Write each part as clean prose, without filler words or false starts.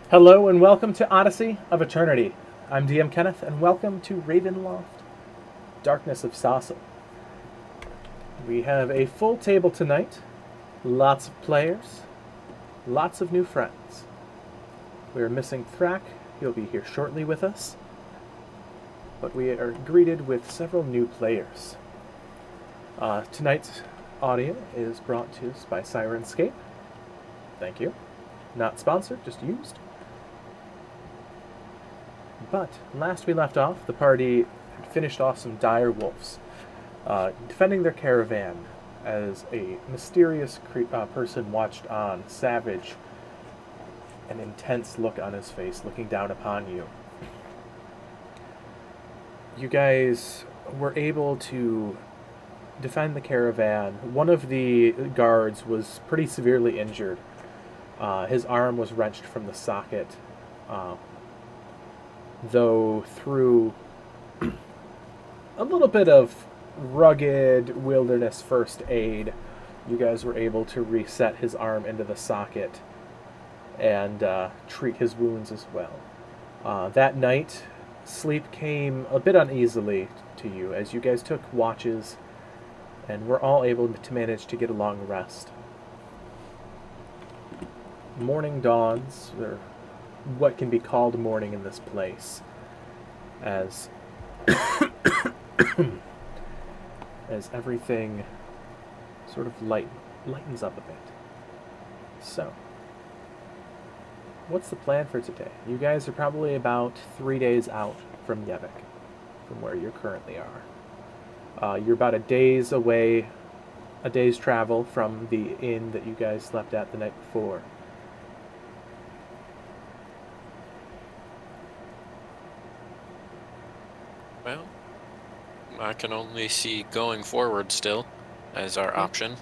Hello and welcome to Odyssey of Eternity. I'm DM Kenneth, and welcome to Ravenloft, Darkness of Sossal. We have a full table tonight, lots of players, lots of new friends. We are missing Thrak, he'll be here shortly with us, but we are greeted with several new players. Tonight's audio is brought to us by Sirenscape. Thank you. Not sponsored, just used. But last we left off, the party had finished off some dire wolves, defending their caravan as a mysterious person watched on, savage, an intense look on his face, looking down upon you. You guys were able to defend the caravan. One of the guards was pretty severely injured. His arm was wrenched from the socket, though through a little bit of rugged wilderness first aid, you guys were able to reset his arm into the socket and treat his wounds as well. That night, sleep came a bit uneasily to you as you guys took watches and were all able to manage to get a long rest. Morning dawns, or what can be called morning in this place, as as everything sort of lightens up a bit. So, what's the plan for today? You guys are probably about 3 days out from Yevik, from where you currently are. You're about a day's away, a day's travel from the inn that you guys slept at the night before. Well, I can only see going forward still as our option.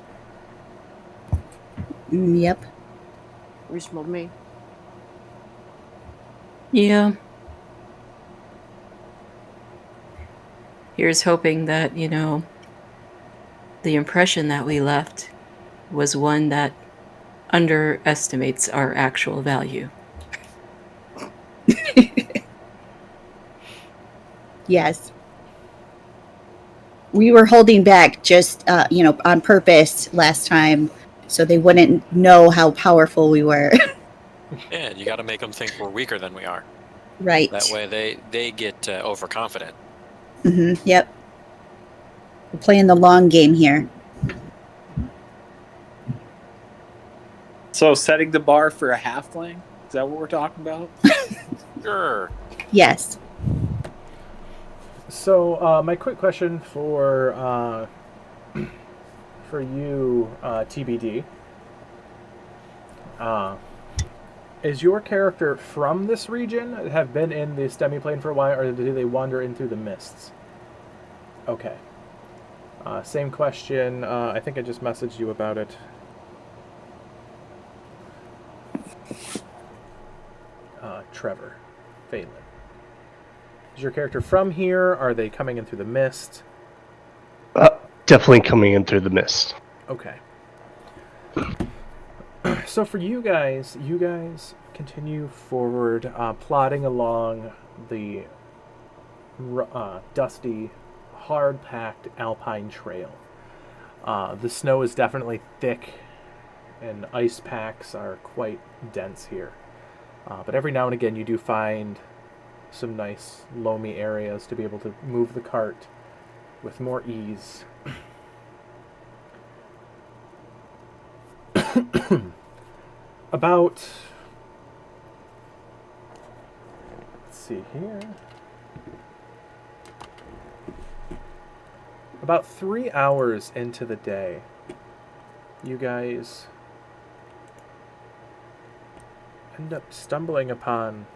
Yep. Reasonable to me. Yeah. Here's hoping that, the impression that we left was one that underestimates our actual value. Yes. We were holding back just, on purpose last time so they wouldn't know how powerful we were. Yeah, you got to make them think we're weaker than we are. Right. That way they get overconfident. Yep. We're playing the long game here. So setting the bar for a halfling? Is that what we're talking about? Sure. Yes. So, my quick question for you, TBD. Is your character from this region? Have been in the STEMI plane for a while, or do they wander in through the mists? Okay. Same question. I think I just messaged you about it. Trevor. Phelan. Is your character from here? Are they coming in through the mist? Definitely coming in through the mist. Okay. So for you guys continue forward, plodding along the dusty, hard-packed alpine trail. The snow is definitely thick, and ice packs are quite dense here. But every now and again, you do find some nice, loamy areas to be able to move the cart with more ease. About, let's see here, about 3 hours into the day, you guys end up stumbling upon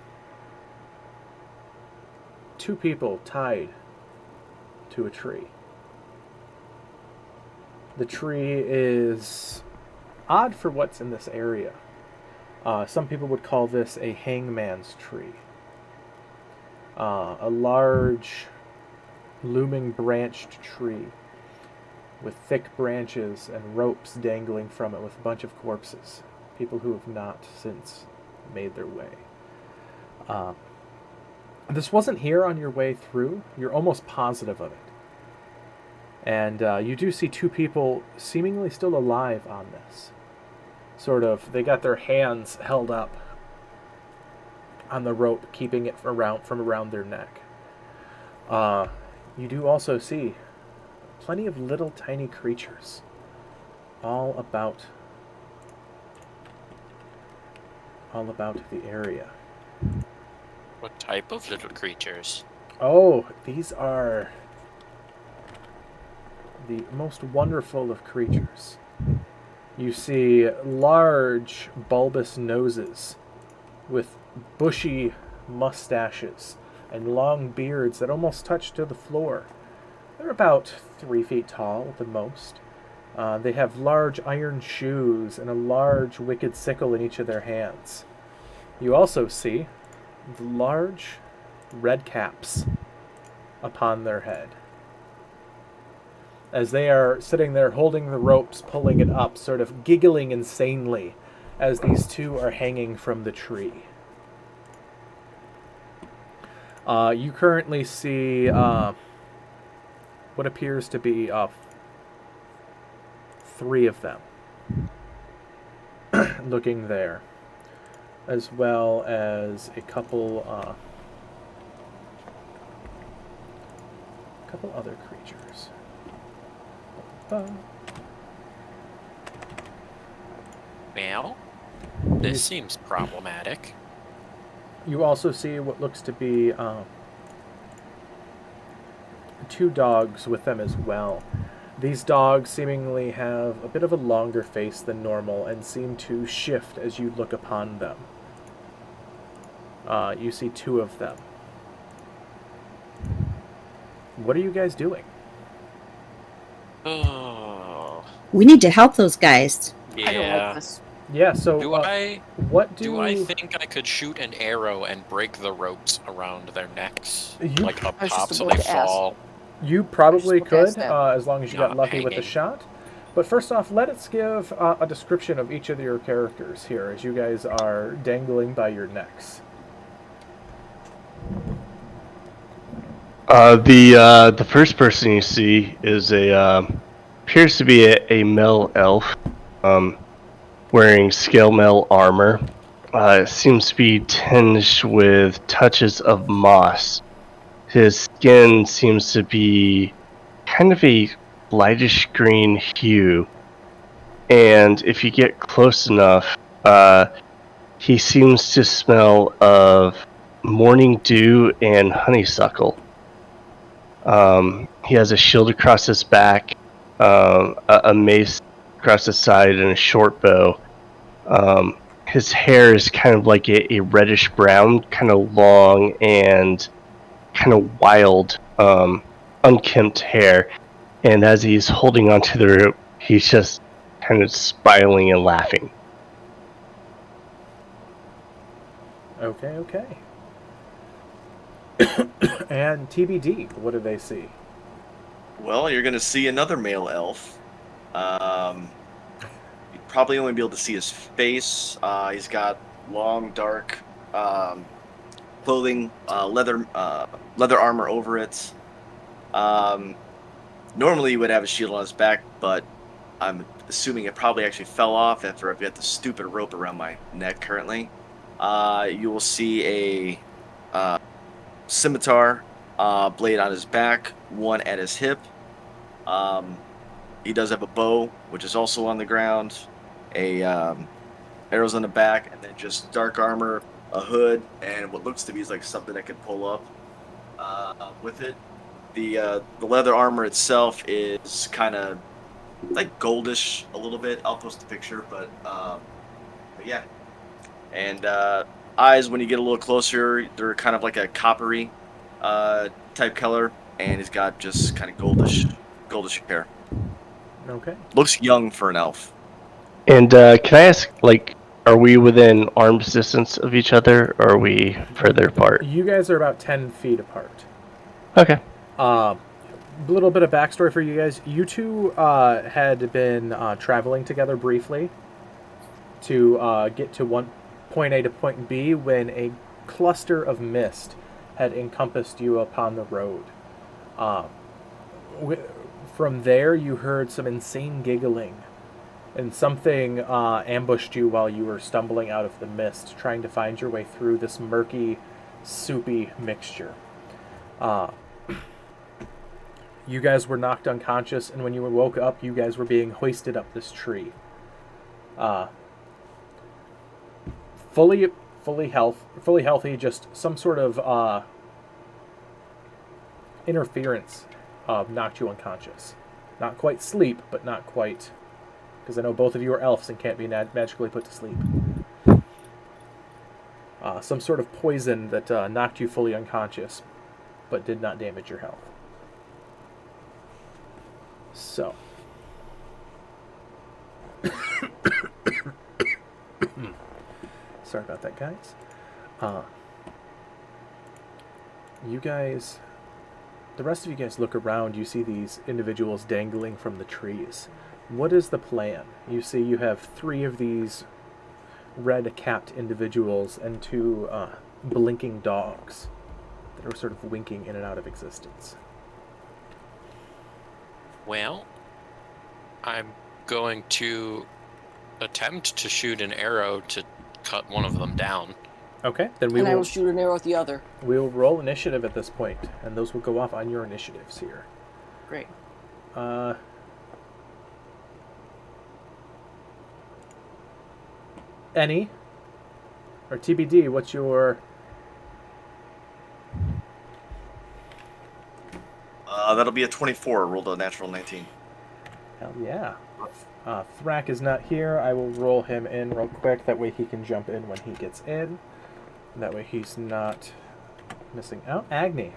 two people tied to a tree. The tree is odd for what's in this area. Some people would call this a hangman's tree. A large, looming branched tree with thick branches and ropes dangling from it with a bunch of corpses. People who have not since made their way. This wasn't here on your way through. You're almost positive of it. And you do see two people seemingly still alive on this. Sort of, they got their hands held up on the rope, keeping it from around their neck. You do also see plenty of little tiny creatures all about the area. What type of little creatures? Oh, these are the most wonderful of creatures. You see large, bulbous noses with bushy mustaches and long beards that almost touch to the floor. They're about 3 feet tall at the most. They have large iron shoes and a large wicked sickle in each of their hands. You also see the large red caps upon their head. As they are sitting there holding the ropes, pulling it up, sort of giggling insanely as these two are hanging from the tree. You currently see what appears to be 3 of them looking there, as well as a couple other creatures. Well, this seems problematic. You also see what looks to be 2 dogs with them as well. These dogs seemingly have a bit of a longer face than normal and seem to shift as you look upon them. You see 2 of them. What are you guys doing? Oh, We need to help those guys. I don't yeah. like this. Yeah, so Do I do I think I could shoot an arrow and break the ropes around their necks, You- like up I was top, just so about they to ask. fall? You probably Just look at could, that. as long as you got Not lucky with the hanging. shot. But first off, let's give a description of each of your characters here as you guys are dangling by your necks. The first person you see is appears to be a male elf, wearing scale mail armor. It seems to be tinged with touches of moss. His skin seems to be kind of a lightish green hue, and if you get close enough, he seems to smell of morning dew and honeysuckle. He has a shield across his back, a mace across his side, and a short bow. His hair is kind of like a reddish brown, kind of long and kind of wild, unkempt hair. And as he's holding onto the rope, he's just kind of smiling and laughing. Okay. And TBD, what do they see? Well, you're going to see another male elf. You'd probably only be able to see his face. He's got long, dark clothing, leather armor over it. Normally, he would have a shield on his back, but I'm assuming it probably actually fell off after I've got the stupid rope around my neck currently. You will see a scimitar blade on his back, one at his hip. He does have a bow, which is also on the ground, arrows on the back, and then just dark armor, a hood, and what looks to be like something that can pull up with it. The leather armor itself is kind of like goldish a little bit. I'll post a picture, but yeah. And eyes, when you get a little closer, they're kind of like a coppery type color, and he's got just kind of goldish hair. Okay. Looks young for an elf. And can I ask, like, are we within arm's distance of each other, or are we further apart? You guys are about 10 feet apart. Okay. A little bit of backstory for you guys. You two had been traveling together briefly to get to point A to point B when a cluster of mist had encompassed you upon the road. From there, you heard some insane giggling, and something ambushed you while you were stumbling out of the mist, trying to find your way through this murky, soupy mixture. You guys were knocked unconscious, and when you woke up, you guys were being hoisted up this tree. Fully healthy, just some sort of interference knocked you unconscious. Not quite sleep, but not quite, because I know both of you are elves and can't be magically put to sleep. Some sort of poison that knocked you fully unconscious, but did not damage your health. So. Sorry about that, guys. You guys, the rest of you guys look around, you see these individuals dangling from the trees. What is the plan? You see you have 3 of these red-capped individuals and 2 blinking dogs that are sort of winking in and out of existence. Well, I'm going to attempt to shoot an arrow to cut one of them down. Okay, then we And I will will shoot an arrow at the other. we'll roll initiative at this point, and those will go off on your initiatives here. Great. Any or TBD, what's your... That'll be a 24. Rolled a natural 19. Hell yeah. Thrak is not here. I will roll him in real quick. That way he can jump in when he gets in. That way he's not missing out. Agni.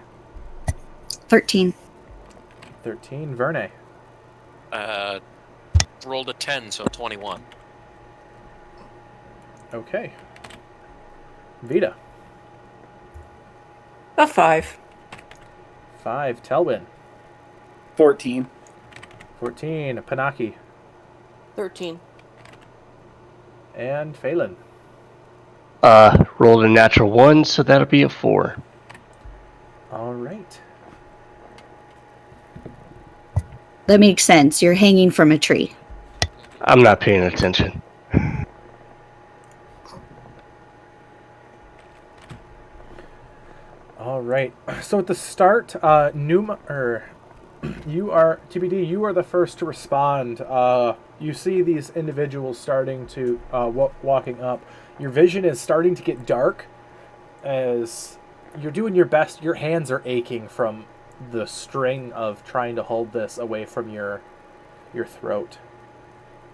13. 13. Verne. Rolled a 10, so 21. Okay. Vita. A 5. 5. Tailwind. 14. 14. Panaki. 13. And Phelan. Rolled a natural 1, so that'll be a 4. All right. That makes sense. You're hanging from a tree. I'm not paying attention. All right. So at the start, Numa, you are TBD. You are the first to respond. You see these individuals starting to walking up. Your vision is starting to get dark as you're doing your best. Your hands are aching from the string of trying to hold this away from your throat.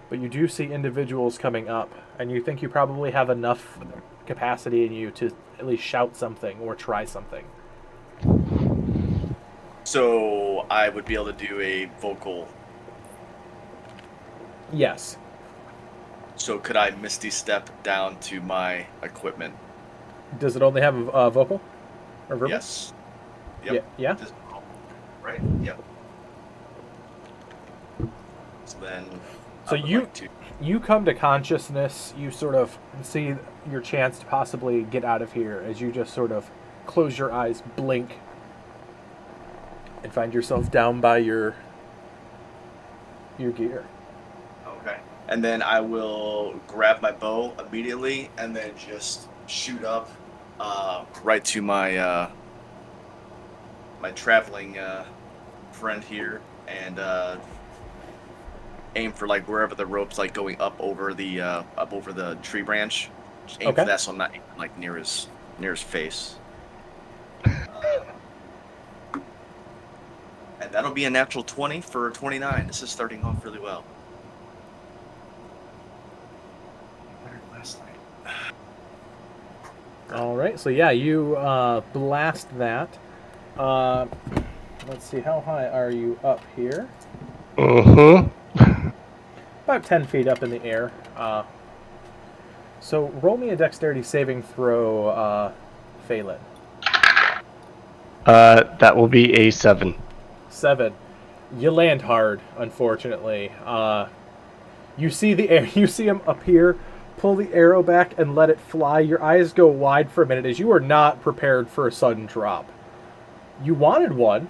But you do see individuals coming up, and you think you probably have enough capacity in you to at least shout something or try something. So I would be able to do a vocal. Yes. So could I Misty Step down to my equipment? Does it only have a vocal? Or verbal? Yes. Yep. Yeah. Right. Yep. So then. So I would you like to- you come to consciousness. You sort of see your chance to possibly get out of here as you just sort of close your eyes, blink, and find yourself down by your gear. Okay. And then I will grab my bow immediately and then just shoot up right to my my traveling friend here and aim for like wherever the rope's like going up over the tree branch. Just aim Okay. for that so I'm not like near his face. And that'll be a natural 20 for 29. This is starting off really well. Better than last night. All right. So yeah, you blast that. Let's see. How high are you up here? About 10 feet up in the air. So roll me a dexterity saving throw, Phelan. That will be a 7. 7. You land hard, unfortunately. You see the air. You see him appear, pull the arrow back and let it fly. Your eyes go wide for a minute as you are not prepared for a sudden drop. You wanted one,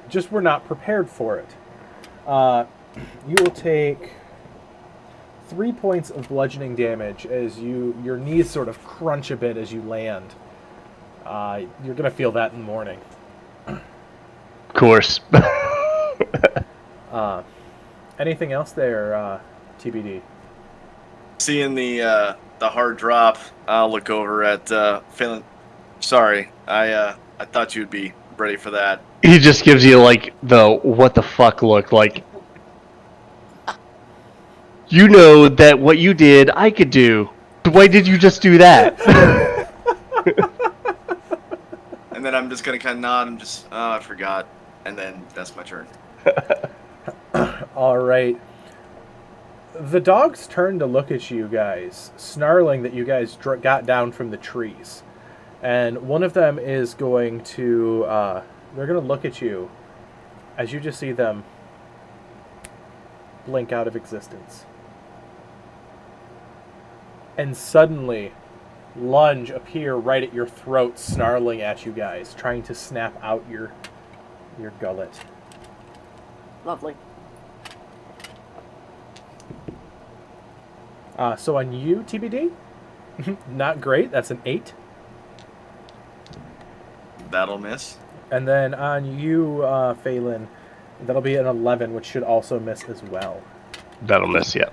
just were not prepared for it. You will take 3 points of bludgeoning damage as your knees sort of crunch a bit as you land. You're going to feel that in the morning. Of course. Anything else there, TBD? Seeing the hard drop, I'll look over at Phelan. Sorry, I thought you'd be ready for that. He just gives you like the what the fuck look, like, you know that what you did I could do. Why did you just do that? And then I'm just gonna kind of nod and just, oh, I forgot. And then that's my turn. All right. The dogs turn to look at you guys, snarling that you guys got down from the trees. And one of them is going to, they're going to look at you as you just see them blink out of existence. And suddenly, lunge appear right at your throat, snarling at you guys, trying to snap out your gullet. Lovely. So on you, TBD, not great. That's an 8. That'll miss. And then on you, Phelan, that'll be an 11, which should also miss as well. That'll miss, yeah.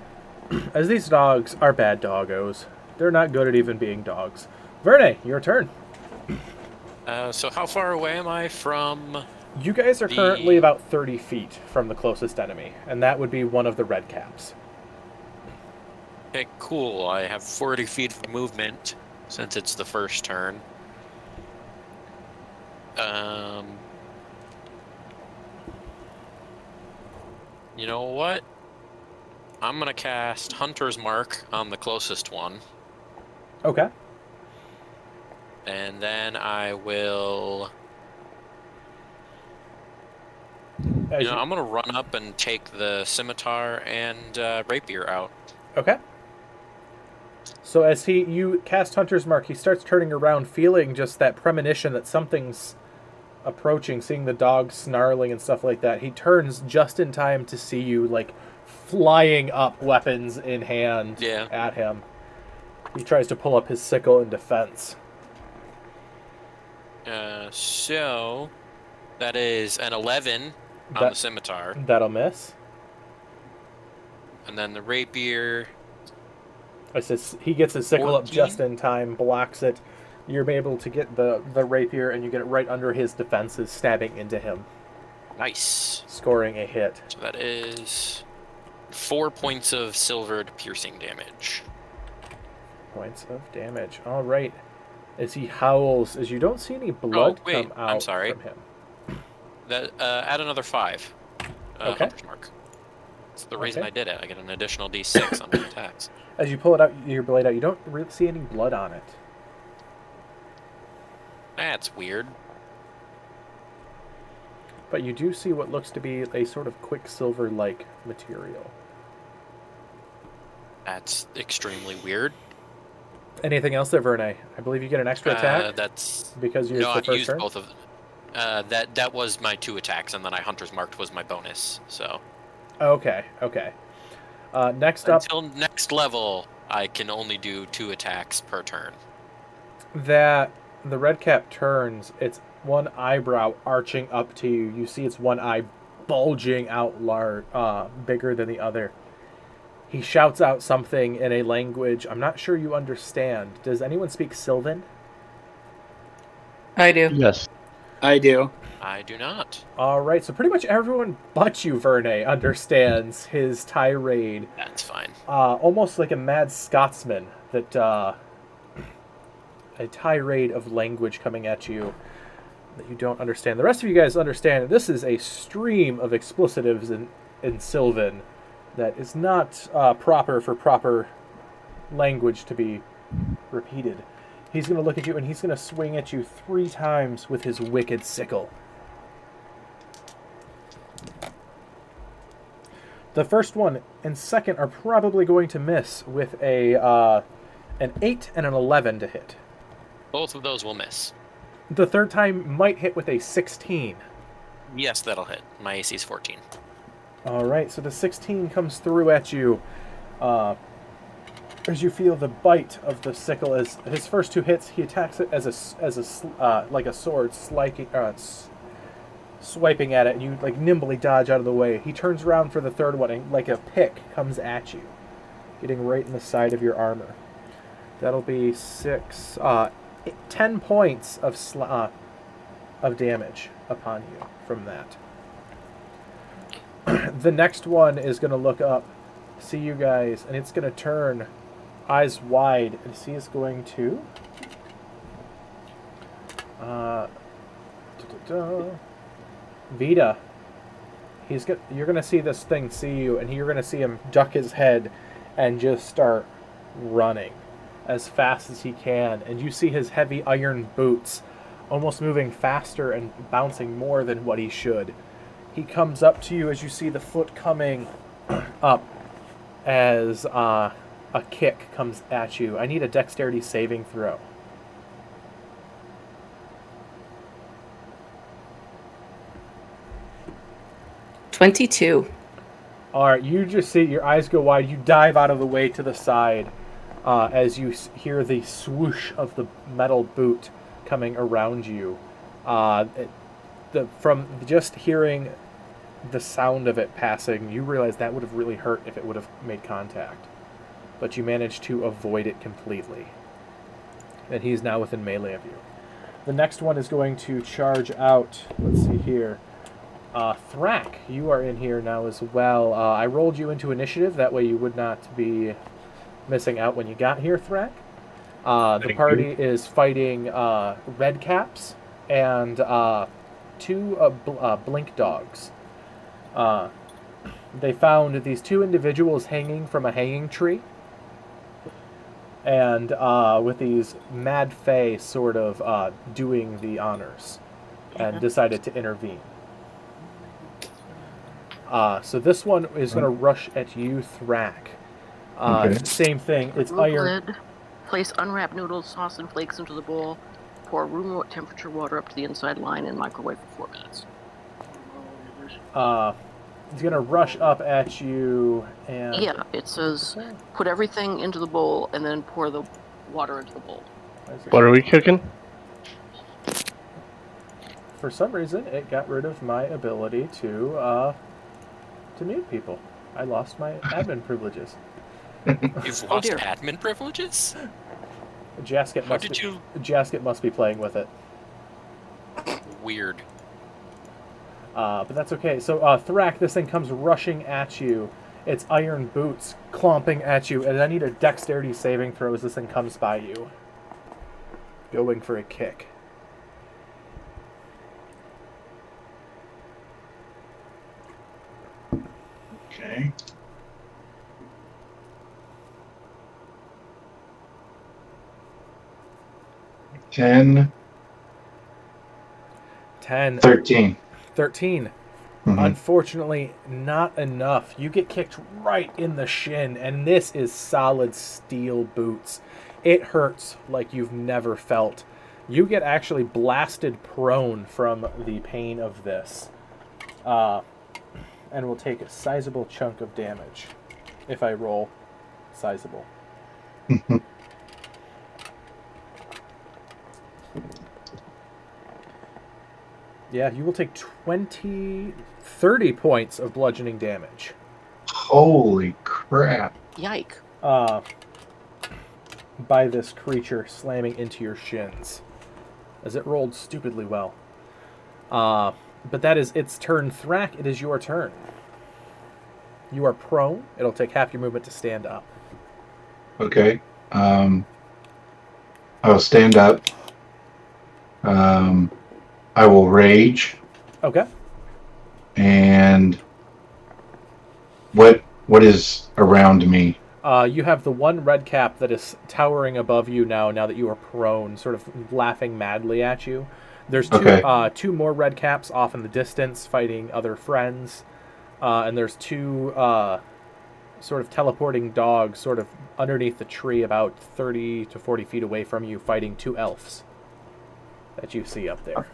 As these dogs are bad doggos. They're not good at even being dogs. Verne, your turn. So how far away am I from... You guys are currently about 30 feet from the closest enemy, and that would be one of the red caps. Okay, cool. I have 40 feet of movement since it's the first turn. You know what? I'm gonna cast Hunter's Mark on the closest one. Okay. And then I will... I'm gonna run up and take the scimitar and rapier out. Okay. So as you cast Hunter's Mark, he starts turning around, feeling just that premonition that something's approaching, seeing the dog snarling and stuff like that. He turns just in time to see you, like, flying up, weapons in hand, at him. He tries to pull up his sickle in defense. So that is an 11 on the scimitar. That'll miss. And then the rapier... He gets his sickle 14? up just in time, blocks it. You're able to get the rapier, and you get it right under his defenses, stabbing into him. Nice. Scoring a hit. So that is 4 points of silvered piercing damage. Points of damage. All right. As he howls, as you don't see any blood come out from him. That add another 5. Okay. Hunter's Mark. That's the reason I did it. I get an additional D6 on my attacks. As you pull it out, your blade out, you don't really see any blood on it. That's weird. But you do see what looks to be a sort of quicksilver-like material. That's extremely weird. Anything else there, Verne? I believe you get an extra attack. That's because you're no. the I used turn? both of them. That was my 2 attacks, and then I Hunter's Marked was my bonus. So. Okay. Next up. Until next level, I can only do 2 attacks per turn. That the red cap turns. Its one eyebrow arching up to you. You see its one eye bulging out large, bigger than the other. He shouts out something in a language I'm not sure you understand. Does anyone speak Sylvan? I do. Yes. I do. I do not. All right, so pretty much everyone but you, Verne, understands his tirade. That's fine. Almost like a mad Scotsman, that a tirade of language coming at you that you don't understand. The rest of you guys understand this is a stream of explicitives in Sylvan that is not proper for proper language to be repeated. He's going to look at you, and he's going to swing at you 3 times with his wicked sickle. The first one and second are probably going to miss with an 8 and an 11 to hit. Both of those will miss. The third time might hit with a 16. Yes, that'll hit. My AC is 14. All right, so the 16 comes through at you as you feel the bite of the sickle. As his first 2 hits, he attacks it as like a sword, swiping at it, and you like nimbly dodge out of the way. He turns around for the third one, and like a pick comes at you, getting right in the side of your armor. That'll be 10 points of damage upon you from that. The next one is going to look up, see you guys, and it's going to turn eyes wide, and see it's going to Vita. You're going to see this thing see you, and you're going to see him duck his head and just start running as fast as he can, and you see his heavy iron boots almost moving faster and bouncing more than what he should. He comes up to you as you see the foot coming up as a kick comes at you. I need a dexterity saving throw. $22. All right, you just see your eyes go wide. You dive out of the way to the side as you hear the swoosh of the metal boot coming around you. From just hearing the sound of it passing, you realize that would have really hurt if it would have made contact. But you managed to avoid it completely. And he's now within melee of you. The next one is going to charge out. Let's see here. Thrak, you are in here now as well. I rolled you into initiative. That way you would not be missing out when you got here, Thrak. The party is fighting red caps and 2 blink dogs. They found these 2 individuals hanging from a hanging tree, and with these mad fae sort of doing the honors, and decided to intervene. So this one is going to rush at you, Thrak. Okay. Same thing. It's Remove iron. lid, place unwrapped noodles, sauce, and flakes into the bowl. Pour room temperature water up to the inside line and microwave for 4 minutes. He's going to rush up at you and... Yeah, it says put everything into the bowl and then pour the water into the bowl. What are we cooking? For some reason, it got rid of my ability to mute people. I lost my admin privileges. You've lost dear. admin privileges? Jasket How must did be, you... Jasket must be playing with it. Weird. But that's okay. So, Thrak, this thing comes rushing at you. Its iron boots clomping at you, and I need a dexterity saving throw as this thing comes by you. Going for a kick. Okay. Ten. 10. 13. 13. Mhm. Unfortunately, not enough. You get kicked right in the shin, and this is solid steel boots. It hurts like you've never felt. You get actually blasted prone from the pain of this. And will take a sizable chunk of damage if I roll sizable. Yeah, you will take 30 points of bludgeoning damage. Holy crap. Yike. By this creature slamming into your shins. As it rolled stupidly well. But that is its turn. Thrak, it is your turn. You are prone. It'll take half your movement to stand up. Okay. I will stand up. I will rage. Okay. And what is around me? You have the one red cap that is towering above you now that you are prone, sort of laughing madly at you. There's two Okay. two more red caps off in the distance fighting other friends. and there's two sort of teleporting dogs sort of underneath the tree about 30 to 40 feet away from you, fighting two elves that you see up there.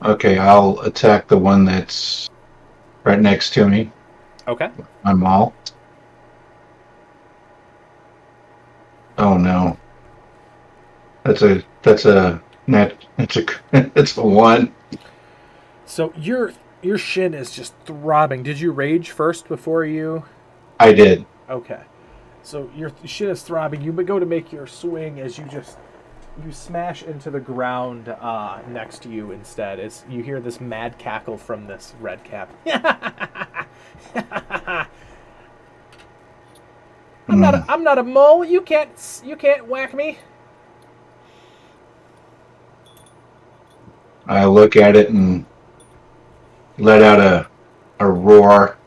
Okay, I'll attack the one that's right next to me. Okay. My maul. Oh no. That's a net. It's a 1. So your shin is just throbbing. Did you rage first before you? I did. Okay. So your shin is throbbing. You go to make your swing as you smash into the ground next to you instead. As you hear this mad cackle from this red cap. I'm not a mole. You can't whack me. I look at it and let out a roar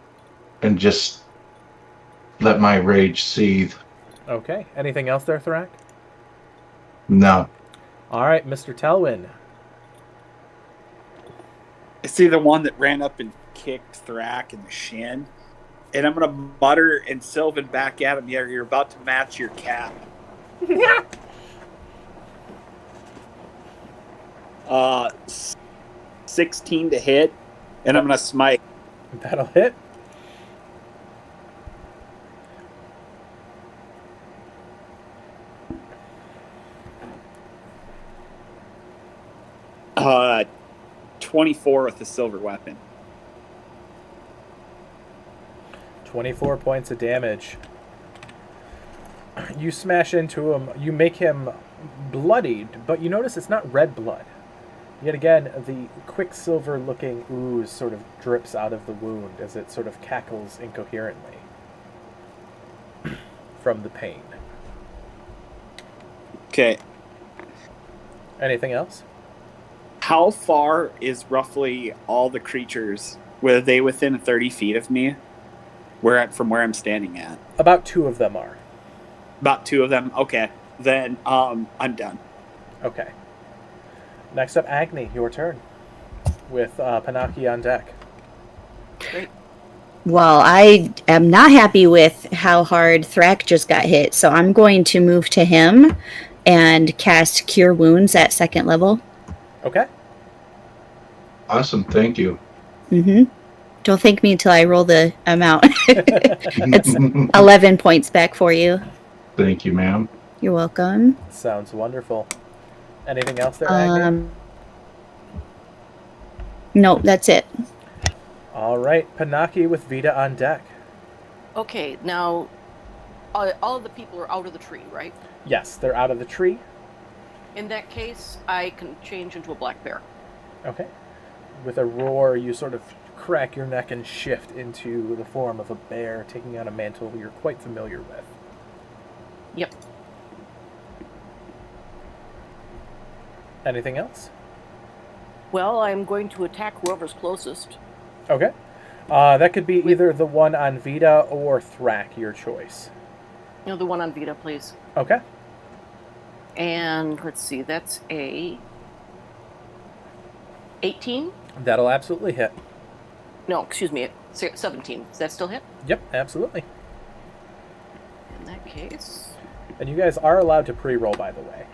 and just let my rage seethe. Okay. Anything else there, Thrak? No. All right, Mr. Tailwind. I see the one that ran up and kicked Thrak in the shin, and I'm gonna mutter and Sylvan back at him. Yeah, you're about to match your cap. 16 to hit, and I'm gonna smite. That'll hit. Uh, 24 with the silver weapon. 24 points of damage. You smash into him. You make him bloodied, but you notice it's not red blood. Yet again, the quicksilver-looking ooze sort of drips out of the wound as it sort of cackles incoherently from the pain. Okay. Anything else? How far is roughly all the creatures? Were they within 30 feet of me? From where I'm standing at? About 2 of them are. About 2 of them? Okay. Then I'm done. Okay. Next up, Agni, your turn. With Panaki on deck. Great. Well, I am not happy with how hard Thrak just got hit, so I'm going to move to him and cast Cure Wounds at 2nd level. Okay. Awesome. Thank you. Mm-hmm. Don't thank me until I roll the amount. It's 11 points back for you. Thank you, ma'am. You're welcome. Sounds wonderful. Anything else there, Agni? No, that's it. All right, Panaki with Vita on deck. Okay, now all of the people are out of the tree, right? Yes, they're out of the tree. In that case, I can change into a black bear. Okay. With a roar, you sort of crack your neck and shift into the form of a bear, taking on a mantle you're quite familiar with. Yep. Anything else? Well, I'm going to attack whoever's closest. Okay. That could be either the one on Vita or Thrak, your choice. You know, the one on Vita, please. Okay. And let's see, that's a 18? That'll absolutely hit. No, excuse me, 17. Does that still hit? Yep, absolutely. In that case... And you guys are allowed to pre-roll, by the way.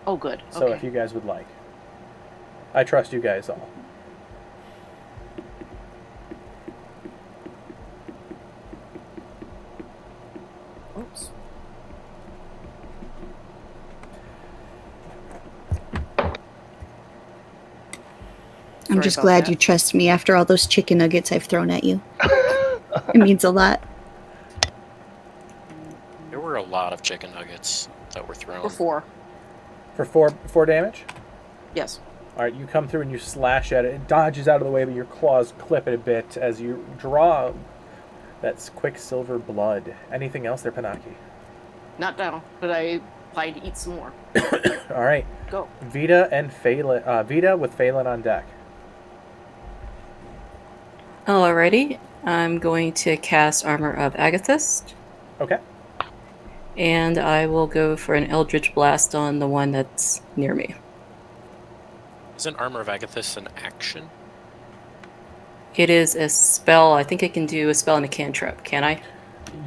Oh, good. So okay. if you guys would like. I trust you guys all. Oops. I'm just glad you trust me after all those chicken nuggets I've thrown at you. It means a lot. There were a lot of chicken nuggets that were thrown. For 4. For 4 damage? Yes. Alright, you come through and you slash at it. It dodges out of the way, but your claws clip it a bit as you draw that quicksilver blood. Anything else there, Panaki? Not down, but I plan to eat some more. Alright. Go. Vita and Phelan. Vita with Phelan on deck. Alrighty. I'm going to cast Armor of Agathist. Okay. And I will go for an Eldritch Blast on the one that's near me. Isn't Armor of Agathis an action? It is a spell. I think I can do a spell and a cantrip, can I?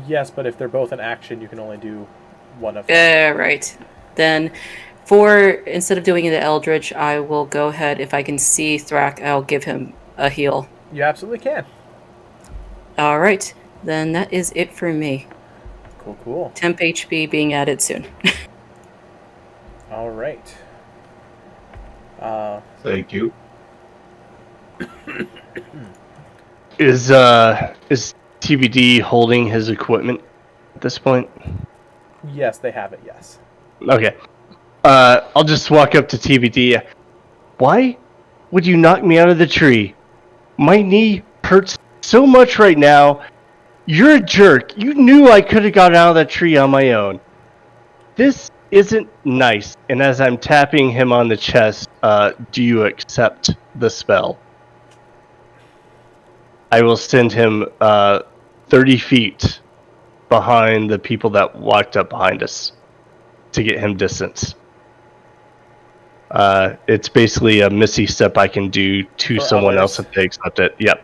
Yes, but if they're both in action, you can only do one of them. Right. Then, instead of doing the Eldritch, I will go ahead. If I can see Thrak, I'll give him a heal. You absolutely can. All right. Then that is it for me. Cool. Temp HP being added soon. All right. Thank you. Is TBD holding his equipment at this point? Yes, they have it, yes. Okay. I'll just walk up to TBD. Why would you knock me out of the tree? My knee hurts so much right now. You're a jerk. You knew I could have gotten out of that tree on my own. This isn't nice. And as I'm tapping him on the chest, do you accept the spell? I will send him 30 feet behind the people that walked up behind us to get him distance. It's basically a missy step I can do to For someone others. else if they accept it. Yep.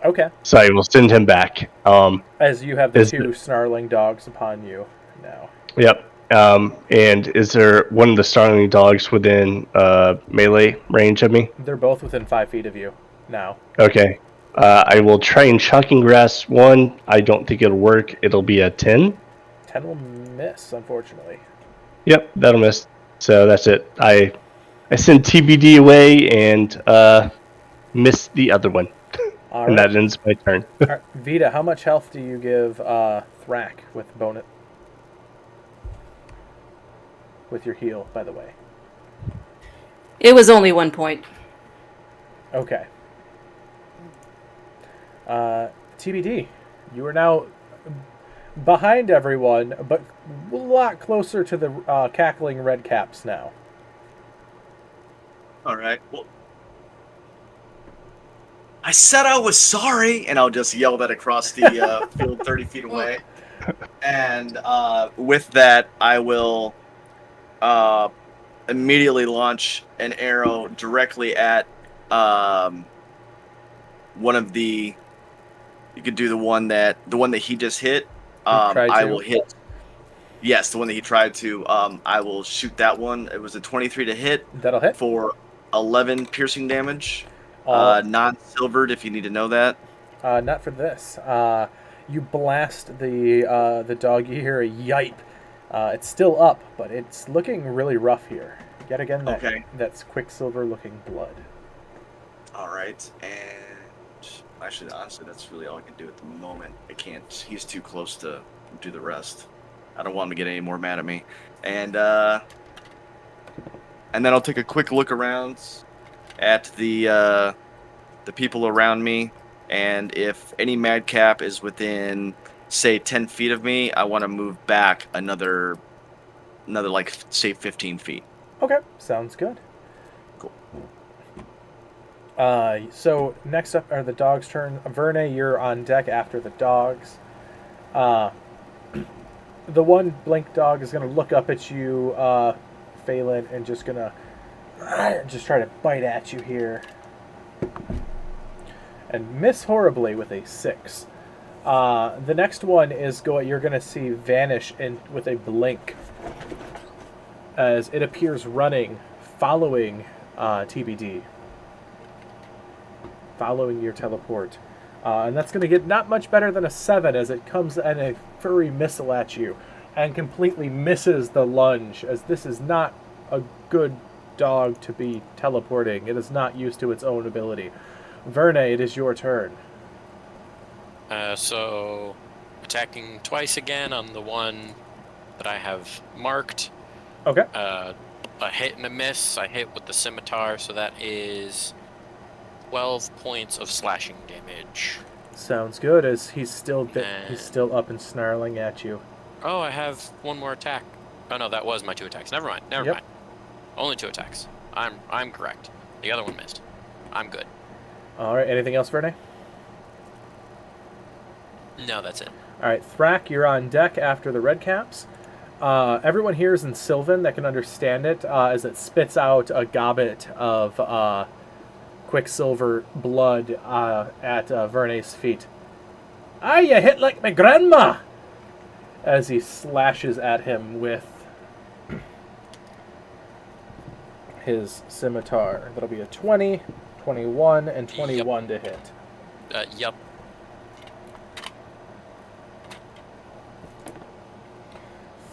Okay. So I will send him back. As you have the Is two snarling dogs upon you now. Yep. And is there one of the snarling dogs within melee range of me? They're both within 5 feet of you now. Okay. I will try and shocking grasp one. I don't think it'll work. It'll be a 10. 10 will miss, unfortunately. Yep, that'll miss. So that's it. I send TBD away and miss the other one. All And right. that ends my turn. All right. Vita, how much health do you give Thrak with bonus? With your heal, by the way. It was only 1 point. Okay. TBD, you are now behind everyone, but a lot closer to the cackling red caps now. All right. Well, I said I was sorry, and I'll just yell that across the field 30 feet away. And with that, I will immediately launch an arrow directly at one of the. You could do the one that he just hit. I will hit. Yes, the one that he tried to. I will shoot that one. It was a 23 to hit. That'll hit. For 11 piercing damage. Non-silvered, if you need to know that. Not for this. You blast the dog. You hear a yipe. It's still up, but it's looking really rough here. Yet again, that's quicksilver-looking blood. All right, and actually, honestly, that's really all I can do at the moment. I can't. He's too close to do the rest. I don't want him to get any more mad at me. And then I'll take a quick look around at the people around me, and if any madcap is within, say, 10 feet of me, I want to move back another like, say, 15 feet. Okay, sounds good. Cool. So next up are the dogs' turn. Verne, you're on deck after the dogs. The one blink dog is going to look up at you, Phelan, and just going to try to bite at you here. And miss horribly with a 6. The next one is you're going to see vanish with a blink as it appears running, following TBD. Following your teleport. And that's going to get not much better than a 7 as it comes at a furry missile at you and completely misses the lunge, as this is not a good dog to be teleporting. It is not used to its own ability. Verne, it is your turn. So attacking twice again on the one that I have marked. Okay. A hit and a miss. I hit with the scimitar, so that is 12 points of slashing damage. Sounds good, as he's still up and snarling at you. Oh, I have one more attack. Oh no, that was my 2 attacks. Never mind. Mind. Only 2 attacks. I'm correct. The other one missed. I'm good. All right. Anything else, Verne? No, that's it. All right, Thrak, you're on deck after the red caps. Everyone here is in Sylvan that can understand it, as it spits out a gobbet of quicksilver blood at Vernay's feet. Ah, you hit like my grandma! As he slashes at him with his scimitar. That'll be a 20, 21, and 21 to hit. Yep.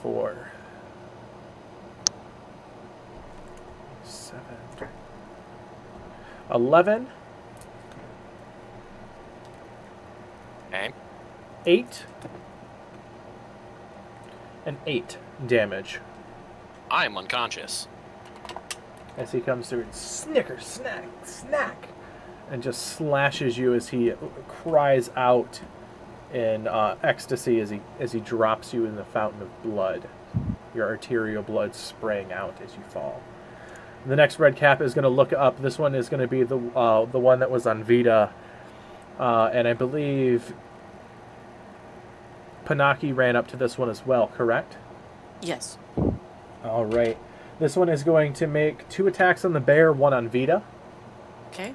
Four. 7. 11. Okay. 8. And 8 damage. I'm unconscious. As he comes through and snicker, snack, snack, and just slashes you as he cries out in ecstasy as he drops you in the fountain of blood. Your arterial blood spraying out as you fall. The next red cap is going to look up. This one is going to be the one that was on Vita, and I believe Panaki ran up to this one as well. Correct? Yes. All right. This one is going to make 2 attacks on the bear, 1 on Vita. Okay.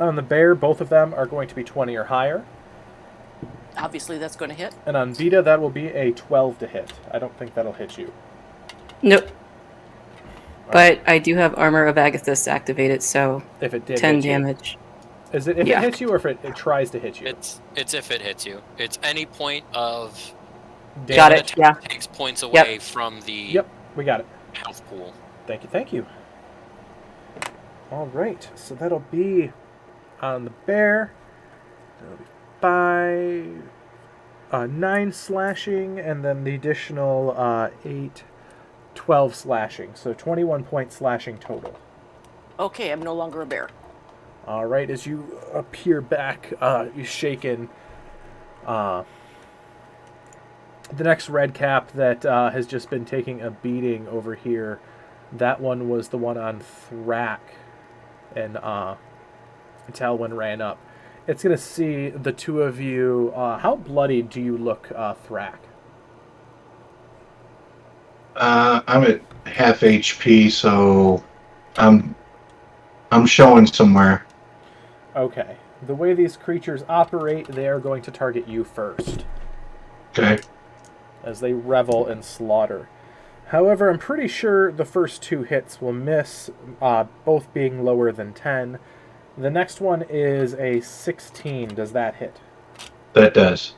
On the bear, both of them are going to be 20 or higher. Obviously, that's going to hit. And on Vita, that will be a 12 to hit. I don't think that'll hit you. Nope. But I do have Armor of Agathis activated, so If it did 10 hit you. damage. Is it if Yeah. it hits you or if it tries to hit you? It's if it hits you. It's any point of Got it, attack yeah. takes points away from the Yep, we got it. health pool. Thank you, thank you. All right, so that'll be on the bear. That'll be 5, 9 slashing, and then the additional 8, 12 slashing. So 21 point slashing total. Okay, I'm no longer a bear. All right, as you appear back, you're shaken. The next red cap that has just been taking a beating over here, that one was the one on Thrak, and Tailwind ran up. It's going to see the two of you. How bloody do you look, Thrak? I'm at half HP, so I'm showing somewhere. Okay. The way these creatures operate, they are going to target you first, Okay. as they revel in slaughter. However, I'm pretty sure the first 2 hits will miss, both being lower than 10. The next one is a 16. Does that hit? That does.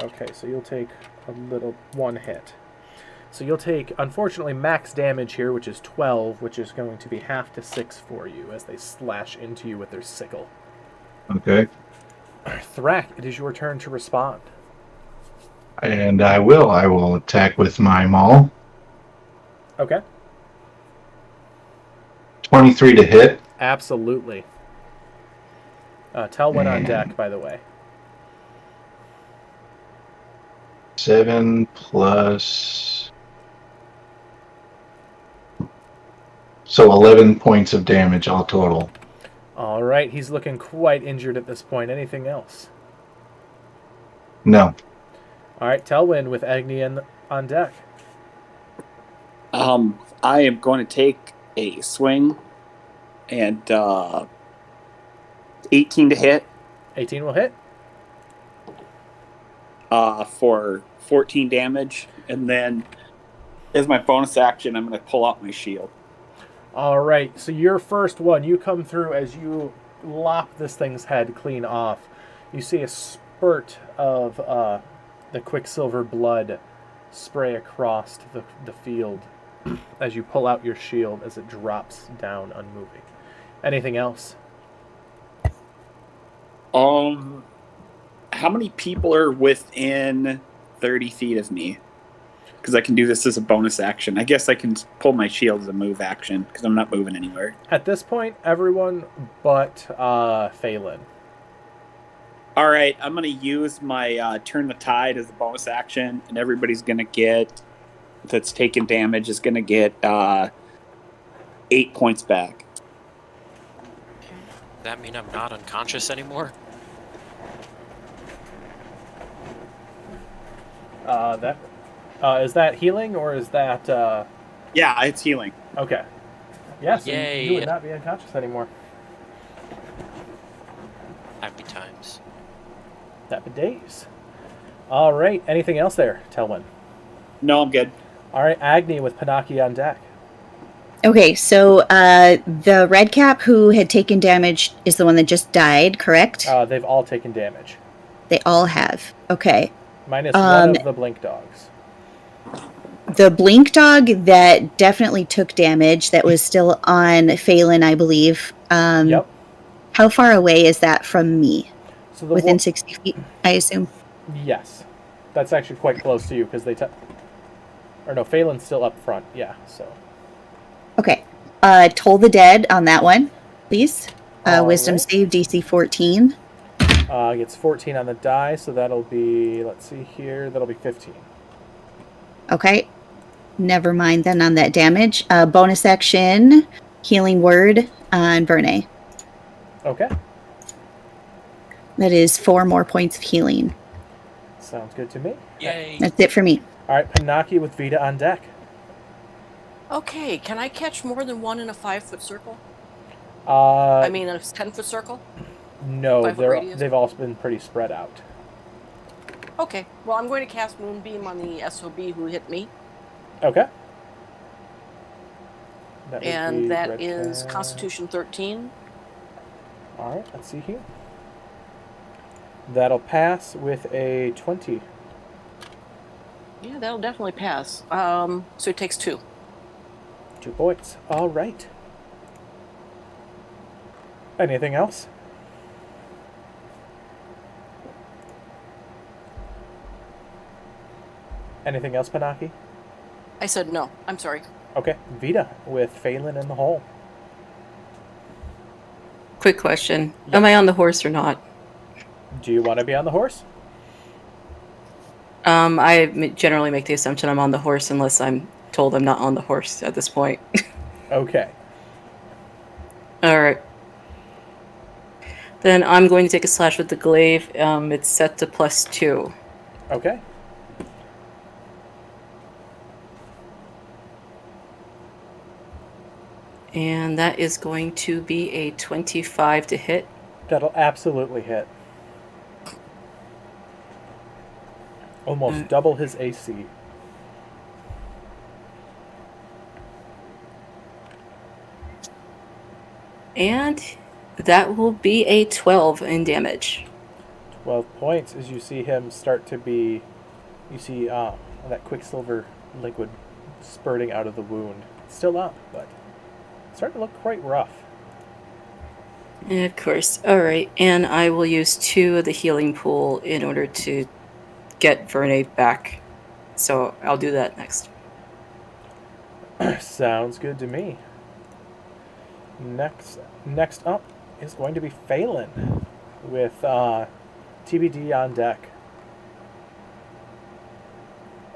Okay, so you'll take a little 1 hit. So you'll take, unfortunately, max damage here, which is 12, which is going to be half to 6 for you as they slash into you with their sickle. Okay. Thrak, it is your turn to respond. And I will attack with my maul. Okay. 23 to hit. Absolutely. Tailwind on deck, by the way. 7 plus... So 11 points of damage all total. All right, he's looking quite injured at this point. Anything else? No. All right, Tailwind with Agni on deck. I am going to take a swing and 18 to hit 18 will hit. for 14 damage, and then as my bonus action, I'm going to pull out my shield. All right, so your first one, you come through as you lop this thing's head clean off. You see a spurt of the quicksilver blood spray across the field as you pull out your shield as it drops down unmoving. Anything else? How many people are within 30 feet of me? Because I can do this as a bonus action. I guess I can pull my shield as a move action because I'm not moving anywhere. At this point, everyone but Phelan. All right, I'm going to use my Turn the Tide as a bonus action, and everybody's going to get, that's taking damage, is going to get 8 points back. Does that mean I'm not unconscious anymore? Is that healing or is that... Yeah, it's healing. Okay. Yeah, so Yay. you would not be unconscious anymore. Happy times. Happy days. All right. Anything else there, Tailwind? No, I'm good. All right, Agni with Panaki on deck. Okay, so the red cap who had taken damage is the one that just died, correct? They've all taken damage. They all have. Okay. Minus one of the blink dogs. The blink dog that definitely took damage, that was still on Phelan, I believe. Yep. How far away is that from me? So the Within 60 feet, I assume? Yes. That's actually quite close to you because they... Or no, Phelan's still up front. Yeah, so... Okay. Toll the dead on that one, please. Wisdom right. save, DC 14. Gets 14 on the die, so that'll be... Let's see here. That'll be 15. Okay. Never mind then on that damage. Bonus action, healing word on Verne. Okay. That is 4 more points of healing. Sounds good to me. Yay. That's it for me. All right, Panaki with Vita on deck. Okay, can I catch more than one in a 5-foot circle? I I mean, a 10-foot circle? no, 5-foot radius? they've all been pretty spread out. Okay, well, I'm going to cast Moonbeam on the SOB who hit me. Okay. That would be And that red is cap. Constitution 13. All right, let's see here. That'll pass with a 20. Yeah, that'll definitely pass. So it takes 2. 2 points. All right. Anything else? Anything else, Panaki? I said no. I'm sorry. Okay, Vita with Phelan in the hole. Quick question. Am I on the horse or not? Do you want to be on the horse? I generally make the assumption I'm on the horse unless I'm told I'm not on the horse at this point. Okay. Alright. Then I'm going to take a slash with the glaive. It's set to +2. Okay. And that is going to be a 25 to hit. That'll absolutely hit. Almost double his AC. And that will be a 12 in damage. 12 points as you see him start to be... You see that quicksilver liquid spurting out of the wound. It's still up, but it's starting to look quite rough. Of course. Alright, and I will use 2 of the healing pool in order to get Verne back. So I'll do that next. Sounds good to me. Next up is going to be Phelan with TBD on deck.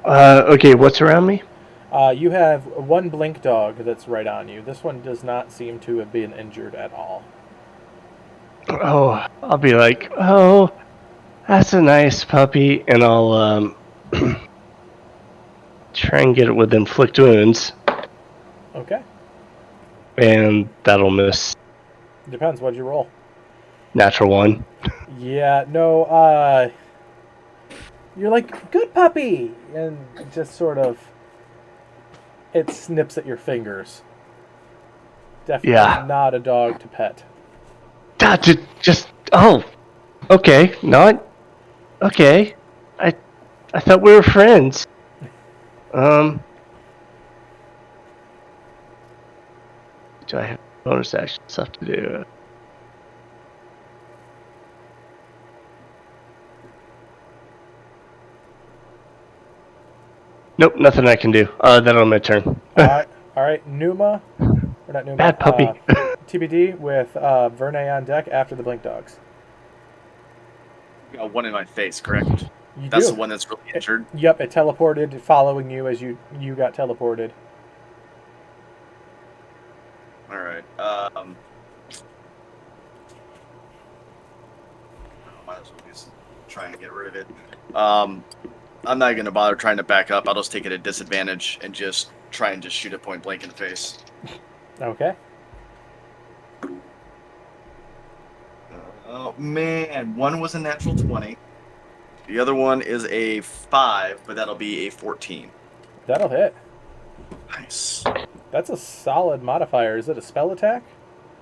Okay, what's around me? You have one blink dog that's right on you. This one does not seem to have been injured at all. Oh, I'll be like, oh, that's a nice puppy, and I'll try and get it with inflict wounds, Okay. and that'll miss. Depends. What'd you roll? Natural 1. Yeah, no, you're like, good puppy! And just sort of, it snips at your fingers. Definitely not a dog to pet. Oh, okay, not, okay. I thought we were friends. Do I have bonus action stuff to do? Nope, nothing I can do. Then on my turn. Alright, Numa, or not Numa, Bad puppy. TBD with Verne on deck after the blink dogs. You got one in my face, correct? You That's do. the one that's really injured. Yep, it teleported following you as you got teleported. Alright, might as well just try and get rid of it. I'm not going to bother trying to back up. I'll just take it at disadvantage and just try and just shoot it point blank in the face. Okay. Oh man, one was a natural 20. The other one is a 5, but that'll be a 14. That'll hit. Nice. That's a solid modifier. Is it a spell attack?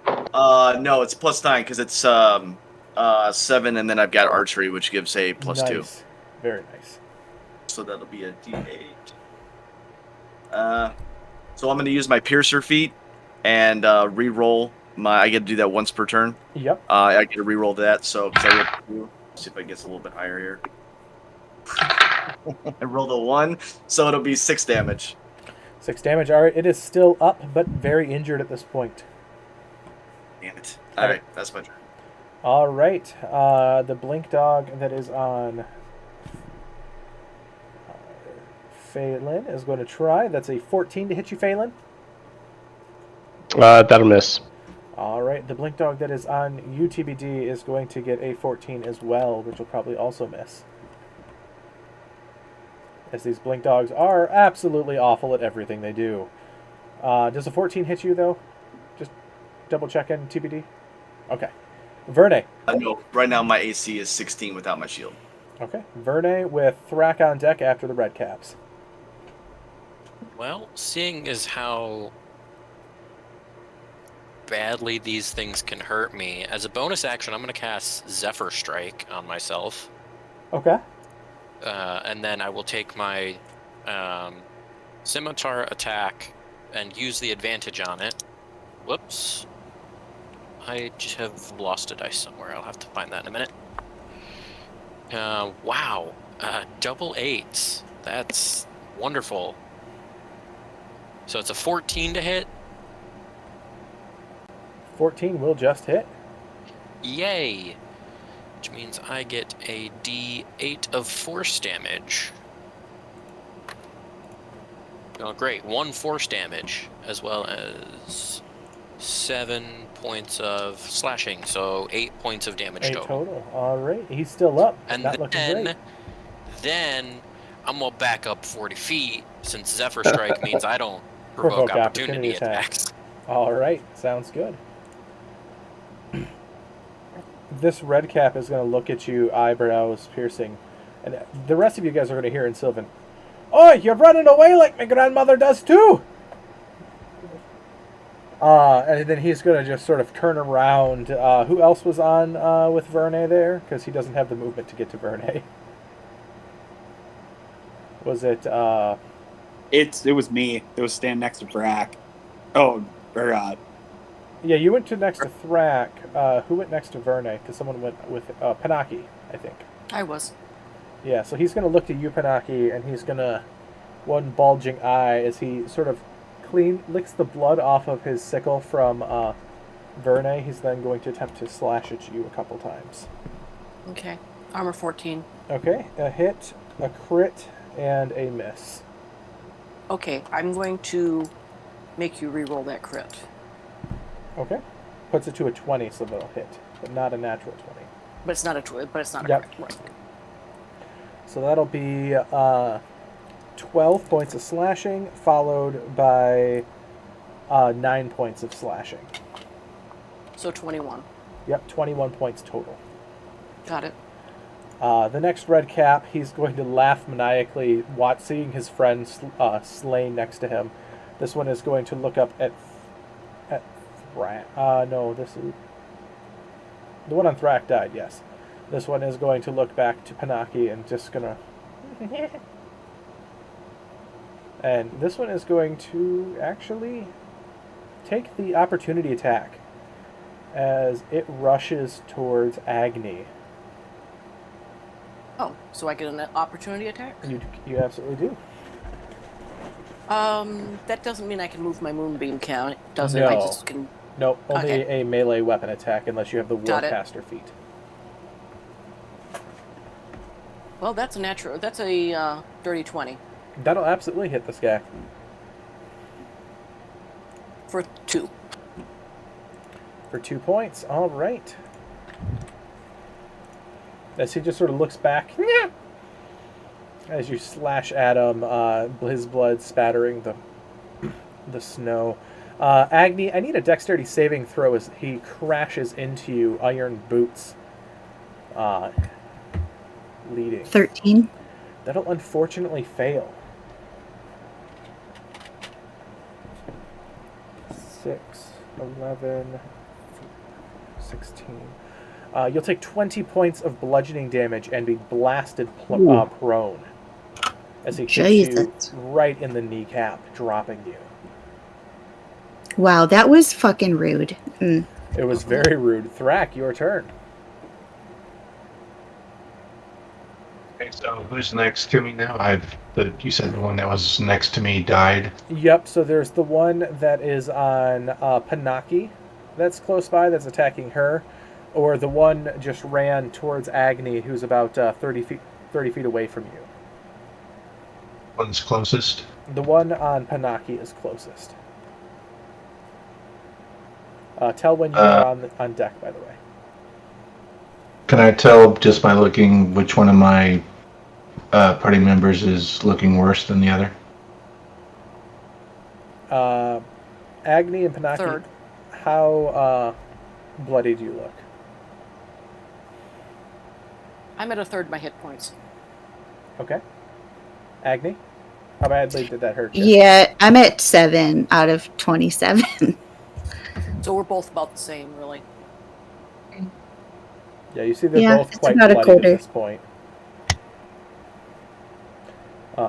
No, it's +9 because it's 7, and then I've got archery, which gives a +2. Nice. Very nice. So that'll be a D8. So I'm going to use my Piercer feat and re-roll my. I get to do that once per turn. Yep. I get to re-roll that. So because I rolled 2, see if I get a little bit higher here. I rolled a 1, so it'll be 6 damage. 6 damage. All right. It is still up, but very injured at this point. Damn it! All right, that's my turn. All right. The blink dog that is on Phelan is going to try. That's a 14 to hit you, Phelan. That'll miss. All right. The blink dog that is on UTBD is going to get a 14 as well, which will probably also miss. As these blink dogs are absolutely awful at everything they do. Does a 14 hit you, though? Just double check in TBD. Okay. Verne. No, right now my AC is 16 without my shield. Okay. Verne with Thrak on deck after the red caps. Well, seeing as how badly these things can hurt me, as a bonus action, I'm going to cast Zephyr Strike on myself. Okay. And then I will take my Scimitar attack and use the advantage on it. Whoops. I have lost a dice somewhere. I'll have to find that in a minute. Wow. Double 8s. That's wonderful. So it's a 14 to hit. 14 will just hit. Yay! Which means I get a D8 of force damage. Oh, great. 1 force damage, as well as 7 points of slashing, so 8 points of damage 8 total. total. All right. He's still up. And Not looking great. then I'm going to back up 40 feet, since Zephyr Strike means I don't provoke opportunity attacks. All right. Sounds good. This red cap is going to look at you, eyebrows piercing. And the rest of you guys are going to hear in Sylvan, "Oh, you're running away like my grandmother does too!" And then he's going to just sort of turn around. Who else was on with Verne there? Because he doesn't have the movement to get to Verne. Was it... It was me. It was standing next to Brack. Oh, or Yeah, you went to next to Thrak. Who went next to Verne? Because someone went with Panaki, I think. I was. Yeah, so he's going to look to you, Panaki, and he's going to... One bulging eye as he sort of licks the blood off of his sickle from Verne. He's then going to attempt to slash at you a couple times. Okay. Armor 14. Okay, a hit, a crit, and a miss. Okay, I'm going to make you re-roll that crit. Okay. Puts it to a 20, so that'll hit, but not a natural 20. But it's not a crit. Yep. Right. So that'll be 12 points of slashing, followed by 9 points of slashing. So 21. Yep, 21 points total. Got it. The next red cap, he's going to laugh maniacally, seeing his friend slain next to him. This one is going to look up at Thrak. No, this is... The one on Thrak died, yes. This one is going to look back to Panaki and just gonna... And this one is going to actually take the opportunity attack as it rushes towards Agni. Oh, so I get an opportunity attack? You absolutely do. That doesn't mean I can move my moonbeam count, does it? No. I just can... No, only Okay. a melee weapon attack unless you have the Got it. Warcaster feat. Well, that's a natural... That's a dirty 20. That'll absolutely hit this guy. For 2. For 2 points. All right. As he just sort of looks back, as you slash at him, his blood spattering the snow. Agni, I need a dexterity saving throw as he crashes into you, iron boots leading. 13. That'll unfortunately fail. 6, 11, 16. You'll take 20 points of bludgeoning damage and be blasted prone as he hits you Jesus. right in the kneecap, dropping you. Wow, that was fucking rude. Mm. It was very rude. Thrak, your turn. Okay, so who's next to me now? You said the one that was next to me died. Yep, so there's the one that is on Panaki that's close by that's attacking her, or the one just ran towards Agni who's about 30 feet away from you. One's closest. The one on Panaki is closest. Tell when you are on deck, by the way. Can I tell just by looking which one of my party members is looking worse than the other? Agni and Panaki, Third. how bloody do you look? I'm at a third of my hit points. Okay. Agni, how badly did that hurt you? Yeah, I'm at 7 out of 27. So we're both about the same, really. Yeah, you see they're Yeah, both it's quite about a bloody at quarter. this point.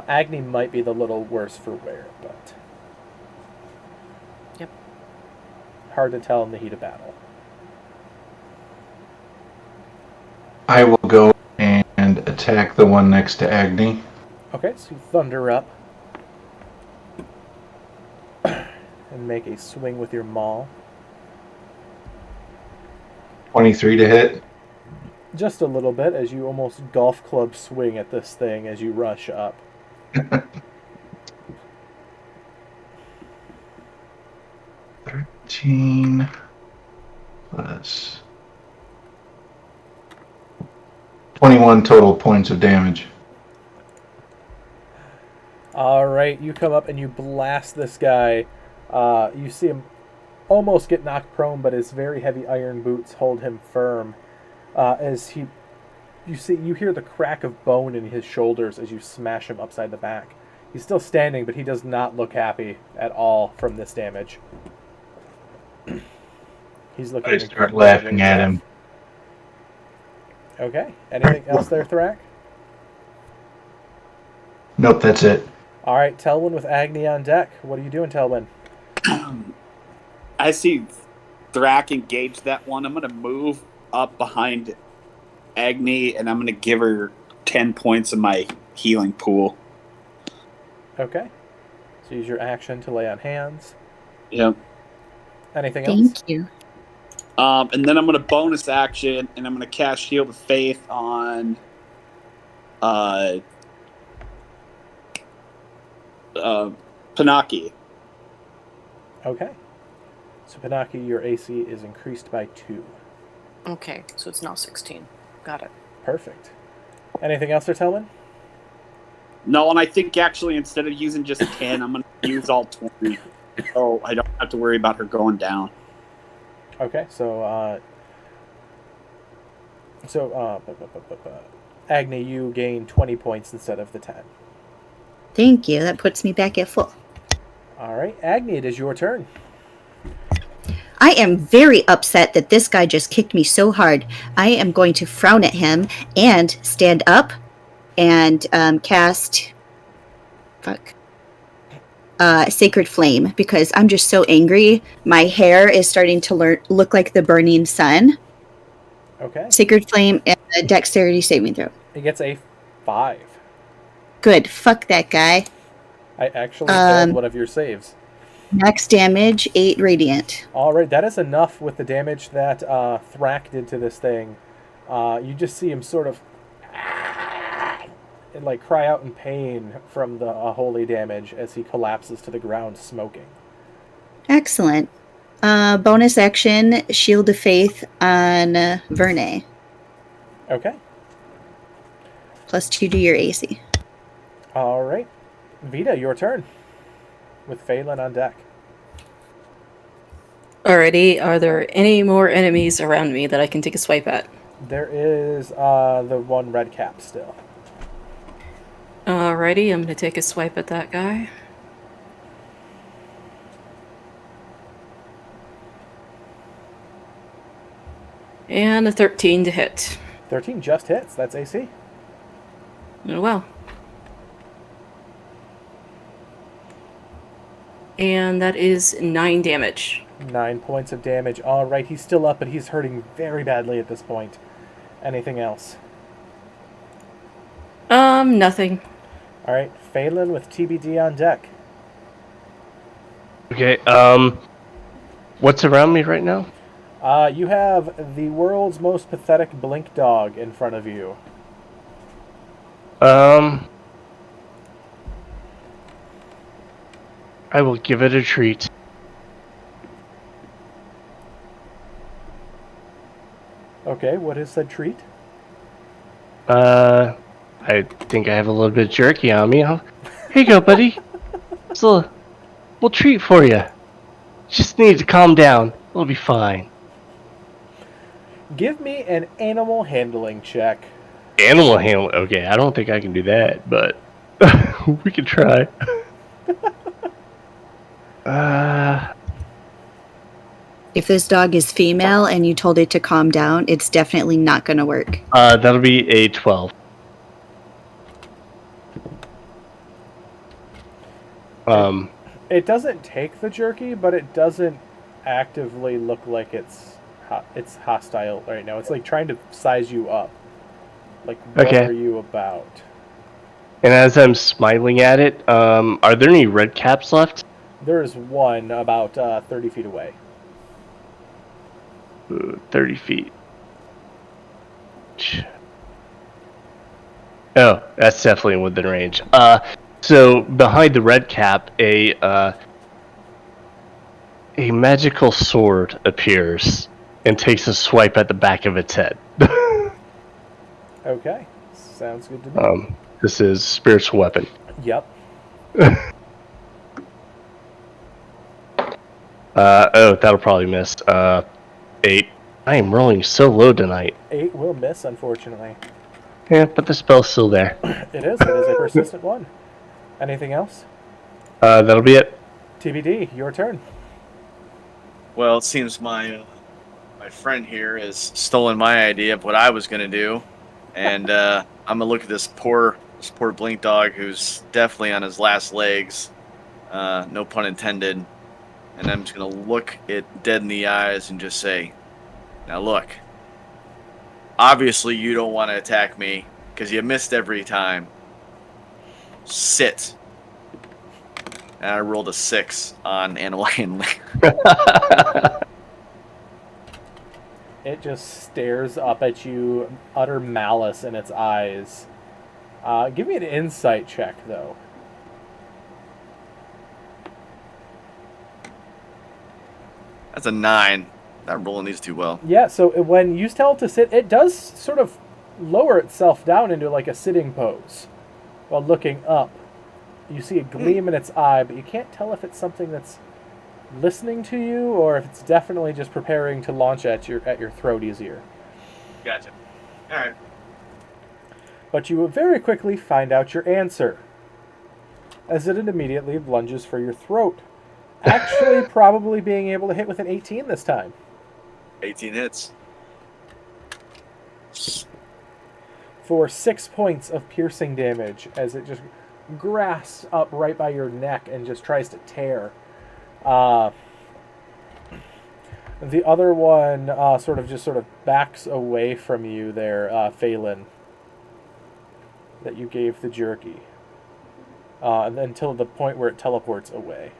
Agni might be the little worse for wear, but Yep. hard to tell in the heat of battle. I will go and attack the one next to Agni. Okay, so you thunder up and make a swing with your maul. 23 to hit. Just a little bit as you almost golf club swing at this thing as you rush up. 13 plus 21 total points of damage. All right, you come up and you blast this guy. You see him almost get knocked prone, but his very heavy iron boots hold him firm. As you hear the crack of bone in his shoulders as you smash him upside the back. He's still standing, but he does not look happy at all from this damage. He's looking. I start laughing at him. Okay. Anything else there, Thrak? Nope, that's it. All right, Tailwind with Agni on deck. What are you doing, Tailwind? I see Thrak engage that one. I'm going to move up behind Agni, and I'm going to give her 10 points of my healing pool. Okay. So use your action to lay on hands. Yep. Anything else? Thank you. And then I'm going to bonus action, and I'm going to cast Shield of Faith on Panaki. Okay. So Panaki, your AC is increased by 2. Okay, so it's now 16. Got it. Perfect. Anything else there, Tailwind? No, and I think actually instead of using just 10, I'm going to use all 20. So I don't have to worry about her going down. Okay, so Agni, you gain 20 points instead of the 10. Thank you. That puts me back at full. All right, Agni, it is your turn. I am very upset that this guy just kicked me so hard. I am going to frown at him and stand up and cast Sacred Flame because I'm just so angry. My hair is starting to look like the burning sun. Okay. Sacred Flame and a dexterity saving throw. He gets a 5. Good. Fuck that guy. I actually failed one of your saves. Max damage, 8 radiant. All right, that is enough with the damage that Thrak did to this thing. You just see him sort of and like cry out in pain from the holy damage as he collapses to the ground smoking. Excellent. Bonus action, Shield of Faith on Verne. Okay. +2 to your AC. All right. Vita, your turn. With Phelan on deck. Alrighty, are there any more enemies around me that I can take a swipe at? There is the one red cap still. Alrighty, I'm gonna take a swipe at that guy. And a 13 to hit. 13 just hits. That's AC. Oh, well. And that is 9 damage. 9 points of damage. All right, he's still up, but he's hurting very badly at this point. Anything else? Nothing. All right, Phelan with TBD on deck. Okay, what's around me right now? You have the world's most pathetic blink dog in front of you. I will give it a treat. Okay, what is said treat? I think I have a little bit of jerky on me. Here you go, buddy. It's a little treat for you. Just need to calm down. It'll be fine. Give me an animal handling check. Animal handling. Okay, I don't think I can do that, but we can try. If this dog is female and you told it to calm down, it's definitely not going to work. That'll be a 12. It doesn't take the jerky, but it doesn't actively look like it's hostile right now. It's like trying to size you up. Like, what Okay. are you about? And as I'm smiling at it, are there any red caps left? There is one about 30 feet away. 30 feet. Oh, that's definitely within range. So behind the red cap, a magical sword appears and takes a swipe at the back of its head. Okay, sounds good to me. This is spiritual weapon. Yep. Oh, that'll probably miss. 8. I am rolling so low tonight. 8 will miss, unfortunately. Yeah, but the spell's still there. It is a persistent one. Anything else? That'll be it. TBD, your turn. Well, it seems my friend here has stolen my idea of what I was gonna do, and I'm gonna look at this poor blink dog who's definitely on his last legs, no pun intended, and I'm just gonna look it dead in the eyes and just say, "Now look, obviously you don't want to attack me because you missed every time. Sit." And I rolled a 6 on animal handling. It just stares up at you, utter malice in its eyes. Give me an insight check, though. That's a 9. Not rolling these too well. Yeah, so when you tell it to sit, it does sort of lower itself down into like a sitting pose while looking up. You see a gleam in its eye, but you can't tell if it's something that's listening to you or if it's definitely just preparing to launch at your throat easier. Gotcha. All right. But you will very quickly find out your answer, as it immediately lunges for your throat. Actually, probably being able to hit with an 18 this time. 18 hits. For 6 points of piercing damage, as it just grasps up right by your neck and just tries to tear. The other one sort of backs away from you there, Phelan, that you gave the jerky, until the point where it teleports away.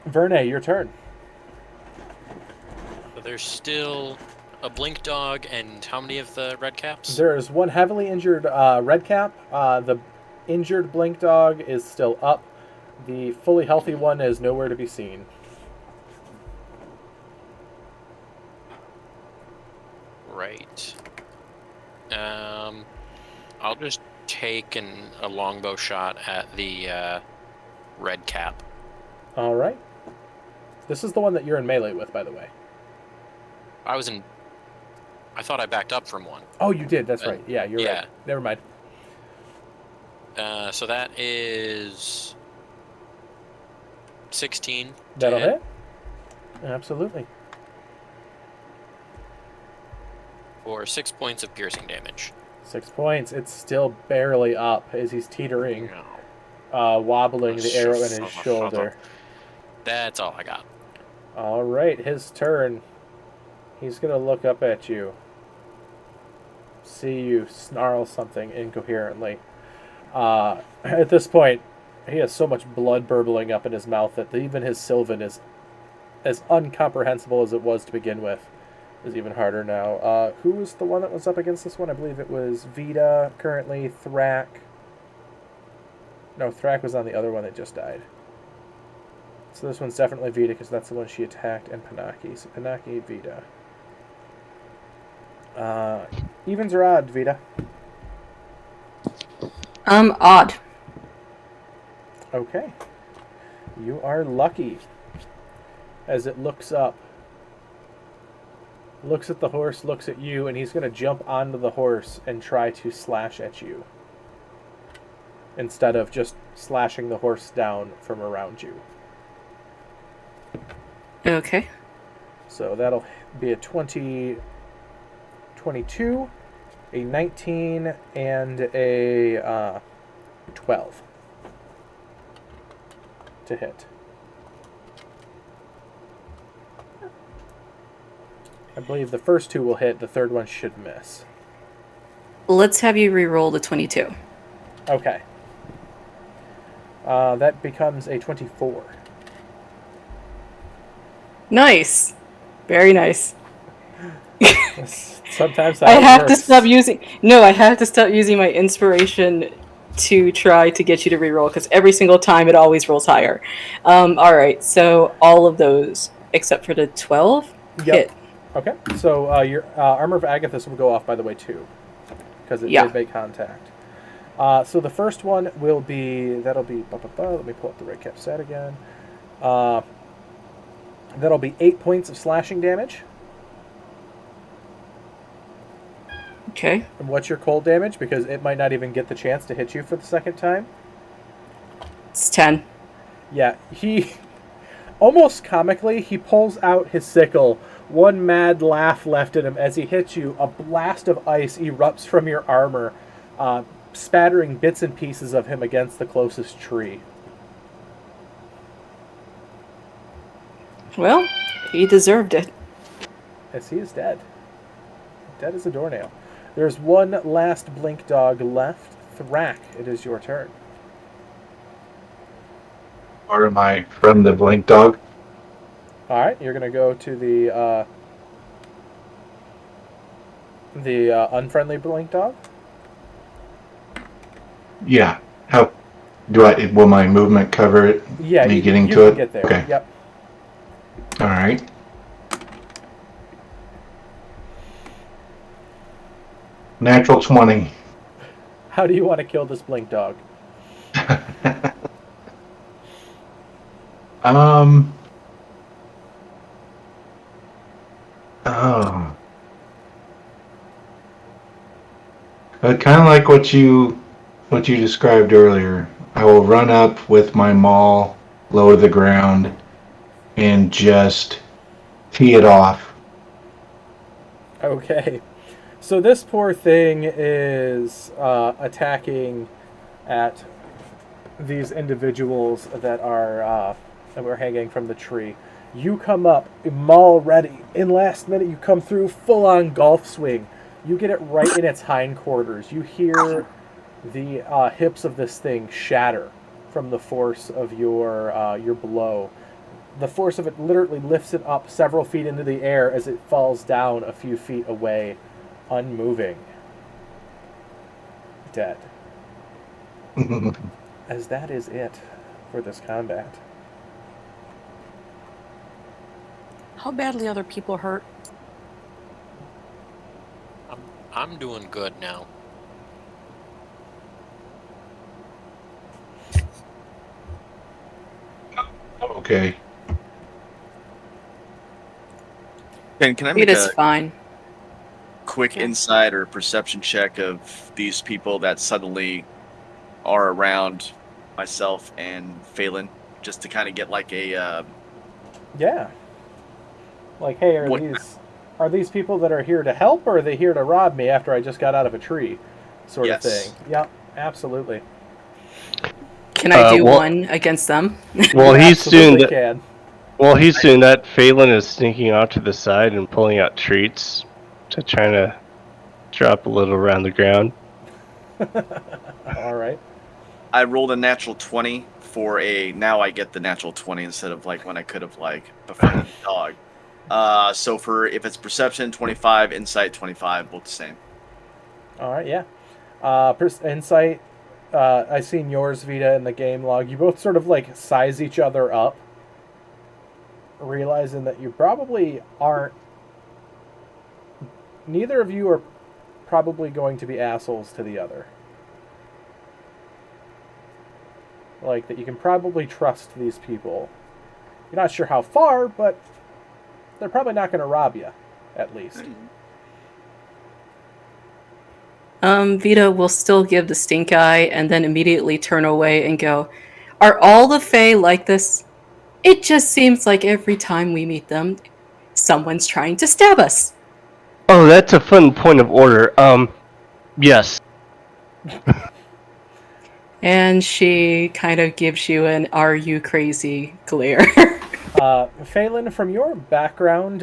Verne, your turn. So there's still a blink dog and how many of the red caps? There is one heavily injured red cap. The injured blink dog is still up. The fully healthy one is nowhere to be seen. Right. I'll just take a longbow shot at the red cap. All right. This is the one that you're in melee with, by the way. I thought I backed up from one. Oh, you did. That's right. Yeah, you're yeah. right. Never mind. So that is 16. That'll hit. Absolutely. For 6 points of piercing damage. 6 points. It's still barely up as he's teetering, wobbling the arrow in his shoulder. That's all I got. All right, his turn. He's going to look up at you. See you snarl something incoherently. At this point, he has so much blood burbling up in his mouth that even his Sylvan is as incomprehensible as it was to begin with. Is even harder now. Who was the one that was up against this one? I believe it was Vita, currently Thrak. No, Thrak was on the other one that just died. So this one's definitely Vita because that's the one she attacked, and Panaki. So Panaki, Vita. Evens or odd, Vita? Odd. Okay. You are lucky. As it looks up. Looks at the horse, looks at you, and he's going to jump onto the horse and try to slash at you. Instead of just slashing the horse down from around you. Okay. So that'll be a 22, a 19, and a 12 to hit. I believe the first two will hit, the third one should miss. Let's have you re-roll the 22. Okay. That becomes a 24. Nice. Very nice. Sometimes I have to stop using... No, I have to stop using my inspiration to try to get you to re-roll, because every single time it always rolls higher. Alright, so all of those, except for the 12, hit. Okay, so your Armor of Agathis will go off, by the way, too, because it did make contact. So the first one will be, that'll be, let me pull up the red cap set again. That'll be 8 points of slashing damage. Okay. And what's your cold damage? Because it might not even get the chance to hit you for the second time. It's 10. Yeah, he, almost comically, he pulls out his sickle. One mad laugh left in him as he hits you. A blast of ice erupts from your armor, spattering bits and pieces of him against the closest tree. Well, he deserved it. Yes, he is dead. Dead as a doornail. There's one last blink dog left. Thrak, it is your turn. Or am I from the blink dog? Alright, you're going to go to the unfriendly blink dog? Yeah. How do I? Will my movement cover it? Yeah, me you getting to can it. Get there. Okay. Yep. All right. Natural 20. How do you want to kill this blink dog? Oh. Kind of like what you described earlier. I will run up with my maul low to the ground and just tee it off. Okay. So this poor thing is attacking at these individuals that are that were hanging from the tree. You come up, maul ready. In last minute, you come through full-on golf swing. You get it right in its hindquarters. You hear the hips of this thing shatter from the force of your blow. The force of it literally lifts it up several feet into the air as it falls down a few feet away, unmoving. Dead. As that is it for this combat. How badly other people hurt? I'm doing good now. Okay. Can I make Vita's a fine. quick insight or perception check of these people that suddenly are around myself and Phelan, just to kind of get like a Yeah. Like, hey, are these people that are here to help, or are they here to rob me after I just got out of a tree, sort of thing? Yep, absolutely. Can I do one against them? Well, he's soon. Can. Well, he's soon that Phelan is sneaking off to the side and pulling out treats to try to drop a little around the ground. All right. I rolled a natural 20 for a. Now I get the natural 20 instead of like when I could have like befriended the dog. So for if it's perception 25, insight 25, both the same. All right. Yeah. Insight. I seen yours, Vita, in the game log. You both sort of like size each other up, realizing that you probably aren't. Neither of you are probably going to be assholes to the other. Like, that you can probably trust these people. You're not sure how far, but they're probably not going to rob you, at least. Vita will still give the stink eye and then immediately turn away and go, "Are all the Fae like this? It just seems like every time we meet them, someone's trying to stab us." Oh, that's a fun point of order. Yes. And she kind of gives you an "Are you crazy?" glare. Phelan, from your background,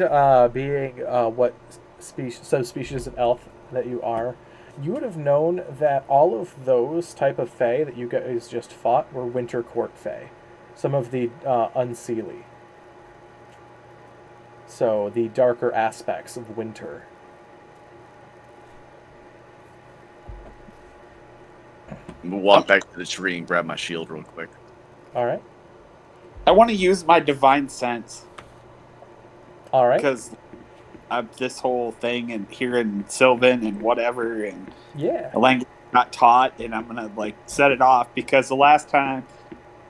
being what species of elf that you are, you would have known that all of those type of fae that you guys just fought were Winter Court fae. Some of the unseelie. So the darker aspects of winter. We'll walk back to the tree and grab my shield real quick. All right. I want to use my divine sense. All right. Because this whole thing and hearing Sylvan and whatever and the language not taught, and I'm gonna like set it off because the last time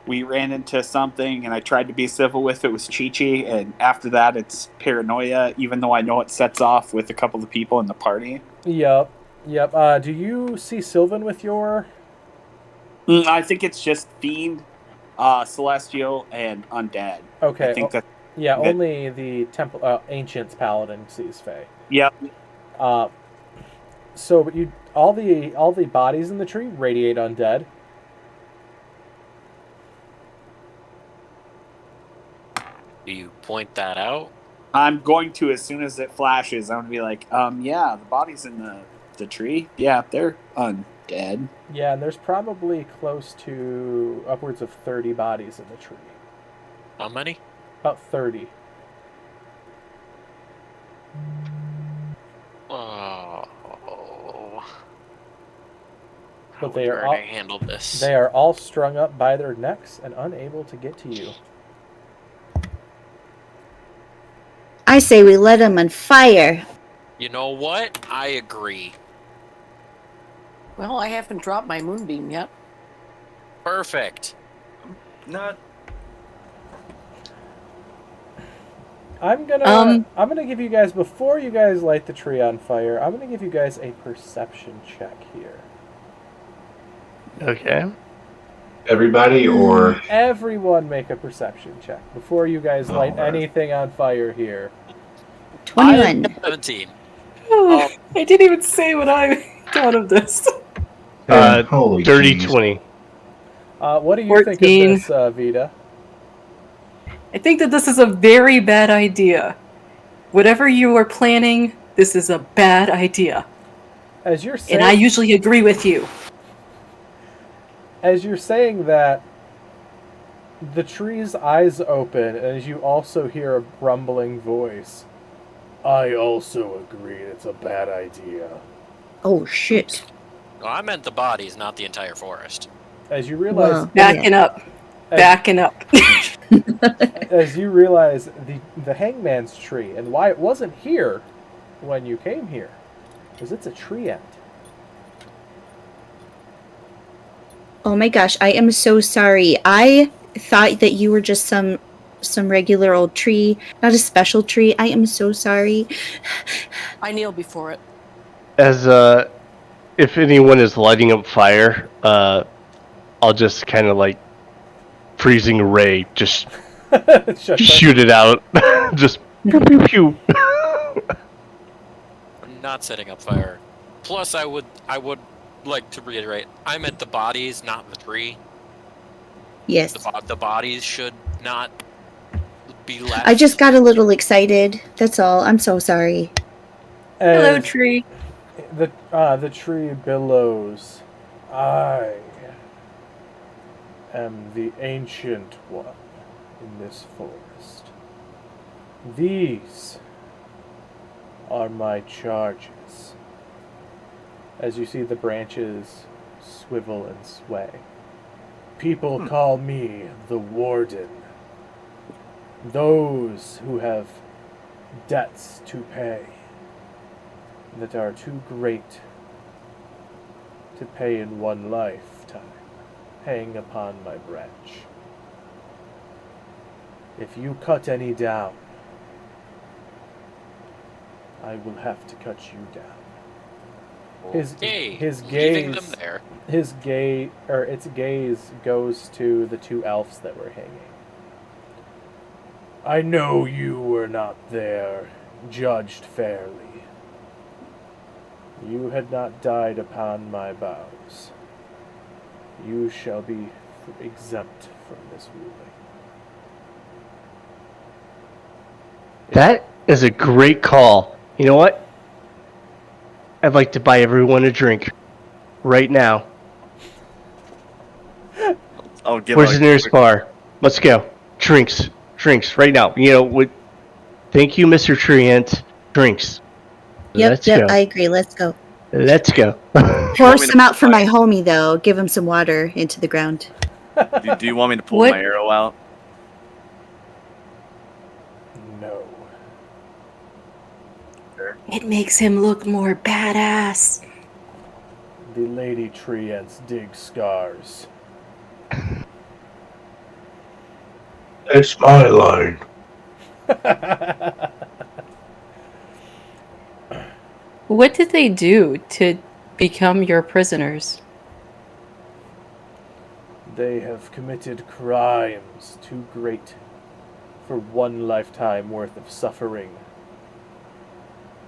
we ran into something and I tried to be civil with it was Chi-Chi, and after that it's paranoia, even though I know it sets off with a couple of people in the party. Yep. Do you see Sylvan with your... I think it's just Fiend, Celestial, and Undead. Okay. I think that. Yeah, only the Temple Ancient's Paladin sees Fae. Yep. So, but all the bodies in the tree radiate undead. Do you point that out? I'm going to, as soon as it flashes, I'm going to be like, yeah, the bodies in the tree, yeah, they're undead. Yeah, and there's probably close to upwards of 30 bodies in the tree. How many? About 30. Oh. But they are all, handle this. They are all strung up by their necks and unable to get to you. I say we let them on fire. You know what? I agree. Well, I haven't dropped my moonbeam yet. Perfect. Not. I'm gonna give you guys, before you guys light the tree on fire, I'm gonna give you guys a perception check here. Okay. Everybody or Everyone make a perception check before you guys light anything on fire here. 21. 17. I didn't even say what I thought of this. holy dirty jeez. 20. What do you 14. think of this, Vita? I think that this is a very bad idea. Whatever you are planning, this is a bad idea. As you're saying, And I usually agree with you. As you're saying that, the tree's eyes open, and as you also hear a rumbling voice. I also agree it's a bad idea. Oh, shit. No, I meant the bodies, not the entire forest. As you realize... Well, Backing up. Backing up. As you realize the hangman's tree, and why it wasn't here when you came here, because it's a tree end. Oh my gosh, I am so sorry. I thought that you were just some some regular old tree, not a special tree. I am so sorry. I kneel before it. As if anyone is lighting up fire, I'll just kind of like freezing ray, just shoot it out, just pew pew pew. I'm not setting up fire. Plus, I would like to reiterate, I meant the bodies, not the tree. Yes. The bodies should not be left. I just got a little excited. That's all. I'm so sorry. Hello, tree. The tree billows. I am the ancient one in this forest. These are my charges. As you see the branches swivel and sway. People call me the Warden. Those who have debts to pay that are too great to pay in one lifetime hang upon my branch. If you cut any down, I will have to cut you down. His leaving them there. Its gaze goes to the two elves that were hanging. I know you were not there, judged fairly. You had not died upon my boughs. You shall be exempt from this ruling. That is a great call. You know what? I'd like to buy everyone a drink right now. I'll give Where's the nearest bar? Let's go. Drinks right now. You know what? Thank you, Mr. Treant. Drinks. Yep, I agree. Let's go. Let's go. Pour some out for my homie, though. Give him some water into the ground. Do you want me to pull my arrow out? No. It makes him look more badass. The Lady Treants dig scars. That's my line. What did they do to become your prisoners? They have committed crimes too great for one lifetime worth of suffering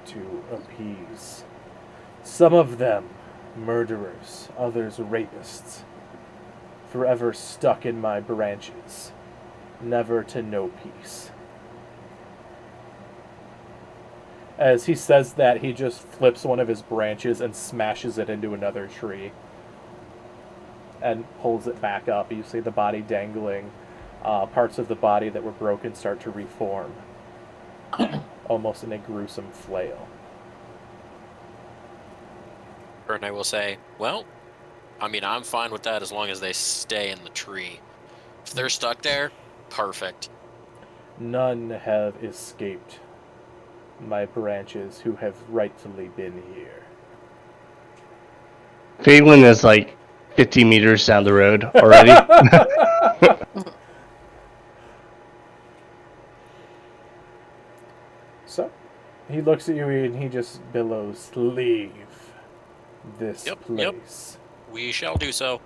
to appease. Some of them murderers, others rapists, forever stuck in my branches, never to know peace. As he says that, he just flips one of his branches and smashes it into another tree and pulls it back up. You see the body dangling. Parts of the body that were broken start to reform, almost in a gruesome flail. And I will say, well, I mean, I'm fine with that as long as they stay in the tree. If they're stuck there, perfect. None have escaped my branches who have rightfully been here. Tailwind is like 50 meters down the road already. So, he looks at you and he just billows, "Leave this place." Yep. We shall do so.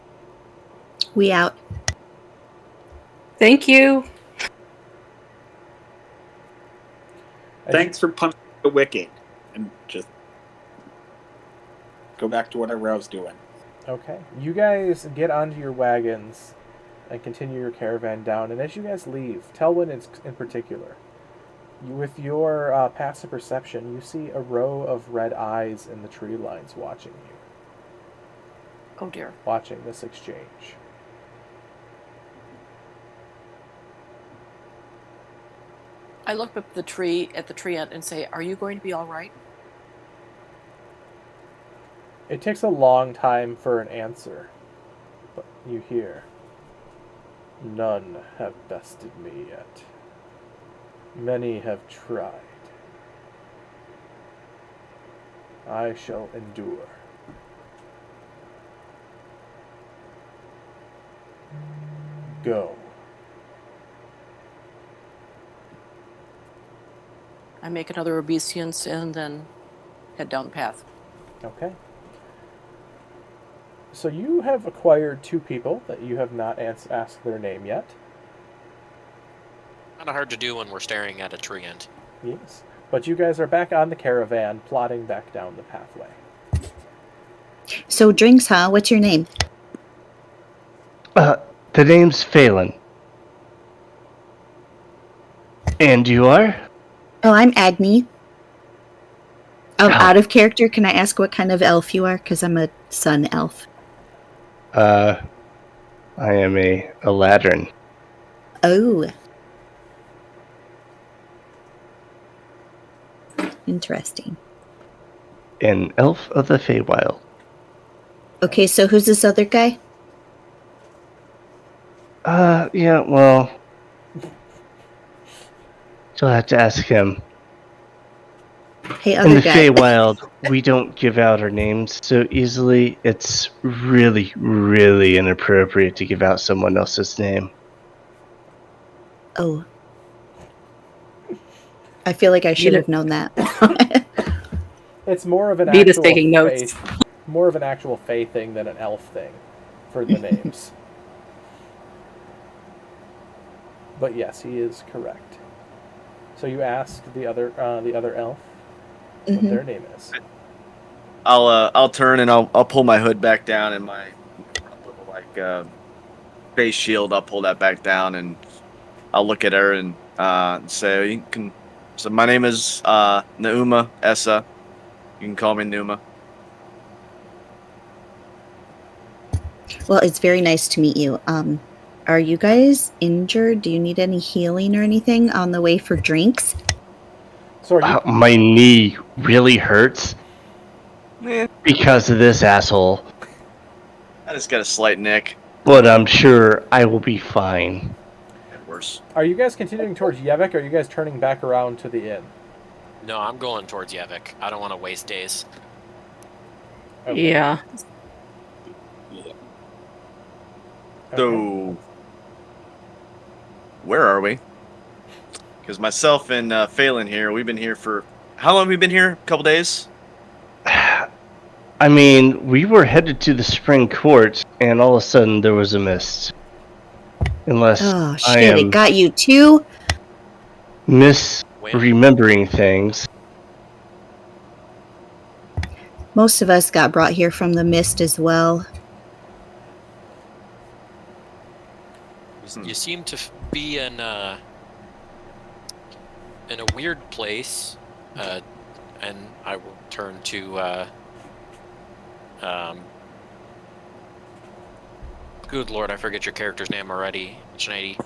We out. Thank you. Thanks for punching the wicked. And just go back to whatever I was doing. Okay. You guys get onto your wagons and continue your caravan down. And as you guys leave, Tailwind in particular, with your passive perception, you see a row of red eyes in the tree lines watching you. Oh dear. Watching this exchange. I look up at the tree end and say, "Are you going to be all right?" It takes a long time for an answer, but you hear, "None have bested me yet. Many have tried. I shall endure." Go. I make another obeisance and then head down the path. Okay. So you have acquired 2 people that you have not asked their name yet. Kind of hard to do when we're staring at a tree end. Yes. But you guys are back on the caravan, plodding back down the pathway. So drinks, huh? What's your name? The name's Phelan. And you are? Oh, I'm Agni. Out of character, can I ask what kind of elf you are? Because I'm a sun elf. I am a ladrin. Oh. Interesting. An elf of the Feywild. Okay, so who's this other guy? Yeah, well... You'll have to ask him. Hey, In other the guy. Feywild, we don't give out our names so easily. It's really, really inappropriate to give out someone else's name. Oh. I feel like I should have known that. It's more of an Vita's actual taking notes. more of an actual Fey thing than an elf thing for the names. But yes, he is correct. So you ask the other elf what their name is. I'll turn and I'll pull my hood back down and my little face shield. I'll pull that back down and I'll look at her and say, "You can." So my name is Nauma Essa. You can call me Numa. Well, it's very nice to meet you. Are you guys injured? Do you need any healing or anything on the way for drinks? So are you, My knee really hurts because of this asshole. I just got a slight nick. But I'm sure I will be fine. Get worse. are you guys continuing towards Yevik, or are you guys turning back around to the inn? No, I'm going towards Yevik. I don't want to waste days. Okay. Yeah. So, where are we? Because myself and Phelan here, we've been here for... How long have we been here? A couple days? I mean, we were headed to the spring court, and all of a sudden there was a mist. Unless Oh, I shit, am it got you too? misremembering things. Most of us got brought here from the mist as well. You seem to be in a weird place, and I will turn to good lord, I forget your character's name already. Schneidy.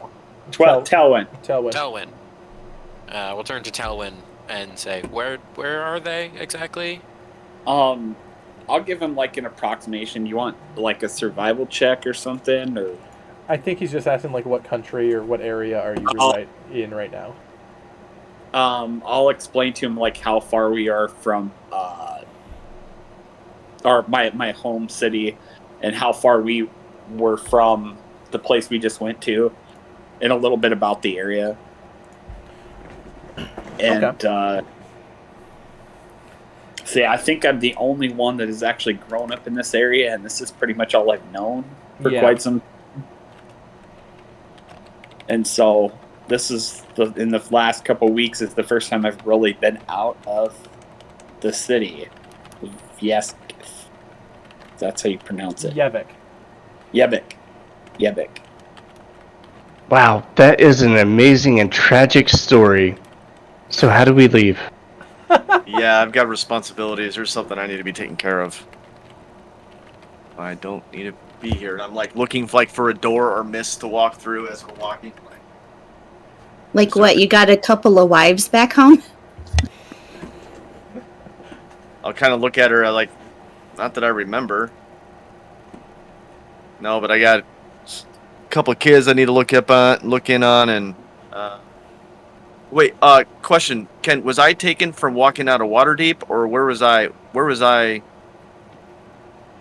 Tailwind. Tailwind. We'll turn to Tailwind and say, where are they exactly? I'll give him like an approximation. You want like a survival check or something, or? I think he's just asking like what country or what area are you in right now? I'll explain to him like how far we are from my home city, and how far we were from the place we just went to, and a little bit about the area. And see, I think I'm the only one that has actually grown up in this area, and this is pretty much all I've known for quite some. And so this is in the last couple of weeks is the first time I've really been out of the city. Yes, that's how you pronounce it. Yevik. Wow, that is an amazing and tragic story. So how do we leave? Yeah, I've got responsibilities. There's something I need to be taking care of. I don't need to be here. I'm like looking like for a door or mist to walk through as we're walking. Like what, you got a couple of wives back home? I'll kind of look at her like, not that I remember. No, but I got a couple of kids I need to look in on, and wait. Question: was I taken from walking out of Waterdeep, or where was I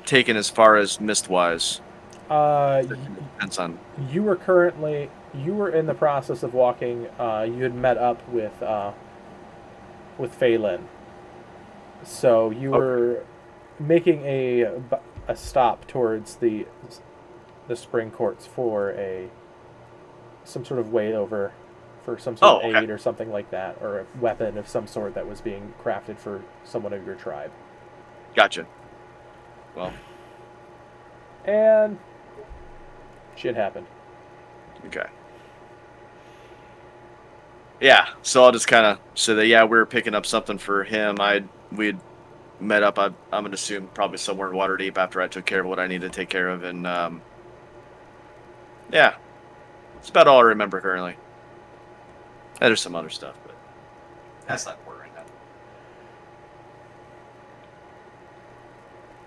taken as far as mist-wise? Depends on. You were in the process of walking. You had met up with Phelan. So you were making a stop towards the spring courts for some sort of way over, for some sort of aid or something like that, or a weapon of some sort that was being crafted for someone of your tribe. Gotcha. Well. And shit happened. Okay. Yeah, so I'll just kind of say that, yeah, we were picking up something for him. We'd met up, I'm going to assume, probably somewhere in Waterdeep after I took care of what I needed to take care of. And, yeah, it's about all I remember currently. There's some other stuff, but that's not important right now.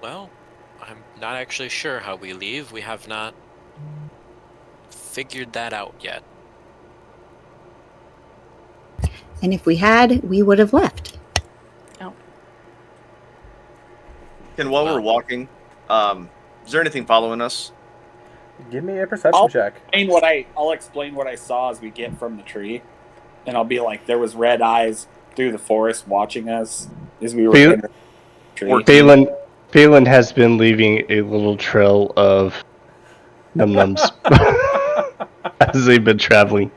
Well, I'm not actually sure how we leave. We have not figured that out yet. And if we had, we would have left. Oh. And while we're walking, is there anything following us? Give me a perception check. I'll explain what I saw as we get from the tree. And I'll be like, there was red eyes through the forest watching us as we were in the tree. Phelan has been leaving a little trail of num-nums as they've been traveling.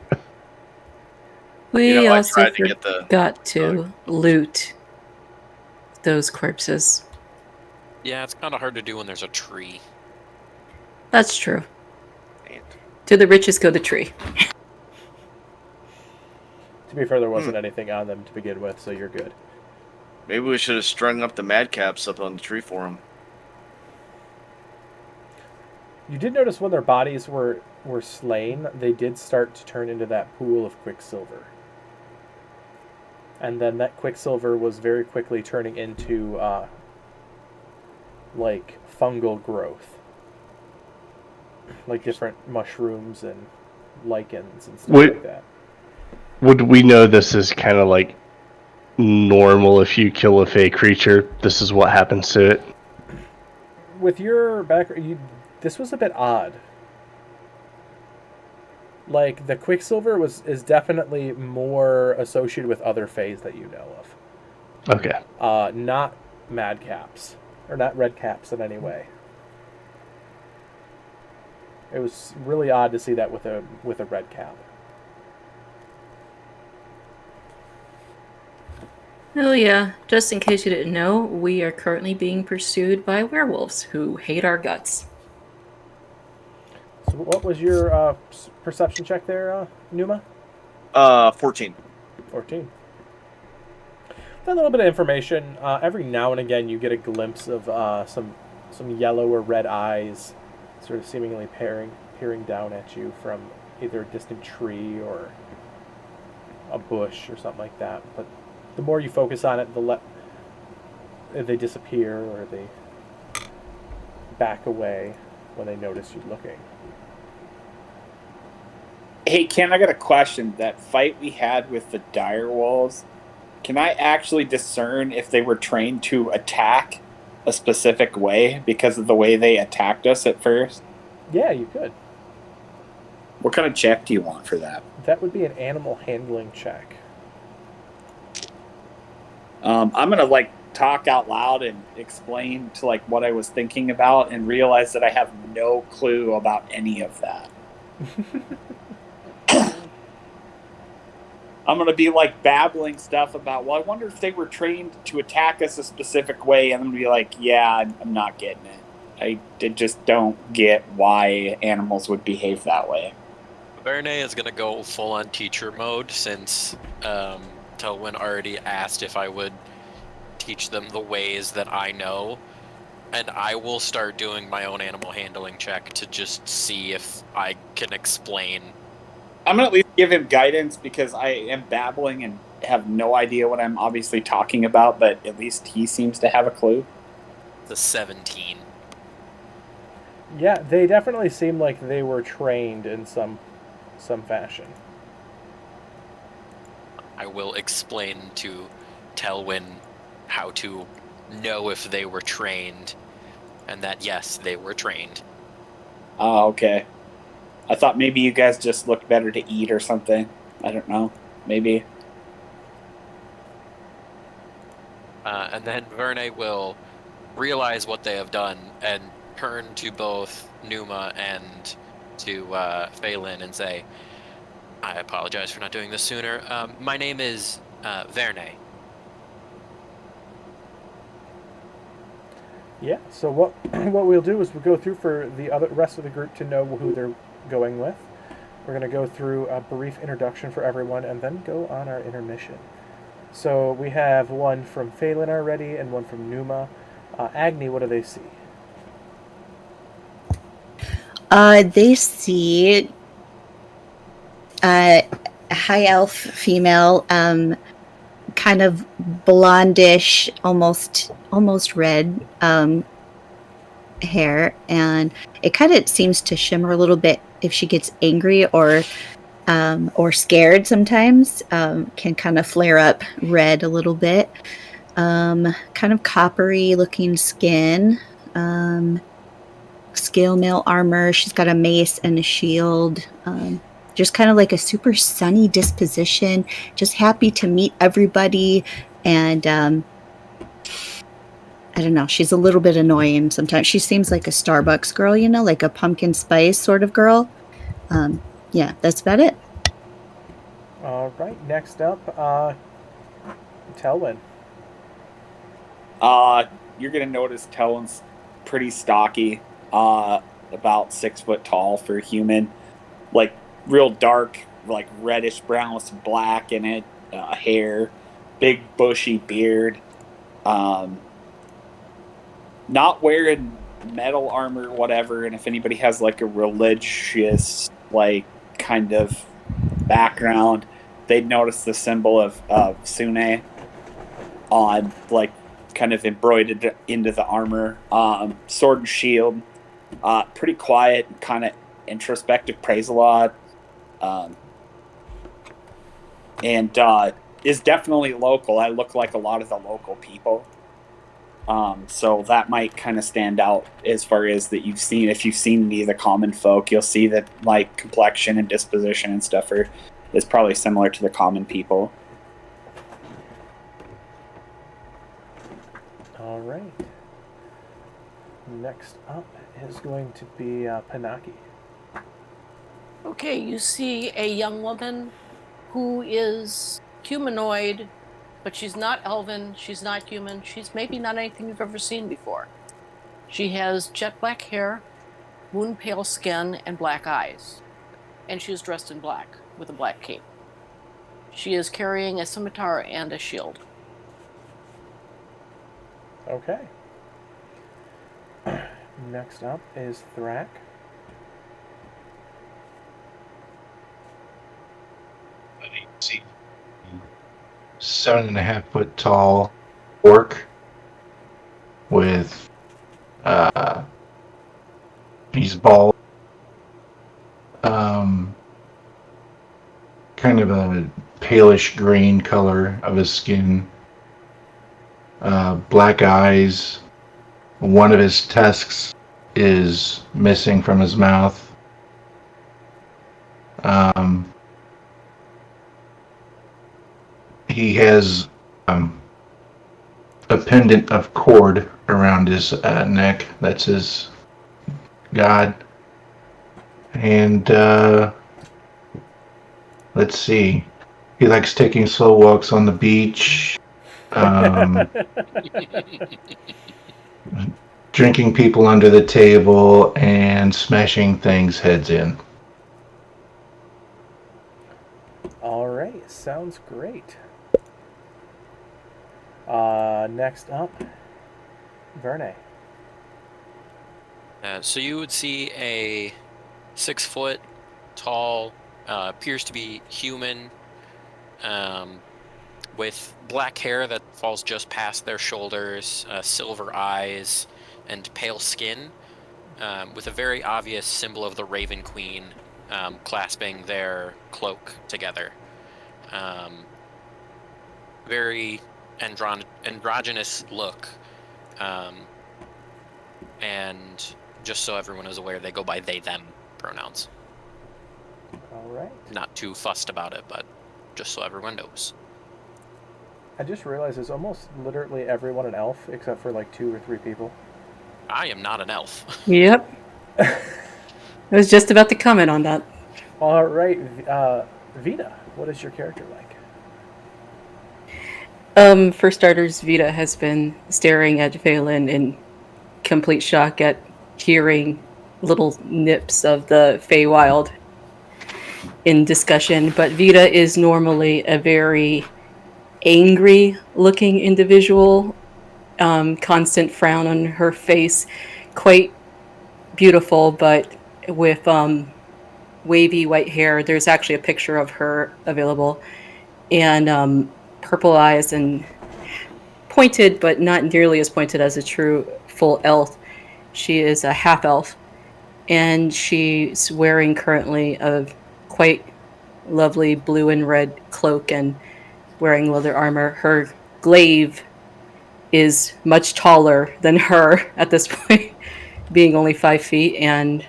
We also got to loot those corpses. Yeah, it's kind of hard to do when there's a tree. That's true. To the richest go the tree. To be fair, there wasn't anything on them to begin with, so you're good. Maybe we should have strung up the madcaps up on the tree for them. You did notice when their bodies were slain, they did start to turn into that pool of quicksilver. And then that quicksilver was very quickly turning into, like, fungal growth. Like different mushrooms and lichens and stuff like that. Would we know this is kind of like normal if you kill a fey creature? This is what happens to it? With your background, this was a bit odd. Like, the quicksilver is definitely more associated with other fays that you know of. Okay. Not madcaps. Or not redcaps in any way. It was really odd to see that with a red cap. Oh yeah, just in case you didn't know, we are currently being pursued by werewolves who hate our guts. So what was your perception check there, Numa? 14. 14. A little bit of information. Every now and again you get a glimpse of some yellow or red eyes sort of seemingly peering down at you from either a distant tree or a bush or something like that. But the more you focus on it, they disappear or they back away when they notice you looking. Hey, Ken, I got a question. That fight we had with the dire wolves, can I actually discern if they were trained to attack a specific way because of the way they attacked us at first? Yeah, you could. What kind of check do you want for that? That would be an animal handling check. I'm going to talk out loud and explain to what I was thinking about and realize that I have no clue about any of that. I'm going to be babbling stuff about, well, I wonder if they were trained to attack us a specific way, and I'm going to be like, yeah, I'm not getting it. I just don't get why animals would behave that way. Verne is going to go full-on teacher mode since Tailwind already asked if I would teach them the ways that I know. And I will start doing my own animal handling check to just see if I can explain. I'm going to at least give him guidance because I am babbling and have no idea what I'm obviously talking about, but at least he seems to have a clue. The 17. Yeah, they definitely seem like they were trained in some fashion. I will explain to Tailwind how to know if they were trained, and that yes, they were trained. Oh, okay. I thought maybe you guys just looked better to eat or something. I don't know. Maybe. And then Verne will realize what they have done and turn to both Numa and to Phelan and say, I apologize for not doing this sooner. My name is Verne. Yeah. So what what we'll do is we'll go through for the rest of the group to know who they're going with. We're going to go through a brief introduction for everyone and then go on our intermission. So we have one from Phelan already and one from Numa. Agni, what do they see? They see a high elf female, kind of blondish, almost red hair, and it kind of seems to shimmer a little bit if she gets angry or scared. Sometimes can kind of flare up red a little bit. Kind of coppery looking skin. Scale mail armor. She's got a mace and a shield. Just kind of like a super sunny disposition. Just happy to meet everybody. And I don't know. She's a little bit annoying sometimes. She seems like a Starbucks girl, like a pumpkin spice sort of girl. Yeah, that's about it. All right. Next up, Tailwind. You're gonna notice Talon's pretty stocky, about 6 foot tall for a human, like real dark, like reddish brown with some black in it, hair, big bushy beard, not wearing metal armor, whatever. And if anybody has like a religious, like kind of background, they'd notice the symbol of Sune on, like, kind of embroidered into the armor. Sword and shield. Pretty quiet, kind of introspective, prays a lot. And is definitely local. I look like a lot of the local people. So that might kind of stand out as far as that you've seen. If you've seen any of the common folk, you'll see that like complexion and disposition and stuff is probably similar to the common people. All right. Next up is going to be Panaki. Okay, you see a young woman who is humanoid, but she's not elven, she's not human, she's maybe not anything you've ever seen before. She has jet black hair, moon pale skin, and black eyes. And she is dressed in black with a black cape. She is carrying a scimitar and a shield. Okay. Next up is Thrak. See, 7.5 foot tall orc with he's bald, kind of a palish green color of his skin, black eyes. One of his tusks is missing from his mouth. He has a pendant of cord around his neck. That's his god. And let's see. He likes taking slow walks on the beach. Drinking people under the table and smashing things heads in. All right, sounds great. Next up, Verne. So you would see a 6 foot tall, appears to be human, with black hair that falls just past their shoulders, silver eyes, and pale skin, with a very obvious symbol of the Raven Queen clasping their cloak together. Very androgynous look, and just so everyone is aware, they go by they them pronouns. All right. Not too fussed about it, but just so everyone knows. I just realized is almost literally everyone an elf except for like 2 or 3 people. I am not an elf. Yep. I was just about to comment on that. All right, Vita, what is your character like? For starters, Vita has been staring at Valen in complete shock at hearing little nips of the Feywild in discussion. But Vita is normally a very angry-looking individual, constant frown on her face, quite beautiful, but with wavy white hair. There's actually a picture of her available, and purple eyes and pointed, but not nearly as pointed as a true full elf. She is a half elf, and she's wearing currently a quite lovely blue and red cloak and wearing leather armor. Her glaive is much taller than her at this point, being only 5 feet, and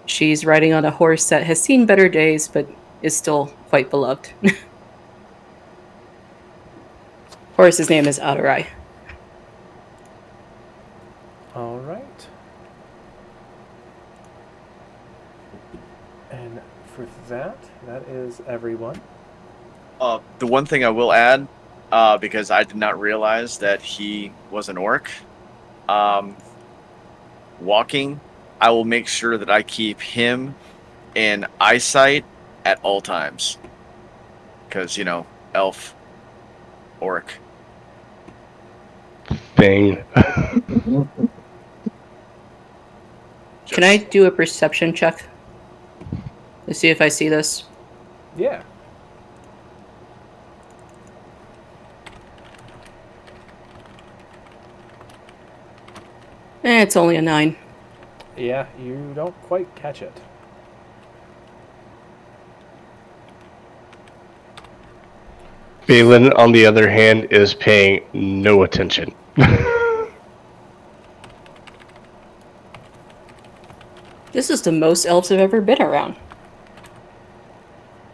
she's riding on a horse that has seen better days, but is still quite beloved. Horse's name is Adorai. All right. And for that is everyone. The one thing I will add, because I did not realize that he was an orc, walking, I will make sure that I keep him in eyesight at all times. Because, elf, orc. Thing. Can I do a perception check to see if I see this? Yeah. It's only a 9. Yeah, you don't quite catch it. Balin, on the other hand, is paying no attention. This is the most elves I've ever been around.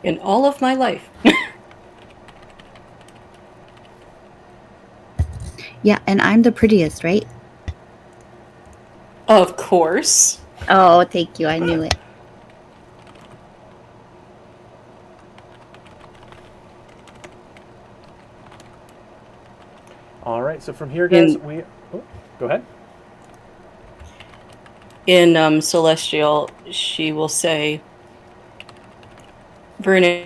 In all of my life. Yeah, and I'm the prettiest, right? Of course. Oh, thank you. I knew it. All right, so from here, guys, go ahead. In Celestial, she will say, Verne,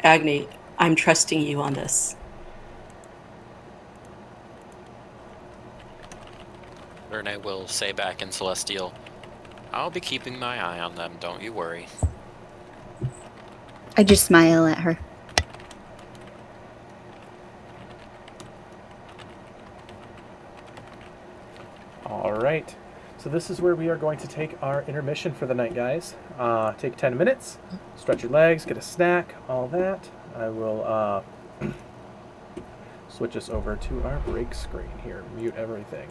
Agni, I'm trusting you on this. Verne will say back in Celestial, I'll be keeping my eye on them, don't you worry. I just smile at her. All right. So this is where we are going to take our intermission for the night, guys. Take 10 minutes, stretch your legs, get a snack, all that. I will switch us over to our break screen here, mute everything.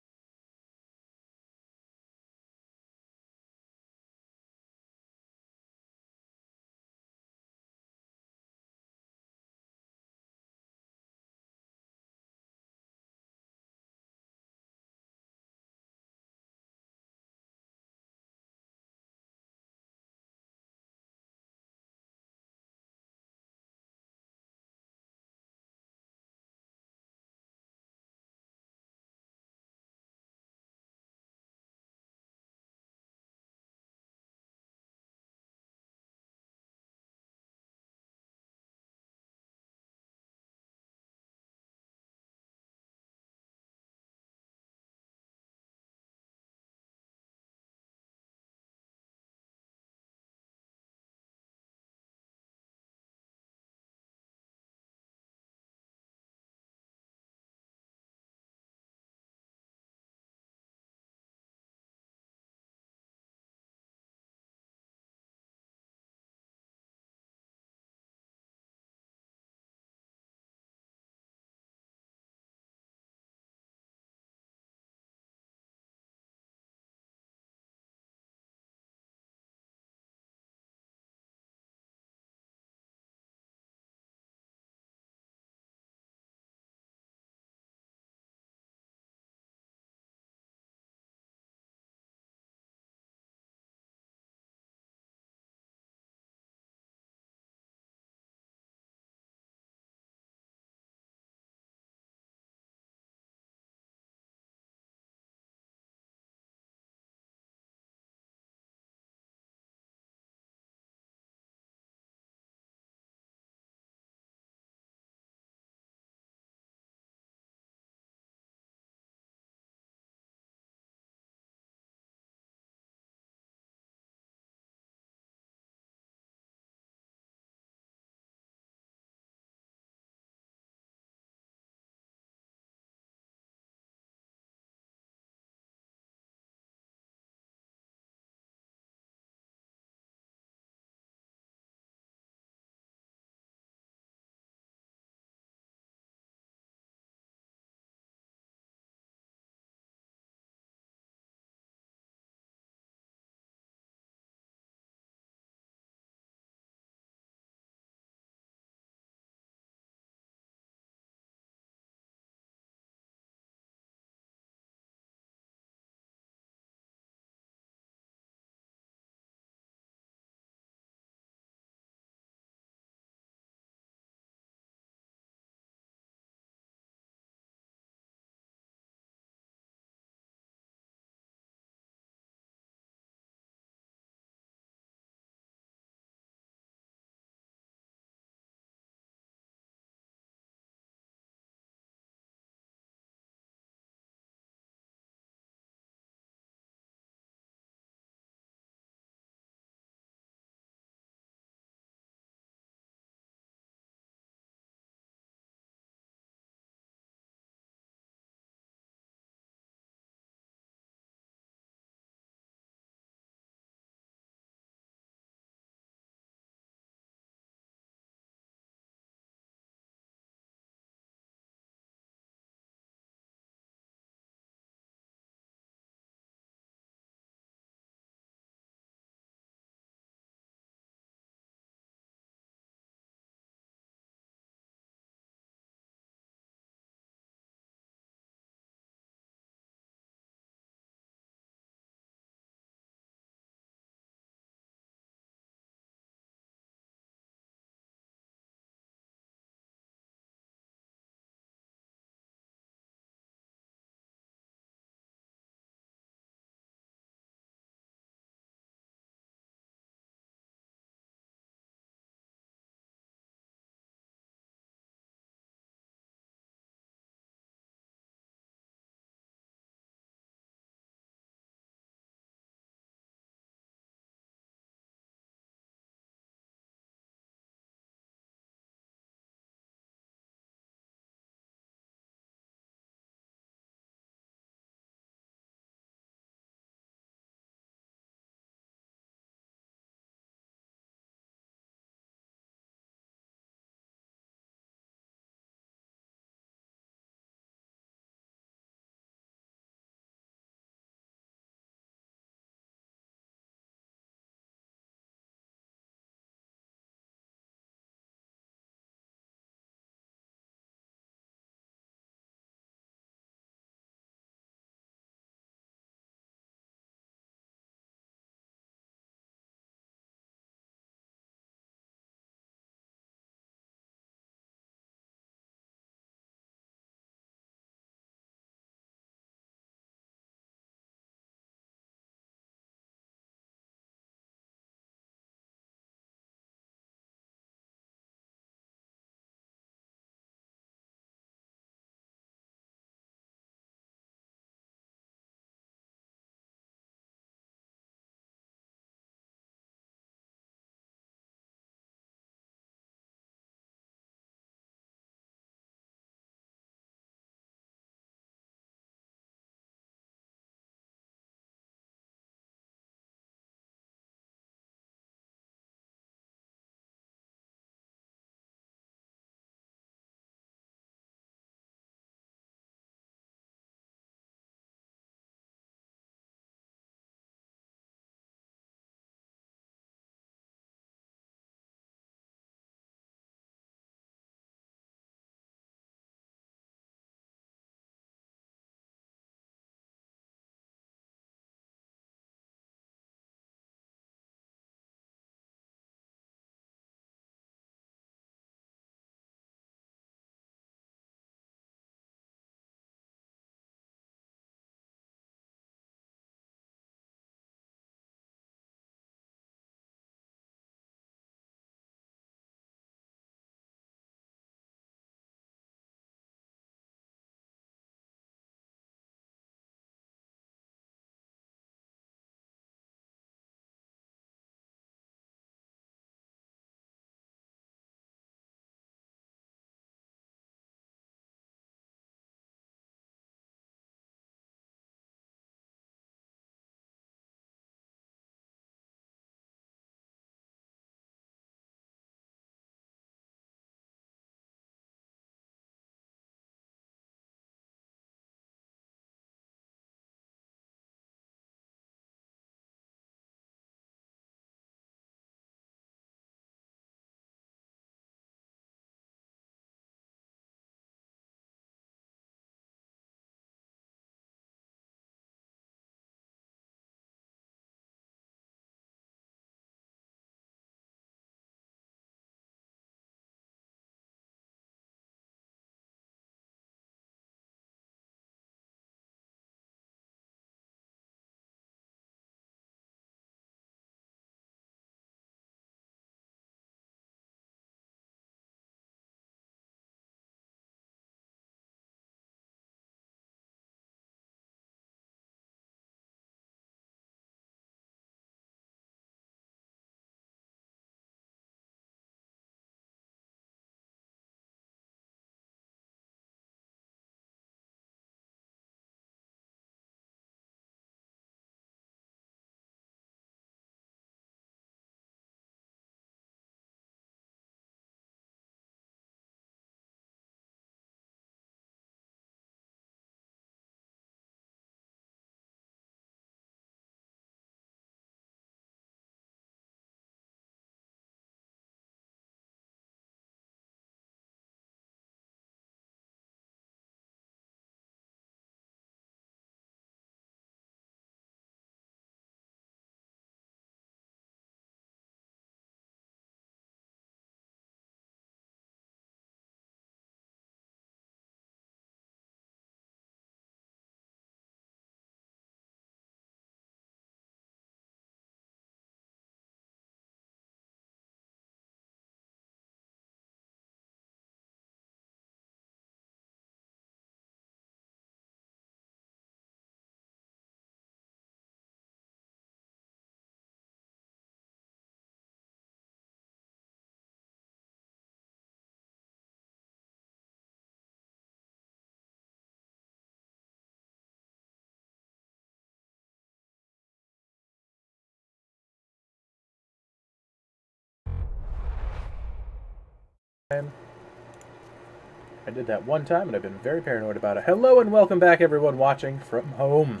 I did that one time, and I've been very paranoid about it. Hello and welcome back, everyone watching from home.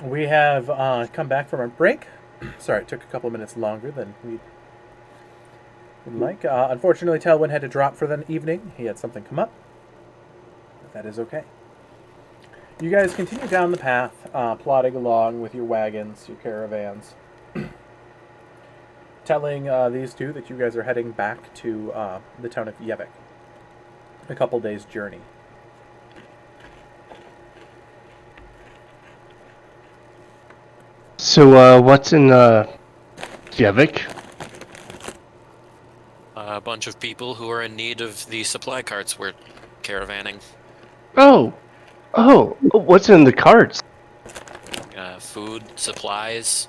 We have come back from our break. Sorry, it took a couple minutes longer than we would like. Unfortunately, Tailwind had to drop for the evening. He had something come up. But that is okay. You guys continue down the path, plodding along with your wagons, your caravans. Telling these two that you guys are heading back to the town of Yevik. A couple days' journey. So, what's in Yevik? A bunch of people who are in need of the supply carts we're caravanning. Oh, what's in the carts? Food, supplies.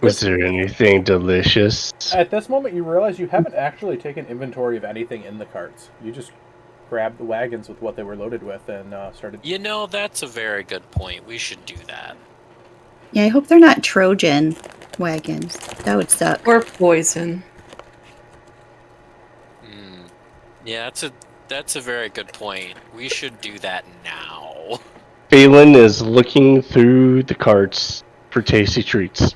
Was there anything delicious? At this moment, you realize you haven't actually taken inventory of anything in the carts. You just grabbed the wagons with what they were loaded with and started... You know, that's a very good point. We should do that. Yeah, I hope they're not Trojan wagons. That would suck. Or poison. Yeah, that's a very good point. We should do that now. Phelan is looking through the carts for tasty treats.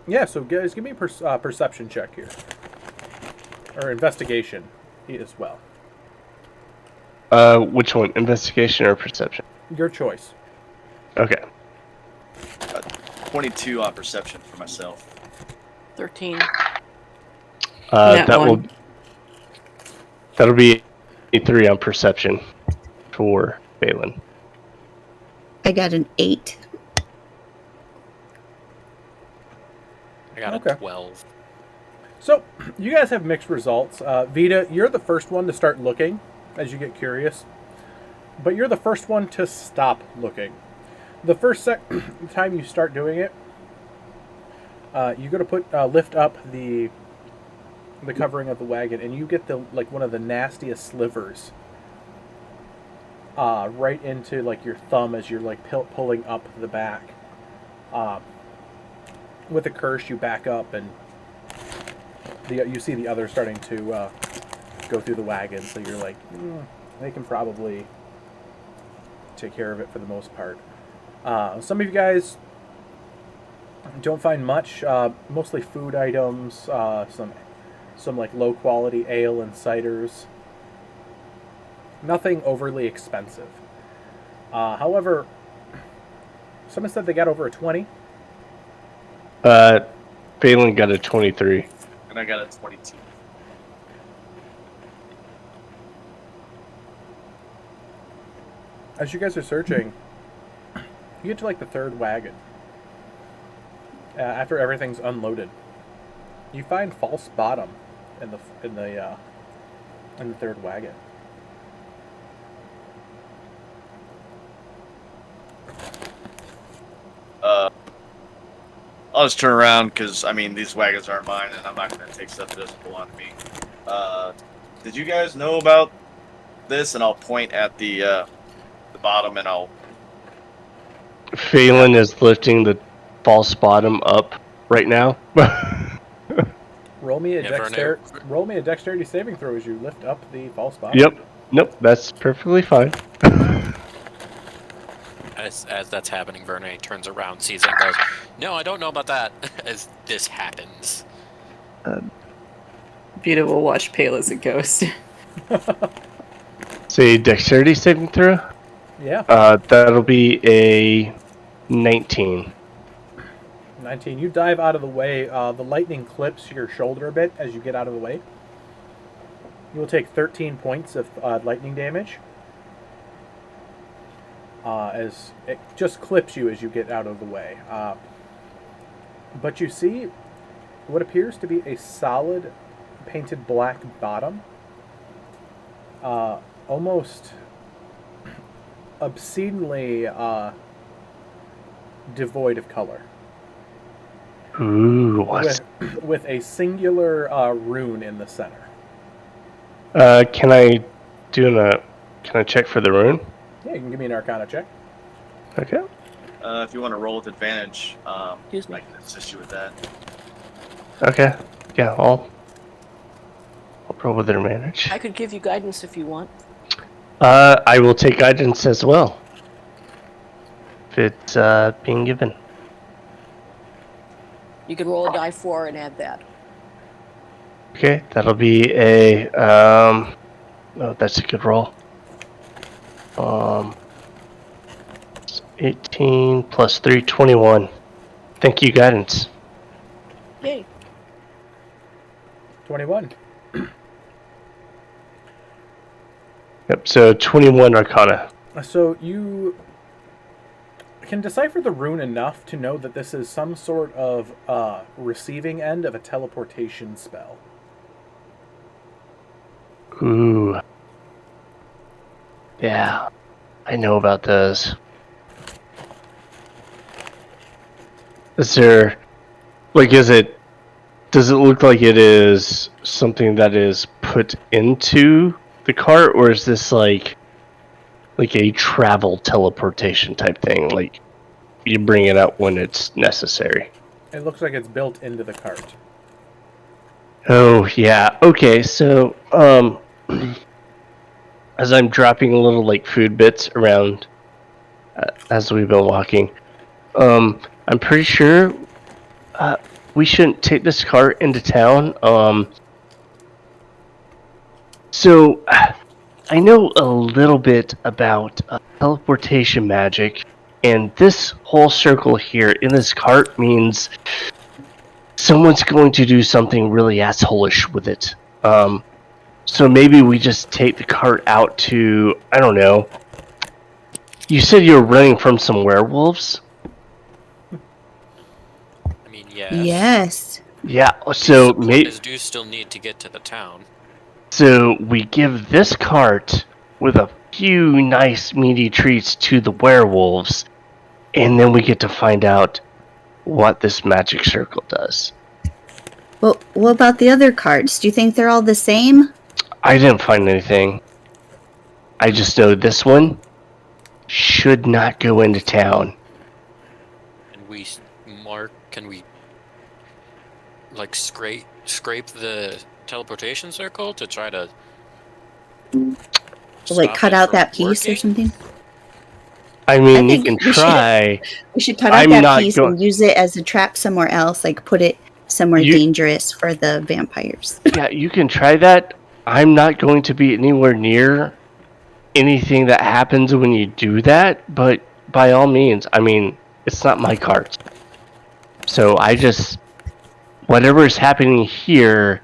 Yeah, so guys, give me a perception check here. Or investigation as well. Which one? Investigation or perception? Your choice. Okay. 22 on perception for myself. 13. That'll be a 3 on perception for Phelan. I got an 8. I got Okay. a 12. So, you guys have mixed results. Vita, you're the first one to start looking as you get curious. But you're the first one to stop looking. The first time you start doing it, you go to lift up the covering of the wagon, and you get one of the nastiest slivers right into your thumb as you're pulling up the back. With a curse, you back up, and you see the others starting to go through the wagon. So you're like, they can probably take care of it for the most part. Some of you guys don't find much. Mostly food items. Some low quality ale and ciders. Nothing overly expensive. However, someone said they got over a 20. Phelan got a 23. And I got a 22. As you guys are searching, you get to the third wagon. After everything's unloaded, you find false bottom in the third wagon. I'll just turn around because these wagons aren't mine, and I'm not going to take stuff that doesn't belong to me. Did you guys know about this? And I'll point at the bottom, and I'll. Phelan is lifting the false bottom up right now. Roll me a dexterity saving throw as you lift up the false bottom. Yep. Nope. That's perfectly fine. As that's happening, Verne turns around, sees it, and goes, "No, I don't know about that." As this happens, Vita will watch pale as a ghost. Say dexterity saving throw. Yeah. That'll be a 19. 19. You dive out of the way. The lightning clips your shoulder a bit as you get out of the way. You will take 13 points of lightning damage. As it just clips you as you get out of the way. But you see what appears to be a solid painted black bottom. Almost obscenely devoid of color. Ooh, what? With a singular rune in the center. Can I check for the rune? Yeah, you can give me an Arcana check. Okay. if you want to roll with advantage, Excuse me. I can assist you with that. Okay. Yeah, I'll roll with advantage. I could give you guidance if you want. I will take guidance as well. If it's being given. You can roll a die 4 and add that. Okay, that'll be a oh, that's a good roll. 18 plus 3, 21. Thank you, guidance. Yay. 21. Yep, so 21 Arcana. So you can decipher the rune enough to know that this is some sort of receiving end of a teleportation spell. Ooh. Yeah, I know about those. Is there, like, does it look like it is something that is put into the cart, or is this like a travel teleportation type thing? Like, you bring it out when it's necessary. It looks like it's built into the cart. Oh, yeah. Okay, so, as I'm dropping little, like, food bits around as we've been walking, I'm pretty sure we shouldn't take this cart into town. So, I know a little bit about teleportation magic, and this whole circle here in this cart means someone's going to do something really assholish with it. So maybe we just take the cart out to, I don't know. You said you were running from some werewolves? I mean, yes. Yes. Yeah, so supplies do still need to get to the town. So we give this cart with a few nice meaty treats to the werewolves, and then we get to find out what this magic circle does. Well, what about the other cards? Do you think they're all the same? I didn't find anything. I just know this one should not go into town. And can we like scrape the teleportation circle to try to Like stop cut it out from that piece or working? something? I mean, I you think can we should- try. We should cut out that piece and use it as a trap somewhere else, like put it somewhere dangerous for the vampires. Yeah, you can try that. I'm not going to be anywhere near anything that happens when you do that, but by all means, I mean, it's not my cart. So I just, whatever is happening here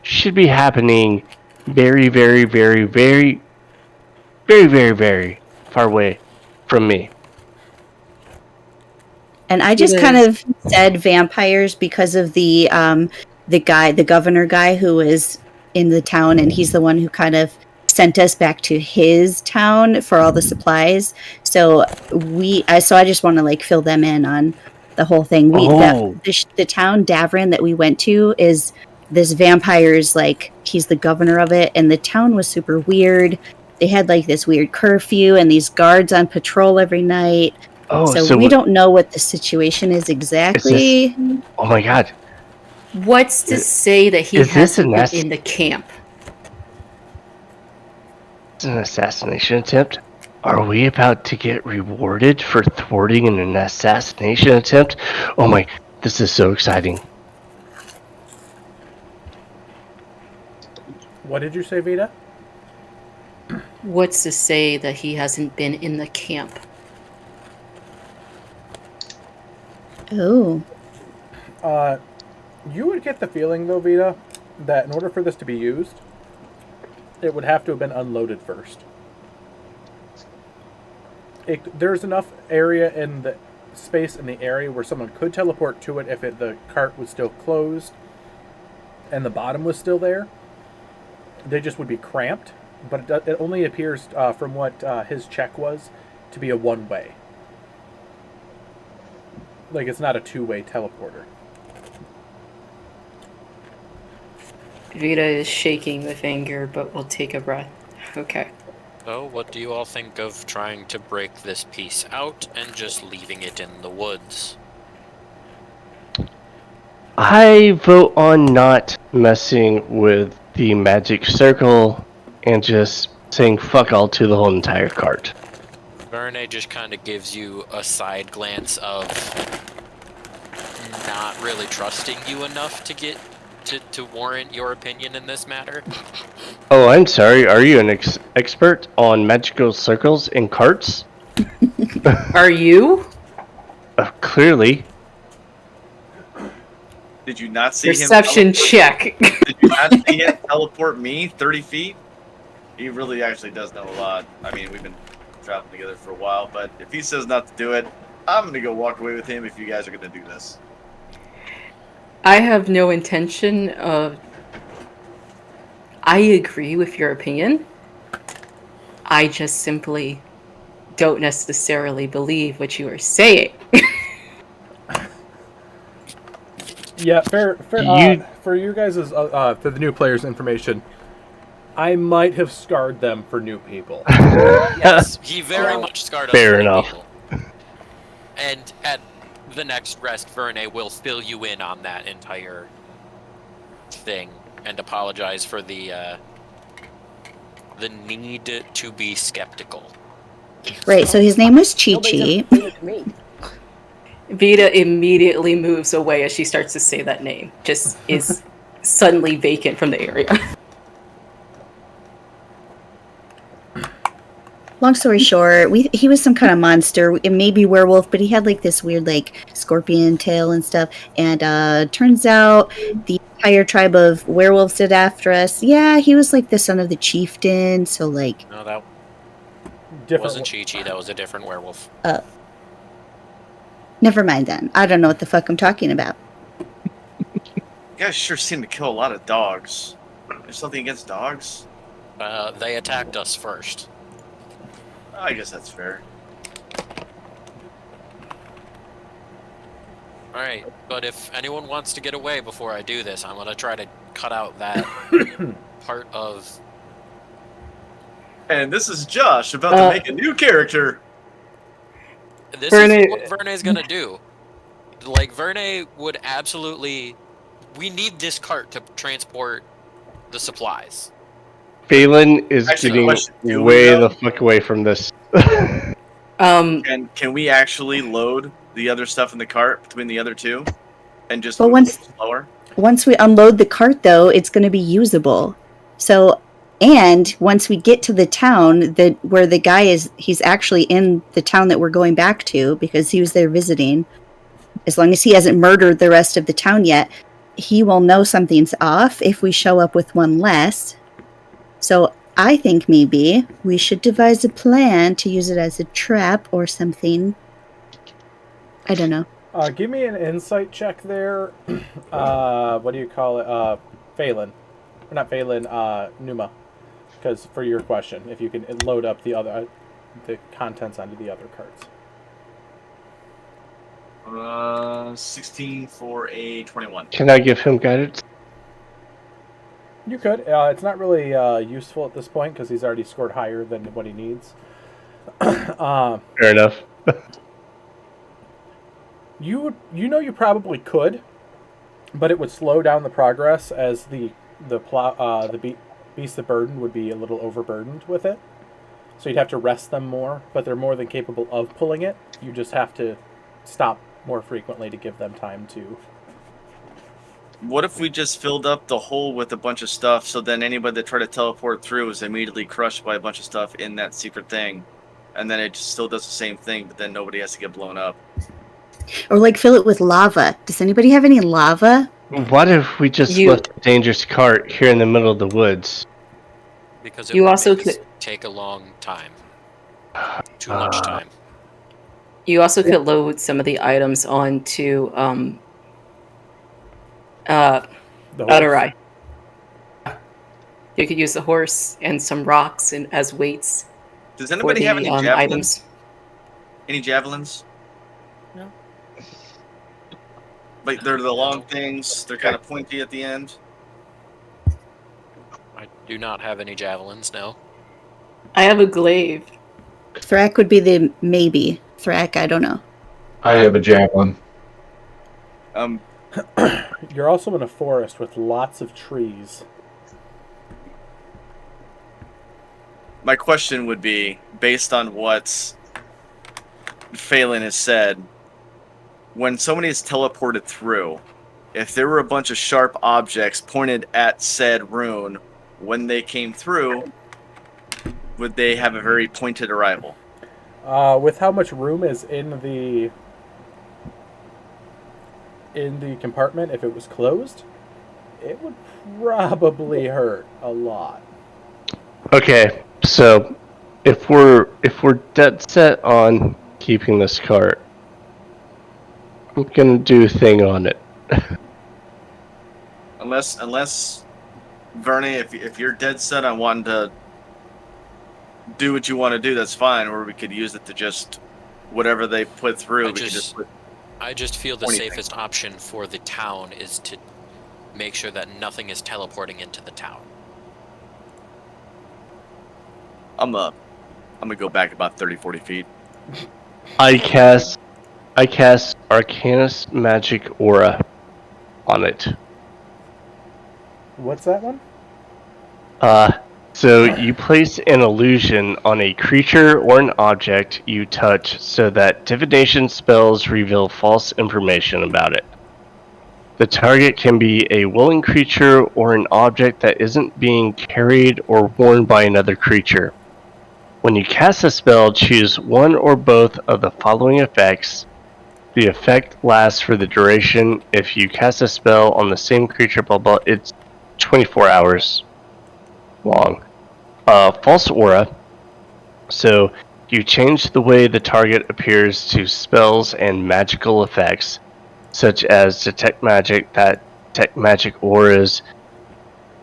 should be happening very, very, very, very, very, very, very far away from me. And I just kind of said vampires because of the governor guy who was in the town, and he's the one who kind of sent us back to his town for all the supplies. So I just want to like fill them in on the whole thing. The town Davrin that we went to is this vampire's like he's the governor of it, and the town was super weird. They had like this weird curfew and these guards on patrol every night. So we don't know what the situation is exactly. Oh my god. What's to say that he hasn't been in the camp? It's an assassination attempt. Are we about to get rewarded for thwarting an assassination attempt? Oh my, this is so exciting. What did you say, Vita? What's to say that he hasn't been in the camp? Oh. You would get the feeling, though, Vita, that in order for this to be used, it would have to have been unloaded first. There's enough area in the space in the area where someone could teleport to it if the cart was still closed and the bottom was still there. They just would be cramped, but it only appears, from what his check was, to be a one-way. Like, it's not a two-way teleporter. Vita is shaking with anger, but will take a breath. Okay. So, what do you all think of trying to break this piece out and just leaving it in the woods? I vote on not messing with the magic circle and just saying fuck all to the whole entire cart. Verne just kind of gives you a side glance of not really trusting you enough to get to warrant your opinion in this matter. Oh, I'm sorry. Are you an expert on magical circles and carts? Are you? Clearly. Did you not see Perception him? check. Did you not see him teleport me 30 feet? He really actually does know a lot. I mean, we've been traveling together for a while, but if he says not to do it, I'm going to go walk away with him if you guys are going to do this. I have no intention of... I agree with your opinion. I just simply don't necessarily believe what you are saying. Yeah, fair. You- For you guys, for the new players' information, I might have scarred them for new people. Yes, he very much scarred us. Fair for enough. people. And at the next rest, Verne will fill you in on that entire thing and apologize for the need to be skeptical. Right, so his name was Chi Nobody's Chi. ever said it to me. Vita immediately moves away as she starts to say that name. Just is suddenly vacant from the area. Long story short, he was some kind of monster. It may be werewolf, but he had like this weird like scorpion tail and stuff. And turns out the entire tribe of werewolves did after us. Yeah, he was like the son of the chieftain. So like, No, that Different. wasn't Chi-Chi, that was a different werewolf. never mind then. I don't know what the fuck I'm talking about. You guys sure seem to kill a lot of dogs. There's something against dogs? They attacked us first. I guess that's fair. Alright, but if anyone wants to get away before I do this, I'm gonna try to cut out that part of... And this is Josh about to make a new character. This Verne- is what Verne's gonna do. Like, Verne would absolutely... We need this cart to transport the supplies. Phelan is Actually, getting question, do we way know? the fuck away from this. And can we actually load the other stuff in the cart between the other two? And just Well, move once- a little slower? Once we unload the cart, though, it's going to be usable. So, and once we get to the town that where the guy is, he's actually in the town that we're going back to because he was there visiting. As long as he hasn't murdered the rest of the town yet, he will know something's off if we show up with one less. So I think maybe we should devise a plan to use it as a trap or something. I don't know. Give me an insight check there. What do you call it? Phelan. Or not Phelan, Numa. Because for your question, if you can load up the other, the contents onto the other carts. 16 for a 21. Can I give him guidance? You could. It's not really useful at this point because he's already scored higher than what he needs. Fair enough. You know you probably could, but it would slow down the progress as the beast of burden would be a little overburdened with it. So you'd have to rest them more, but they're more than capable of pulling it. You just have to stop more frequently to give them time to. What if we just filled up the hole with a bunch of stuff so then anybody that tried to teleport through is immediately crushed by a bunch of stuff in that secret thing? And then it just still does the same thing, but then nobody has to get blown up. Or like fill it with lava. Does anybody have any lava? What if we just left a dangerous cart here in the middle of the woods? Because it You would also make us could- take a long time. Too much time. You also could load some of the items onto The horse. Odyssey. You could use the horse and some rocks as weights Does for anybody the have any javelins? items. Any javelins? No. Like they're the long things. They're kind of pointy at the end. I do not have any javelins, no. I have a glaive. Thrak would be the maybe. Thrak, I don't know. I have a javelin. You're also in a forest with lots of trees. My question would be, based on what Phelan has said, when somebody is teleported through, if there were a bunch of sharp objects pointed at said rune when they came through, would they have a very pointed arrival? With how much room is in the compartment, if it was closed, it would probably hurt a lot. Okay, so if we're dead set on keeping this cart, I'm gonna do a thing on it. Unless Verne, if you're dead set on wanting to do what you want to do, that's fine. Or we could use it to just whatever they put through. I just feel the Anything. safest option for the town is to make sure that nothing is teleporting into the town. I'm gonna go back about 30, 40 feet. I cast Arcanus Magic Aura on it. What's that one? So you place an illusion on a creature or an object you touch so that divination spells reveal false information about it. The target can be a willing creature or an object that isn't being carried or worn by another creature. When you cast a spell, choose one or both of the following effects. The effect lasts for the duration. If you cast a spell on the same creature, blah blah, it's 24 hours long. False aura. So you change the way the target appears to spells and magical effects, such as detect magic that detect magic auras.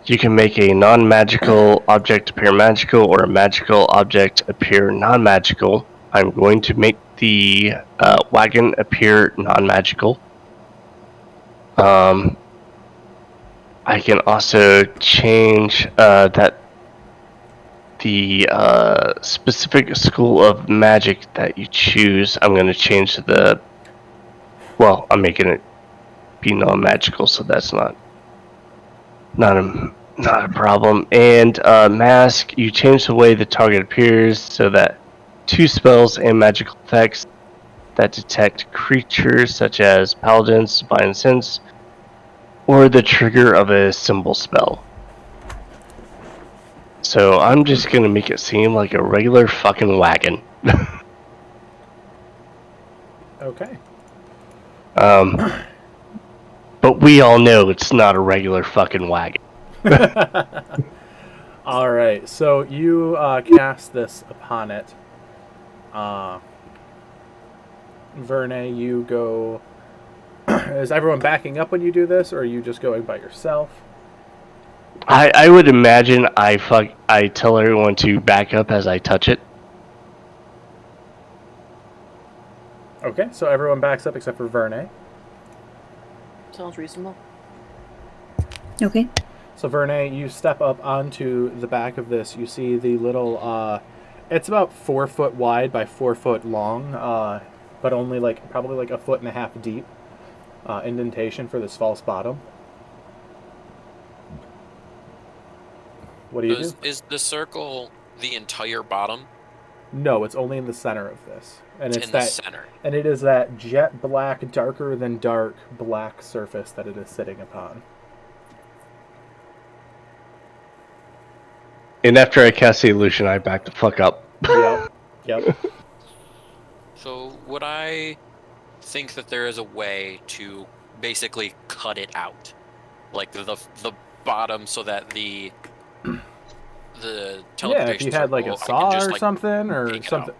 You can make a non-magical object appear magical or a magical object appear non-magical. I'm going to make the wagon appear non-magical. I can also change that the specific school of magic that you choose. I'm going to change I'm making it be non-magical, so that's not a problem. And mask, you change the way the target appears so that 2 spells and magical effects that detect creatures such as paladins, divine sense, or the trigger of a symbol spell. So I'm just gonna make it seem like a regular fucking wagon. Okay. But we all know it's not a regular fucking wagon. All right. So you cast this upon it. Verne, you go. Is everyone backing up when you do this, or are you just going by yourself? I would imagine I tell everyone to back up as I touch it. Okay, so everyone backs up except for Verne. Sounds reasonable. Okay. So Verne, you step up onto the back of this. You see the little. It's about 4 foot wide by 4 foot long, but only probably a foot and a half deep. Indentation for this false bottom. What do you do? Is the circle the entire bottom? No, it's only in the center of this, and it's in that the center. And it is that jet black, darker than dark black surface that it is sitting upon. And after I cast the illusion, I back the fuck up. Yep. So would I think that there is a way to basically cut it out, like the bottom, so that the teleportation Yeah, if you had like a circle, I saw can just, or something,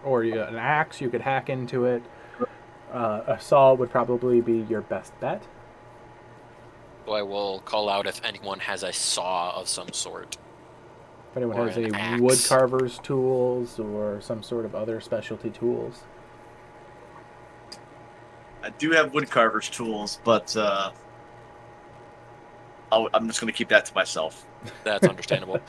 or you got an axe, you could hack into it. A saw would probably be your best bet. So I will call out if anyone has a saw of some sort. If anyone Or has an any axe. wood carver's tools or some sort of other specialty tools. I do have woodcarver's tools, but I'm just going to keep that to myself. That's understandable.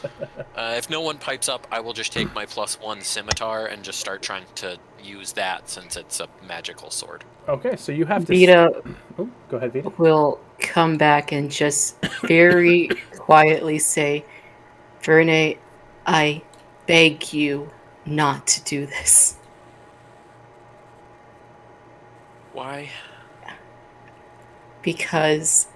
If no one pipes up, I will just take my +1 scimitar and just start trying to use that since it's a magical sword. Okay, so you have to... Vita Oh, go ahead, Vita. will come back and just very quietly say, Verne, I beg you not to do this. Why? Because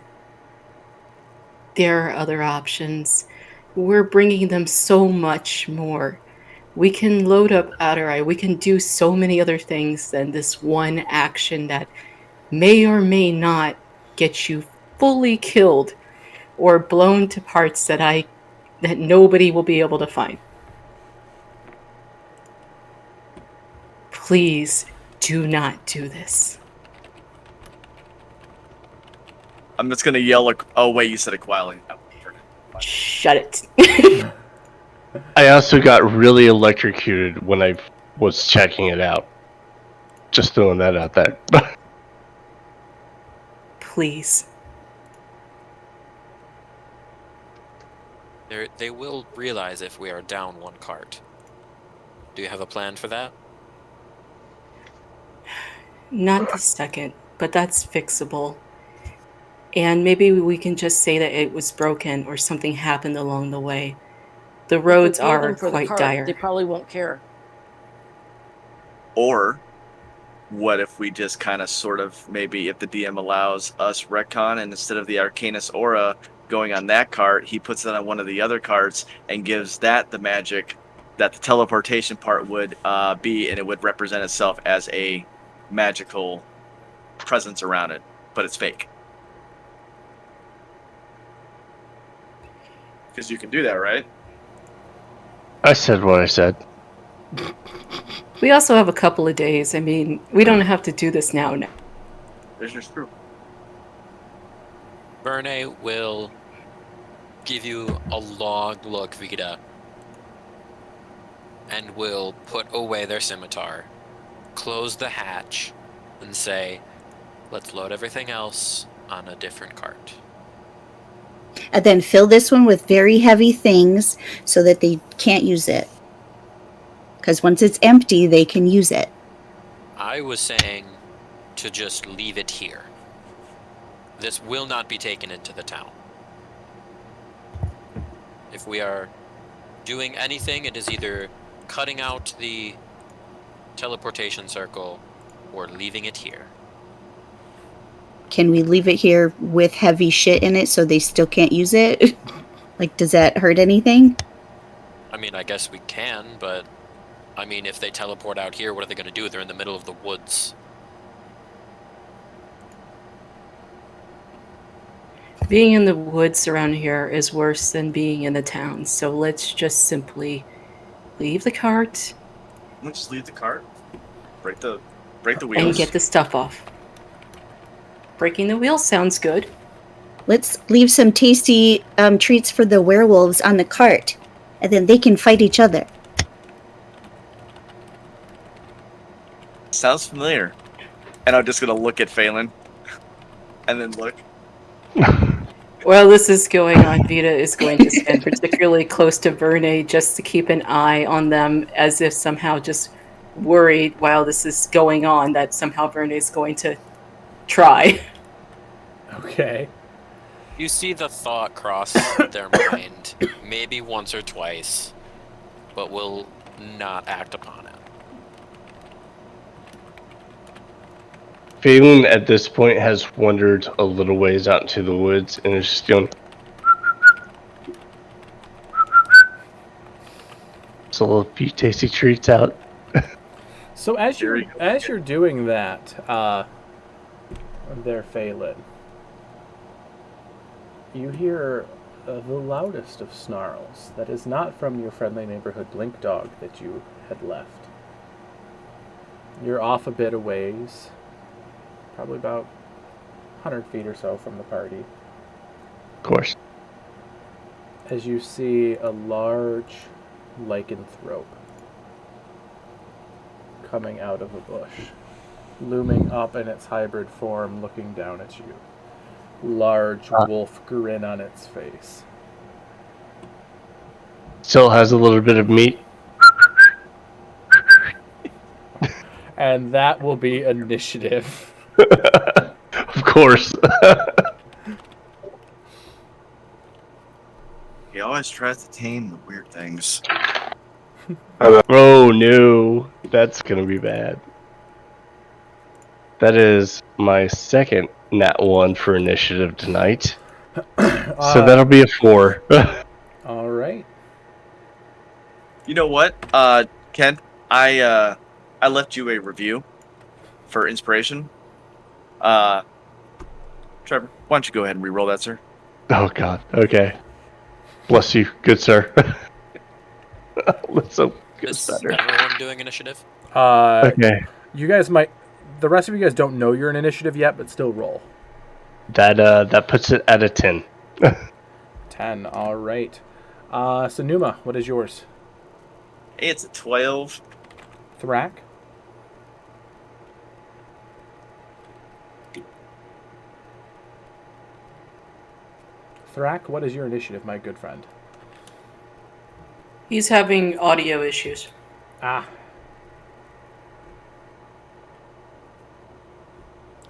there are other options. We're bringing them so much more. We can load up Outer Eye. We can do so many other things than this one action that may or may not get you fully killed or blown to parts that nobody will be able to find. Please do not do this. I'm just going to yell, oh, wait, you said it quietly. Shut it. I also got really electrocuted when I was checking it out. Just throwing that out there. Please. They will realize if we are down one cart. Do you have a plan for that? Not the second, but that's fixable. And maybe we can just say that it was broken or something happened along the way. The roads If we pay them are for the quite cart, dire. They probably won't care. Or what if we just kind of sort of, maybe if the DM allows us retcon, and instead of the Arcanus Aura going on that cart, he puts it on one of the other carts and gives that the magic that the teleportation part would be, and it would represent itself as a magical presence around it, but it's fake. Because you can do that, right? I said what I said. We also have a couple of days. I mean, we don't have to do this now. There's your screw. Verne will give you a long look, Vita, and will put away their scimitar, close the hatch, and say, let's load everything else on a different cart. And then fill this one with very heavy things so that they can't use it. Because once it's empty, they can use it. I was saying to just leave it here. This will not be taken into the town. If we are doing anything, it is either cutting out the teleportation circle or leaving it here. Can we leave it here with heavy shit in it so they still can't use it? Like, does that hurt anything? I mean, I guess we can, but I mean, if they teleport out here, what are they going to do? They're in the middle of the woods. Being in the woods around here is worse than being in the town. So let's just simply leave the cart. Let's just leave the cart. Break the wheels. And get the stuff off. Breaking the wheels sounds good. Let's leave some tasty treats for the werewolves on the cart. And then they can fight each other. Sounds familiar. And I'm just going to look at Phelan. And then look. While this is going on, Vita is going to stand particularly close to Verne just to keep an eye on them, as if somehow just worried while this is going on that somehow Verne is going to try. Okay. You see the thought cross their mind, maybe once or twice, but will not act upon it. Phelan at this point has wandered a little ways out into the woods and is just going. So a little few tasty treats out. So as you're doing that, there, Phelan, you hear the loudest of snarls that is not from your friendly neighborhood blink dog that you had left. You're off a bit a ways, probably about 100 feet or so from the party, Of course. as you see a large lycanthrope coming out of a bush, looming up in its hybrid form, looking down at you. large wolf grin on its face. Still has a little bit of meat. And that will be initiative. Of course. He always tries to tame the weird things. Oh no, that's gonna be bad. That is my second nat 1 for initiative tonight. So that'll be a 4. All right. You know what, Ken? I left you a review for inspiration. Trevor, why don't you go ahead and re-roll that, sir? Oh god, okay. Bless you, good sir. Let's hope it's Is better. everyone doing initiative? Okay. You guys might. The rest of you guys don't know your initiative yet, but still roll. That puts it at a 10. 10. All right. So Numa, what is yours? Hey, it's a 12. Thrak. Thrak, what is your initiative, my good friend? He's having audio issues. Ah.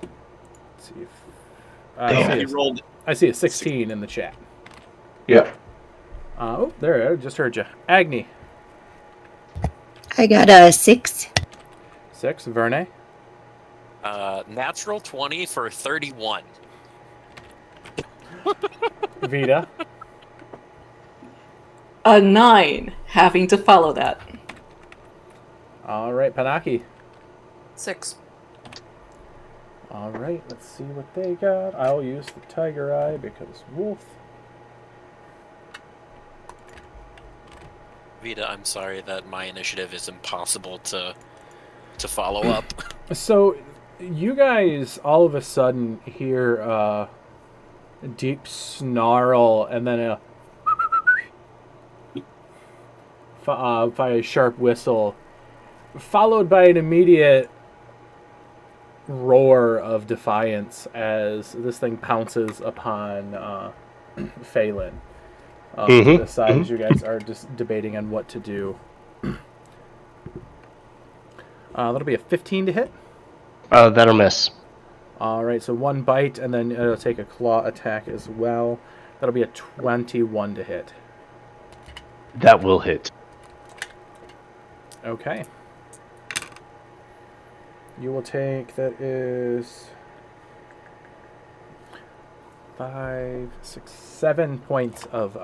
Let's see if I see a 16 in the chat. Yep. Oh, there, I just heard you. Agni. I got a 6. 6. Verne. Natural 20 for 31. Vita. A 9, having to follow that. All right, Panaki. 6. All right, let's see what they got. I'll use the tiger eye because wolf. Vita, I'm sorry that my initiative is impossible to follow up. So, you guys all of a sudden hear a deep snarl and then by a sharp whistle, followed by an immediate roar of defiance as this thing pounces upon Phelan. To the side as you guys are just debating on what to do. That'll be a 15 to hit. That'll miss. All right, so 1 bite, and then it'll take a claw attack as well. That'll be a 21 to hit. That will hit. Okay. You will take, that is 5, 6, 7 points of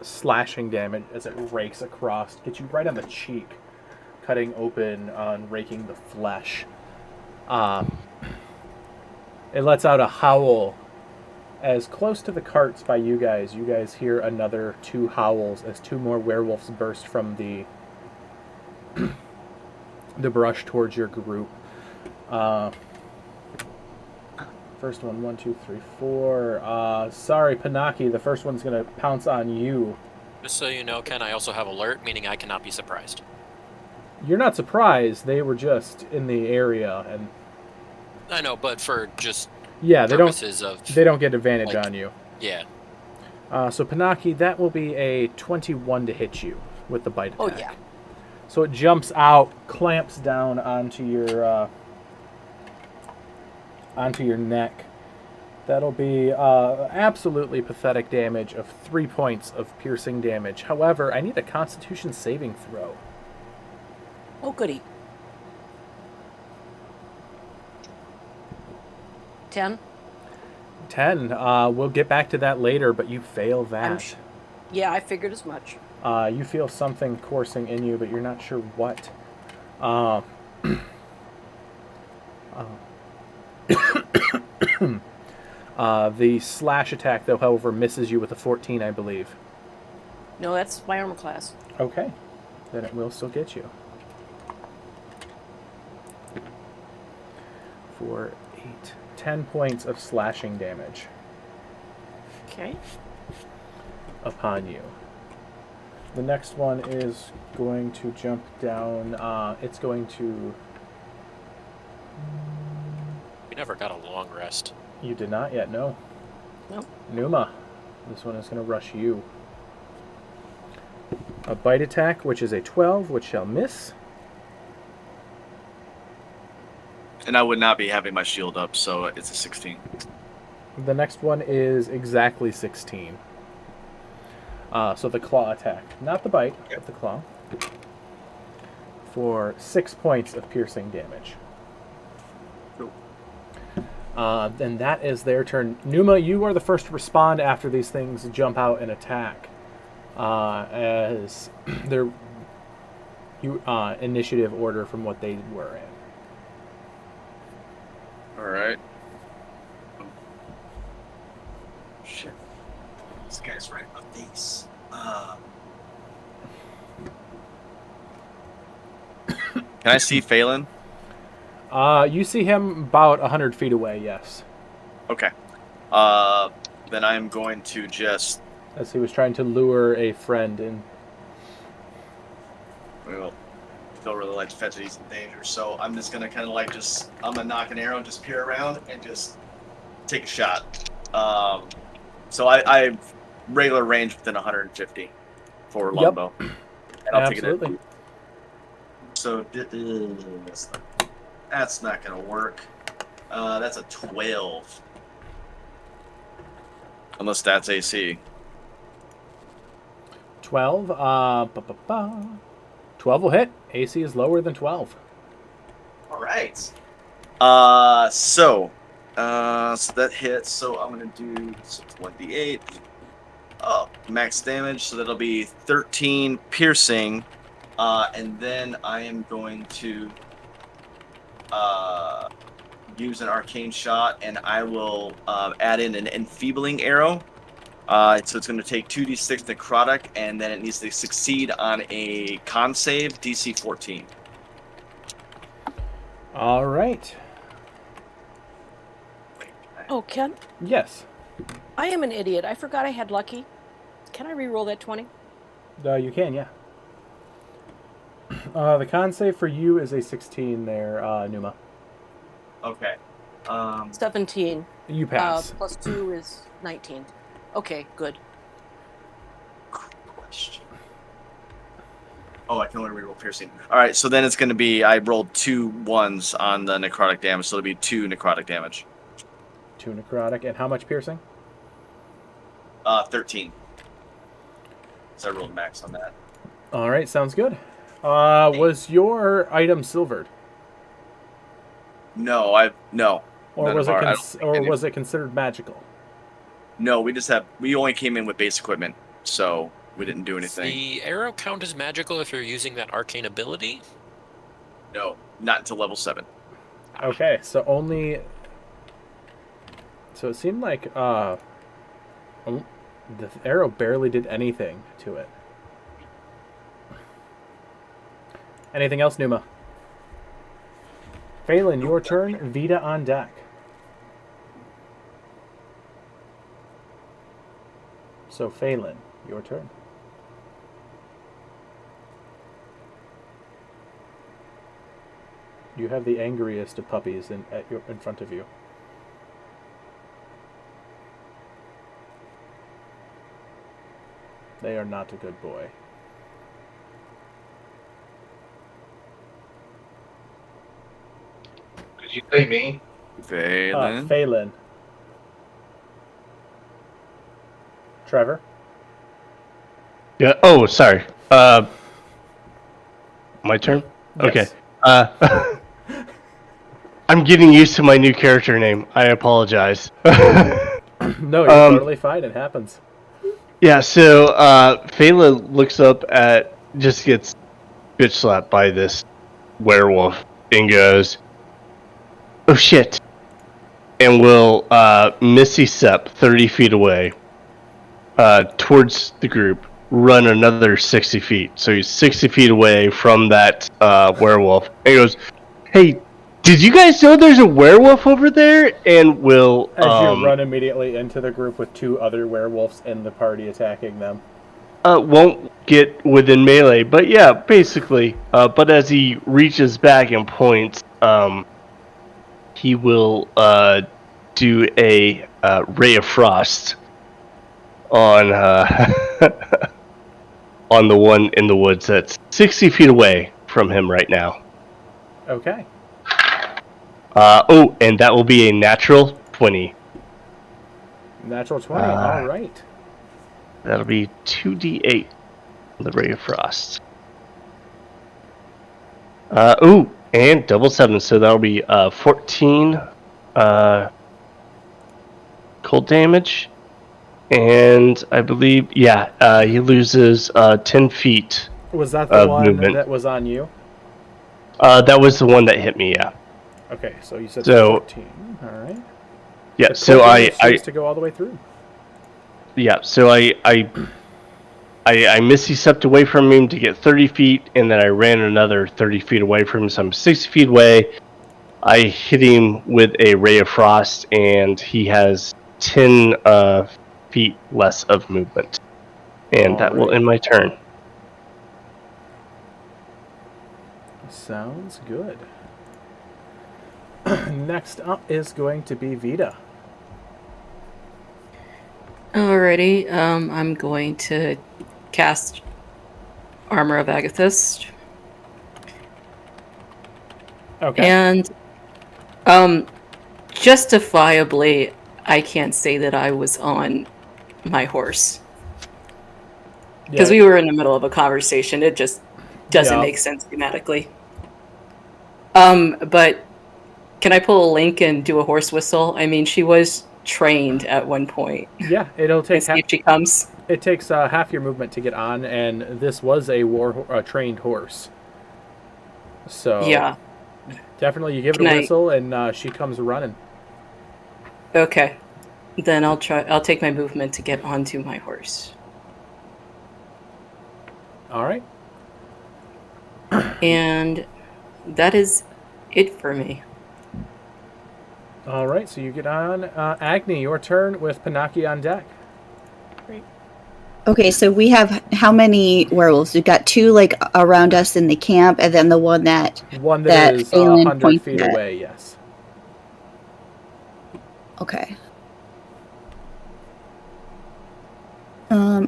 slashing damage as it rakes across. Gets you right on the cheek, cutting open and raking the flesh. It lets out a howl. As close to the carts by you guys hear another 2 howls as 2 more werewolves burst from the brush towards your group. First one, 1, 2, 3, 4. Sorry, Panaki, the first one's going to pounce on you. Just so you know, Ken, I also have alert, meaning I cannot be surprised. You're not surprised. They were just in the area, and I know, but for just yeah, purposes they don't get advantage like, on you. Yeah. So Panaki, that will be a 21 to hit you with the bite attack. Oh, yeah. So it jumps out, clamps down onto your neck. That'll be absolutely pathetic damage of 3 points of piercing damage. However, I need a Constitution saving throw. Oh, goody. 10. 10. We'll get back to that later, but you fail that. Yeah, I figured as much. You feel something coursing in you, but you're not sure what. The slash attack, though, however, misses you with a 14, I believe. No, that's my armor class. Okay. Then it will still get you. For 8, 10 points of slashing damage Okay. upon you. The next one is going to jump down. It's going to... We never got a long rest. You did not yet, no. Nope. Numa, this one is going to rush you. A bite attack, which is a 12, which shall miss. And I would not be having my shield up, so it's a 16. The next one is exactly 16. So the claw attack. Not the bite, but the claw. For 6 points of piercing damage. Cool. And that is their turn. Numa, you are the first to respond after these things jump out and attack. As their initiative order from what they were in. Alright. Shit. This guy's right in my face. Can I see Phelan? You see him about 100 feet away, yes. Okay. Then I'm going to just... As he was trying to lure a friend in. Well, don't really like to fetch these in danger, so I'm just gonna kind of like I'm gonna knock an arrow, just peer around, and just take a shot. So I regular range within 150 for longbow. And I'll Absolutely. take it in. So that's not gonna work. That's a 12. Unless that's AC. 12. 12 will hit. AC is lower than 12. All right. So that hits. So I'm gonna do 1d8. Oh, max damage. So that'll be 13 piercing, and then I am going to use an arcane shot, and I will add in an enfeebling arrow. So it's going to take 2d6 necrotic, and then it needs to succeed on a con save, DC 14. All right. Oh, Ken, Yes. I am an idiot. I forgot I had lucky. Can I re-roll that 20? You can, yeah. The con save for you is a 16 there, Numa. Okay. 17. You pass. Plus 2 is 19. Okay, good. Question. Oh, I can only reroll piercing. All right, so then it's going to be I rolled 2 1s on the necrotic damage, so it'll be 2 necrotic damage. 2 necrotic. And how much piercing? 13. So I rolled max on that. All right, sounds good. Was your item silvered? No, no. Or None was of it our- was it considered magical? No, we only came in with base equipment, so we didn't do anything. The arrow count as magical if you're using that arcane ability? No, not until level 7. Okay, so only. So it seemed like the arrow barely did anything to it. Anything else, Numa? Phelan, your turn. Vita on deck. So Phelan, your turn. You have the angriest of puppies in front of you. They are not a good boy. Did you say me? Phelan. Phelan. Trevor? Yeah. Oh, sorry. My turn? Okay. Yes. I'm getting used to my new character name. I apologize. No, you're totally fine. It happens. Yeah, so Phelan looks up at, just gets bitch slapped by this werewolf and goes, oh shit, and will Missy Sep 30 feet away towards the group, run another 60 feet. So he's 60 feet away from that werewolf. And he goes, hey, did you guys know there's a werewolf over there? And will... As you run immediately into the group with 2 other werewolves in the party attacking them. Won't get within melee, but yeah, basically. But as he reaches back and points, he will do a ray of frost on on the one in the woods that's 60 feet away from him right now. Okay. And that will be a natural 20. Natural 20. All right. That'll be 2d8 on the ray of frost. And double 7, so that'll be 14 cold damage. And I believe, he loses 10 feet. Was that the one movement. that was on you? That was the one that hit me, yeah. Okay, so you said So- 14. All right. Yeah, The so cold I damage seems to go all the way through. I misty stepped away from him to get 30 feet, and then I ran another 30 feet away from him, so I'm 60 feet away. I hit him with a ray of frost, and he has 10 feet less of movement. And that will Alright. end my turn. Sounds good. Next up is going to be Vita. Alrighty, I'm going to cast Armor of Agathist. Okay. And justifiably, I can't say that I was on my horse. Because we were in the middle of a conversation. It just doesn't make sense thematically. But can I pull a Link and do a horse whistle? I mean, she was trained at one point. Yeah, it'll take See if she comes. It takes half your movement to get on, and this was a trained horse. So Yeah. definitely you give it a whistle, and she comes running. Okay. Then I'll take my movement to get onto my horse. All right. And that is it for me. All right, so you get on. Agni, your turn with Panaki on deck. Okay, so we have how many werewolves? We've got 2 like around us in the camp, and then the one that is Aelin 100 pointed feet at. away, yes. Okay.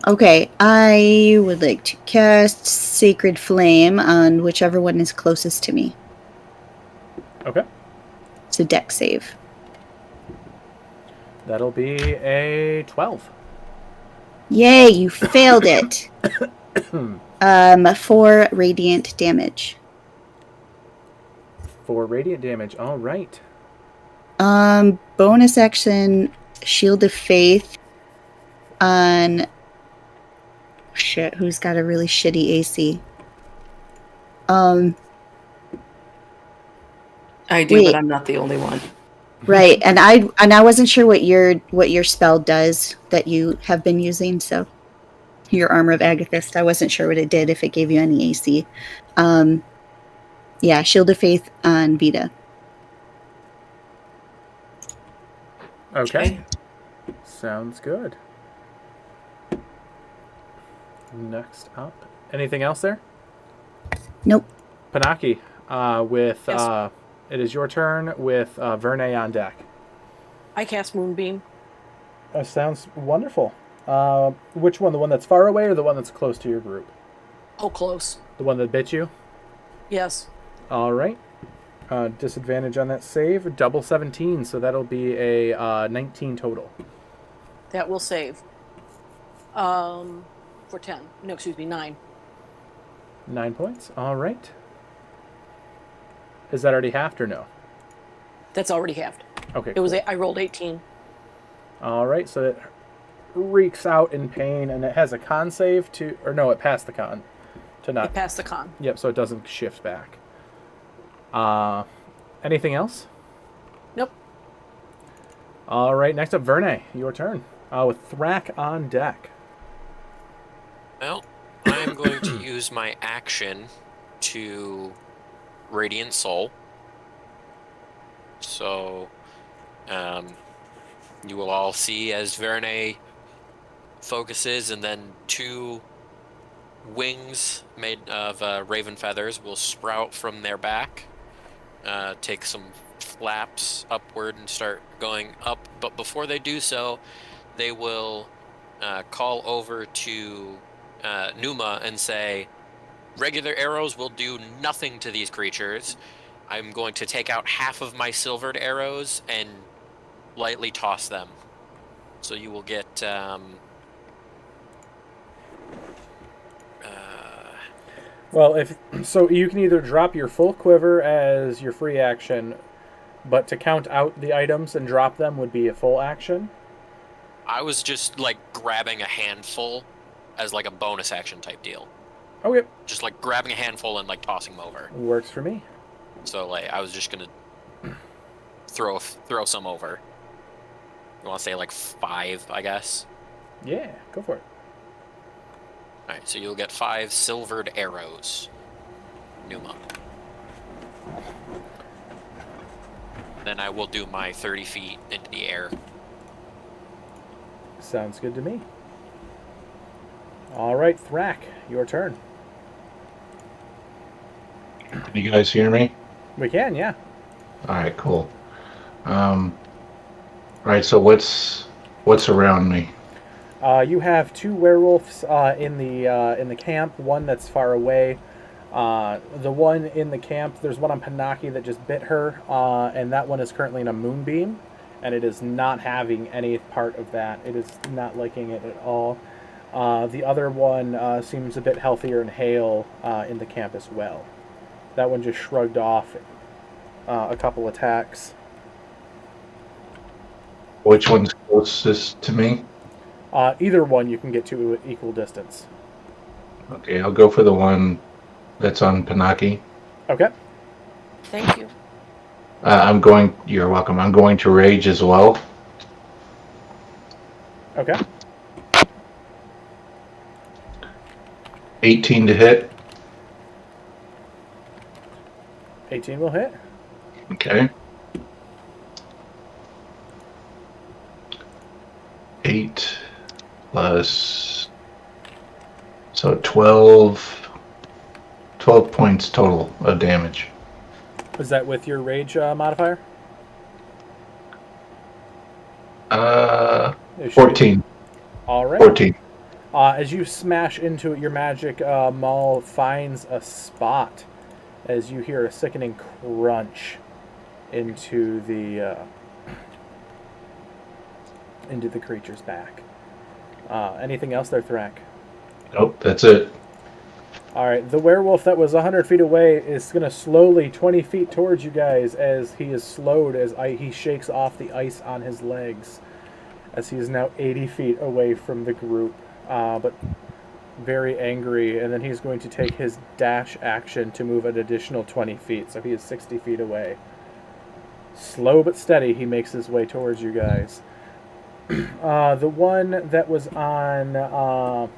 Okay, I would like to cast Sacred Flame on whichever one is closest to me. Okay. It's a deck save. That'll be a 12. Yay, you failed it. 4 radiant damage. 4 radiant damage. All right. Bonus action, Shield of Faith on... Shit, who's got a really shitty AC? I do, Wait. but I'm not the only one. Right, and I wasn't sure what your spell does that you have been using, so your Armor of Agathist, I wasn't sure what it did, if it gave you any AC. Yeah, Shield of Faith on Vita. Okay. Sounds good. Next up. Anything else there? Nope. Panaki, with Yes. it is your turn with Vernay on deck. I cast Moonbeam. Sounds wonderful. Which one? The one that's far away or the one that's close to your group? Oh, close. The one that bit you? Yes. All right. Disadvantage on that save. Double 17, so that'll be a 19 total. That will save. For 10. No, excuse me, 9. 9 points. All right. Is that already halved or no? That's already halved. Okay. It was. cool. I rolled 18. All right, so it reeks out in pain, and it has a con save to, or no, it passed the con to I not. passed the con. Yep, so it doesn't shift back. Anything else? Nope. All right, next up, Vernay, your turn. With Thrak on deck. Well, I'm going to use my action to Radiant Soul. So, you will all see as Vernay focuses, and then 2 wings made of raven feathers will sprout from their back, take some flaps upward and start going up. But before they do so, they will call over to Numa and say, regular arrows will do nothing to these creatures. I'm going to take out half of my silvered arrows and lightly toss them. So you will get... Well, if so, you can either drop your full quiver as your free action, but to count out the items and drop them would be a full action. I was just like grabbing a handful as like a bonus action type deal. Okay. Just like grabbing a handful and like tossing them over. Works for me. So like I was just gonna throw some over. You want to say like 5, I guess? Yeah, go for it. Alright, so you'll get 5 silvered arrows. Numa. Then I will do my 30 feet into the air. Sounds good to me. All right, Thrak, your turn. Can you guys hear me? We can, yeah. All right, cool. Right, so what's around me? You have 2 werewolves in the camp. One that's far away. The one in the camp, there's one on Panaki that just bit her, and that one is currently in a moonbeam, and it is not having any part of that. It is not liking it at all. The other one seems a bit healthier and hale in the camp as well. That one just shrugged off a couple attacks. Which one's closest to me? Either one you can get to equal distance. Okay, I'll go for the one that's on Panaki. Okay. Thank you. You're welcome. I'm going to rage as well. Okay. 18 to hit. 18 will hit. Okay. 8 plus... So 12 points total of damage. Is that with your rage modifier? It should 14. be. All right. 14. As you smash into it, your magic maul finds a spot as you hear a sickening crunch into the creature's back. Anything else there, Thrak? Nope, that's it. All right, the werewolf that was 100 feet away is going to slowly 20 feet towards you guys as he is slowed as he shakes off the ice on his legs as he is now 80 feet away from the group, but very angry, and then he's going to take his dash action to move an additional 20 feet, so he is 60 feet away. Slow but steady, he makes his way towards you guys. The one that was on...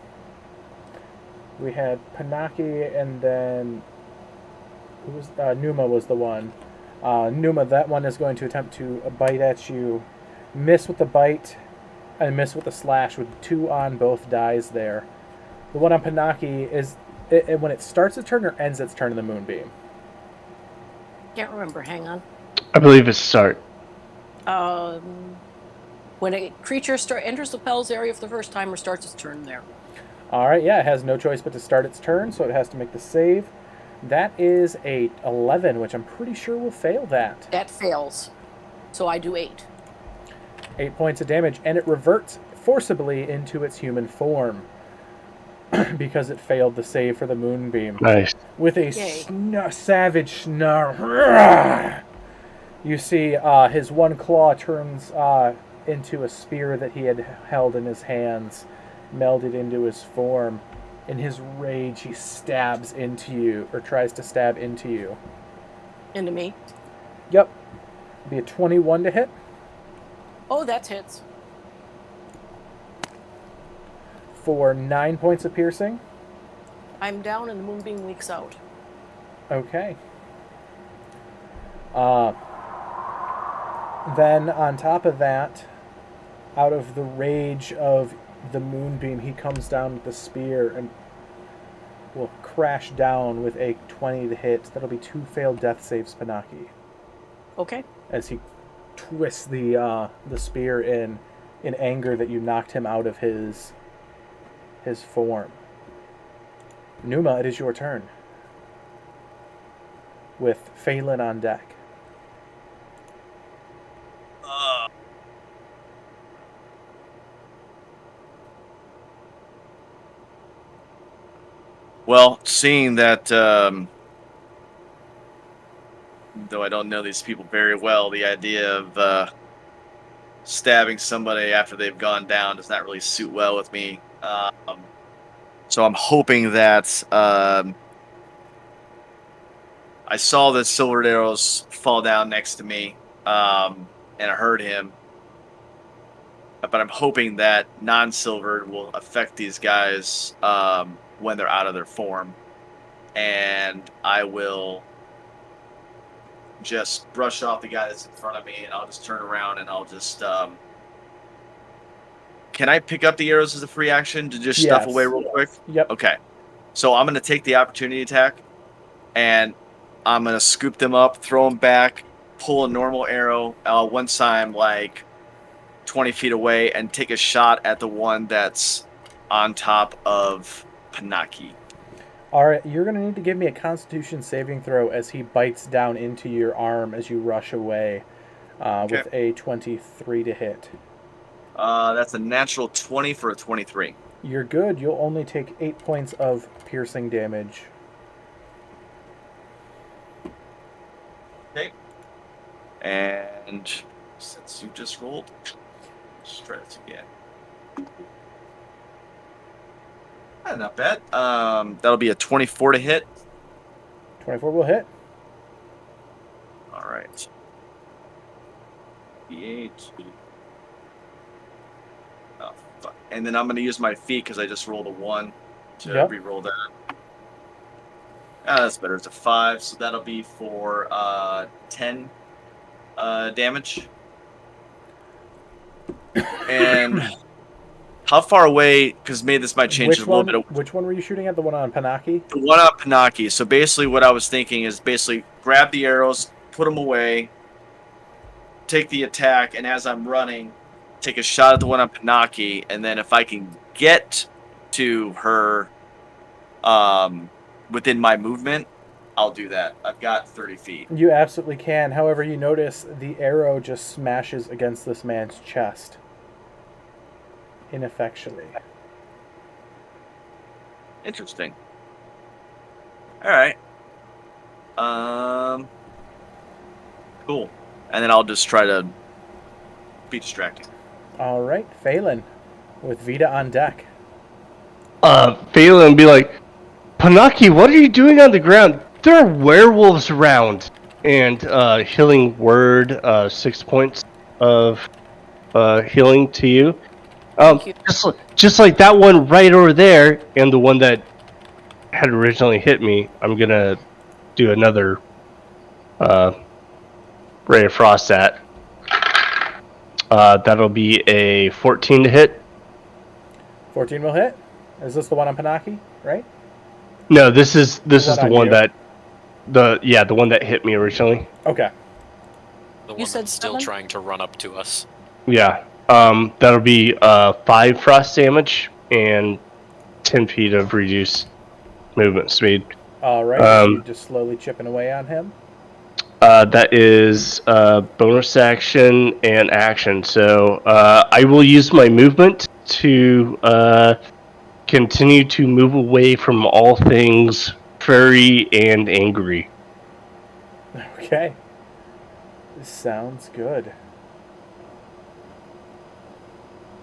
we had Panaki, and then Numa was the one. Numa, that one is going to attempt to bite at you. Miss with the bite, and miss with the slash with 2 on both dies there. The one on Panaki is when it starts its turn or ends its turn in the moonbeam. Can't remember. Hang on. I believe it's start. When a creature enters the Pell's area for the first time or starts its turn there. All right, yeah, it has no choice but to start its turn, so it has to make the save. That is a 11, which I'm pretty sure will fail that. That fails. So I do 8. 8 points of damage, and it reverts forcibly into its human form because it failed the save for the moonbeam. Nice. With a savage snarl, you see his one claw turns into a spear that he had held in his hands, melded into his form. In his rage, he stabs into you, or tries to stab into you. Into me? Yep. Be a 21 to hit. Oh, that hits. For 9 points of piercing. I'm down and the moonbeam leaks out. Okay. Then on top of that, out of the rage of the moonbeam, he comes down with the spear and will crash down with a 20 to hit. That'll be 2 failed death saves, Panaki. Okay. as he twists the spear in anger that you knocked him out of his form. Numa, it is your turn. With Phelan on deck. Well, seeing that, though I don't know these people very well, the idea of stabbing somebody after they've gone down does not really suit well with me. So I'm hoping that I saw the silvered arrows fall down next to me, and I heard him. But I'm hoping that non-silvered will affect these guys when they're out of their form. And I will just brush off the guy that's in front of me, and I'll just turn around and I'll just... Can I pick up the arrows as a free action to just stuff away real quick? Yep. Okay. So I'm going to take the opportunity attack, and I'm going to scoop them up, throw them back, pull a normal arrow once I'm like 20 feet away, and take a shot at the one that's on top of Panaki. All right, you're going to need to give me a Constitution saving throw as he bites down into your arm as you rush away with a 23 to hit. That's a natural 20 for a 23. You're good. You'll only take 8 points of piercing damage. Okay. And since you just rolled, let's try this again. Not bad. That'll be a 24 to hit. 24 will hit. All right. 8. Oh, fuck. And then I'm going to use my feet because I just rolled a 1 to re-roll that. That's better. It's a 5, so that'll be for 10 damage. And how far away, because maybe this might change a little bit. Which one were you shooting at? The one on Panaki? The one on Panaki. So basically what I was thinking is basically grab the arrows, put them away, take the attack, and as I'm running, take a shot at the one on Panaki, and then if I can get to her within my movement, I'll do that. I've got 30 feet. You absolutely can. However, you notice the arrow just smashes against this man's chest. Ineffectually. Interesting. All right. Cool. And then I'll just try to be distracting. All right, Phelan, with Vita on deck. Phelan be like, Panaki, what are you doing on the ground? There are werewolves around. And healing word, 6 points of healing to you. Just like that one right over there, and the one that had originally hit me, I'm gonna do another Ray of Frost at. That'll be a 14 to hit. 14 will hit. Is this the one on Panaki, right? No, this is the one that the one that hit me originally. Okay. The one that's still trying to run up to us. Yeah. That'll be 5 frost damage and 10 feet of reduced movement speed. All right. You're just slowly chipping away on him. That is bonus action and action. So I will use my movement to continue to move away from all things furry and angry. Okay. This sounds good.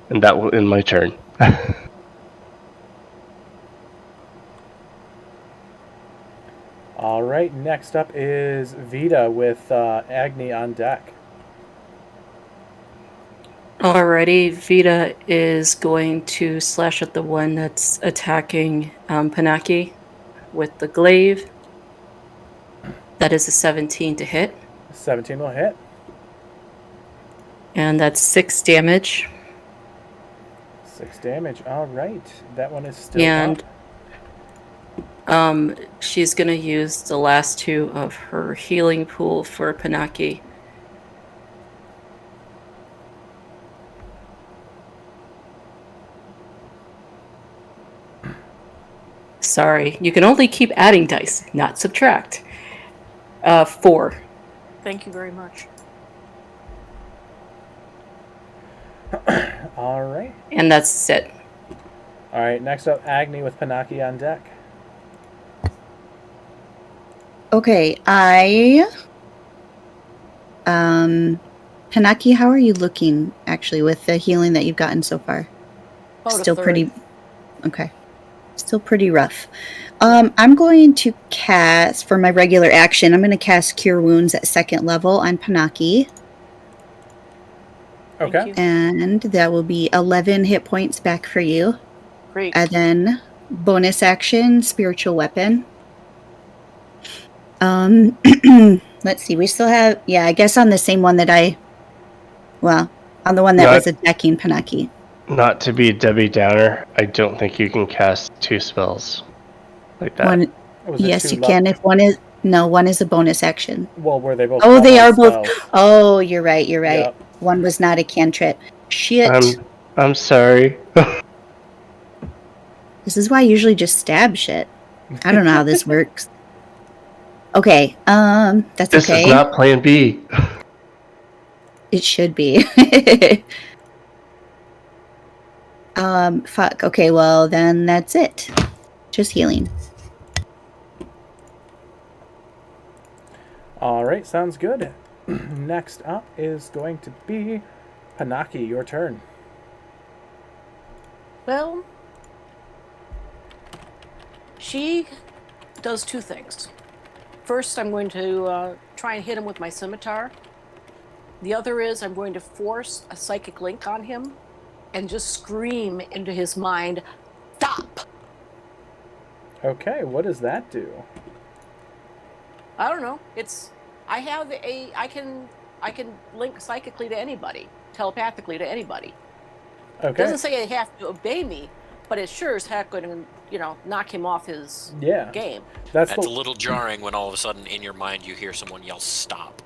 And that will end my turn. All right, next up is Vita with Agni on deck. Alrighty, Vita is going to slash at the one that's attacking Panaki with the glaive. That is a 17 to hit. 17 will hit. And that's 6 damage. 6 damage. All right. That one is still up. She's going to use the last 2 of her healing pool for Panaki Sorry, you can only keep adding dice, not subtract. 4. Thank you very much. All right. And that's it. All right. Next up, Agni with Panaki on deck. Okay, Panaki, how are you looking actually with the healing that you've gotten so far? About a Still third. pretty okay. Still pretty rough. I'm going to cast for my regular action. I'm going to cast Cure Wounds at 2nd level on Panaki, Thank Okay. you. and that will be 11 hit points back for you. Great. And then bonus action, Spiritual Weapon. Let's see. We still have, I guess on the same one that on the one that was attacking Panaki. Not to be Debbie Downer, I don't think you can cast 2 spells like that. One, Was it yes, two you can. If one is a bonus action. Well, were they both? Oh, they are level both. spells? Oh, you're right. Yep. One was not a cantrip. Shit. I'm sorry. This is why I usually just stab shit. I don't know how this works. Okay. That's This okay. is not Plan B. It should be. Fuck. Okay, well, then that's it. Just healing. All right. Sounds good. Next up is going to be Panaki. Your turn. Well, she does 2 things. First, I'm going to try and hit him with my scimitar. The other is I'm going to force a psychic link on him and just scream into his mind, "Stop!" Okay. What does that do? I don't know. I can link psychically to anybody, telepathically to anybody. It Okay. doesn't say they have to obey me, but it sure as heck going to, knock him off his Yeah. game. That's a little jarring when all of a sudden in your mind you hear someone yell "stop."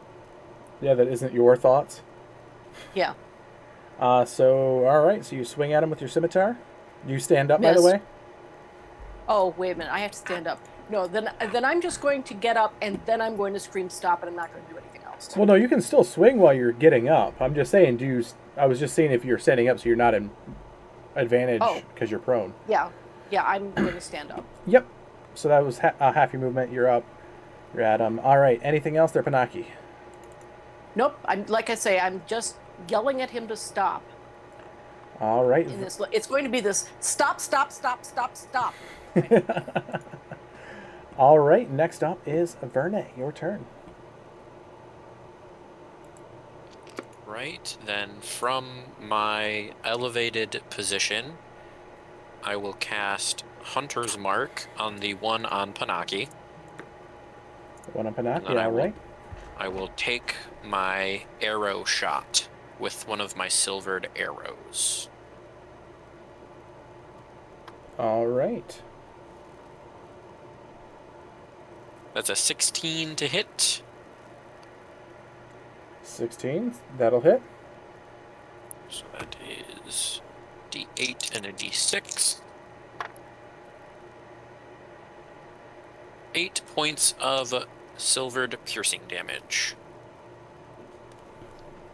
Yeah, that isn't your thoughts. Yeah. So all right. So you swing at him with your scimitar. You stand up, by the Miss. way. Oh, wait a minute. I have to stand up. No, then I'm just going to get up and then I'm going to scream "stop," and I'm not going to do anything else. Well, no, you can still swing while you're getting up. I'm just saying, I was just saying if you're standing up, so you're not in advantage because you're prone. Yeah, I'm going to stand up. Yep. So that was half your movement. You're up. You're at him. All right. Anything else there, Panaki? Nope. Like I say, I'm just yelling at him to stop. All right. It's going to be this stop, stop, stop, stop, stop. All right. Next up is Verne. Your turn. Right, then from my elevated position, I will cast Hunter's Mark on the one on Panaki. One on Panaki. And then All right. I will take my arrow shot with one of my silvered arrows. All right. That's a 16 to hit. 16. That'll hit. So that is D8 and a D6. 8 points of silvered piercing damage.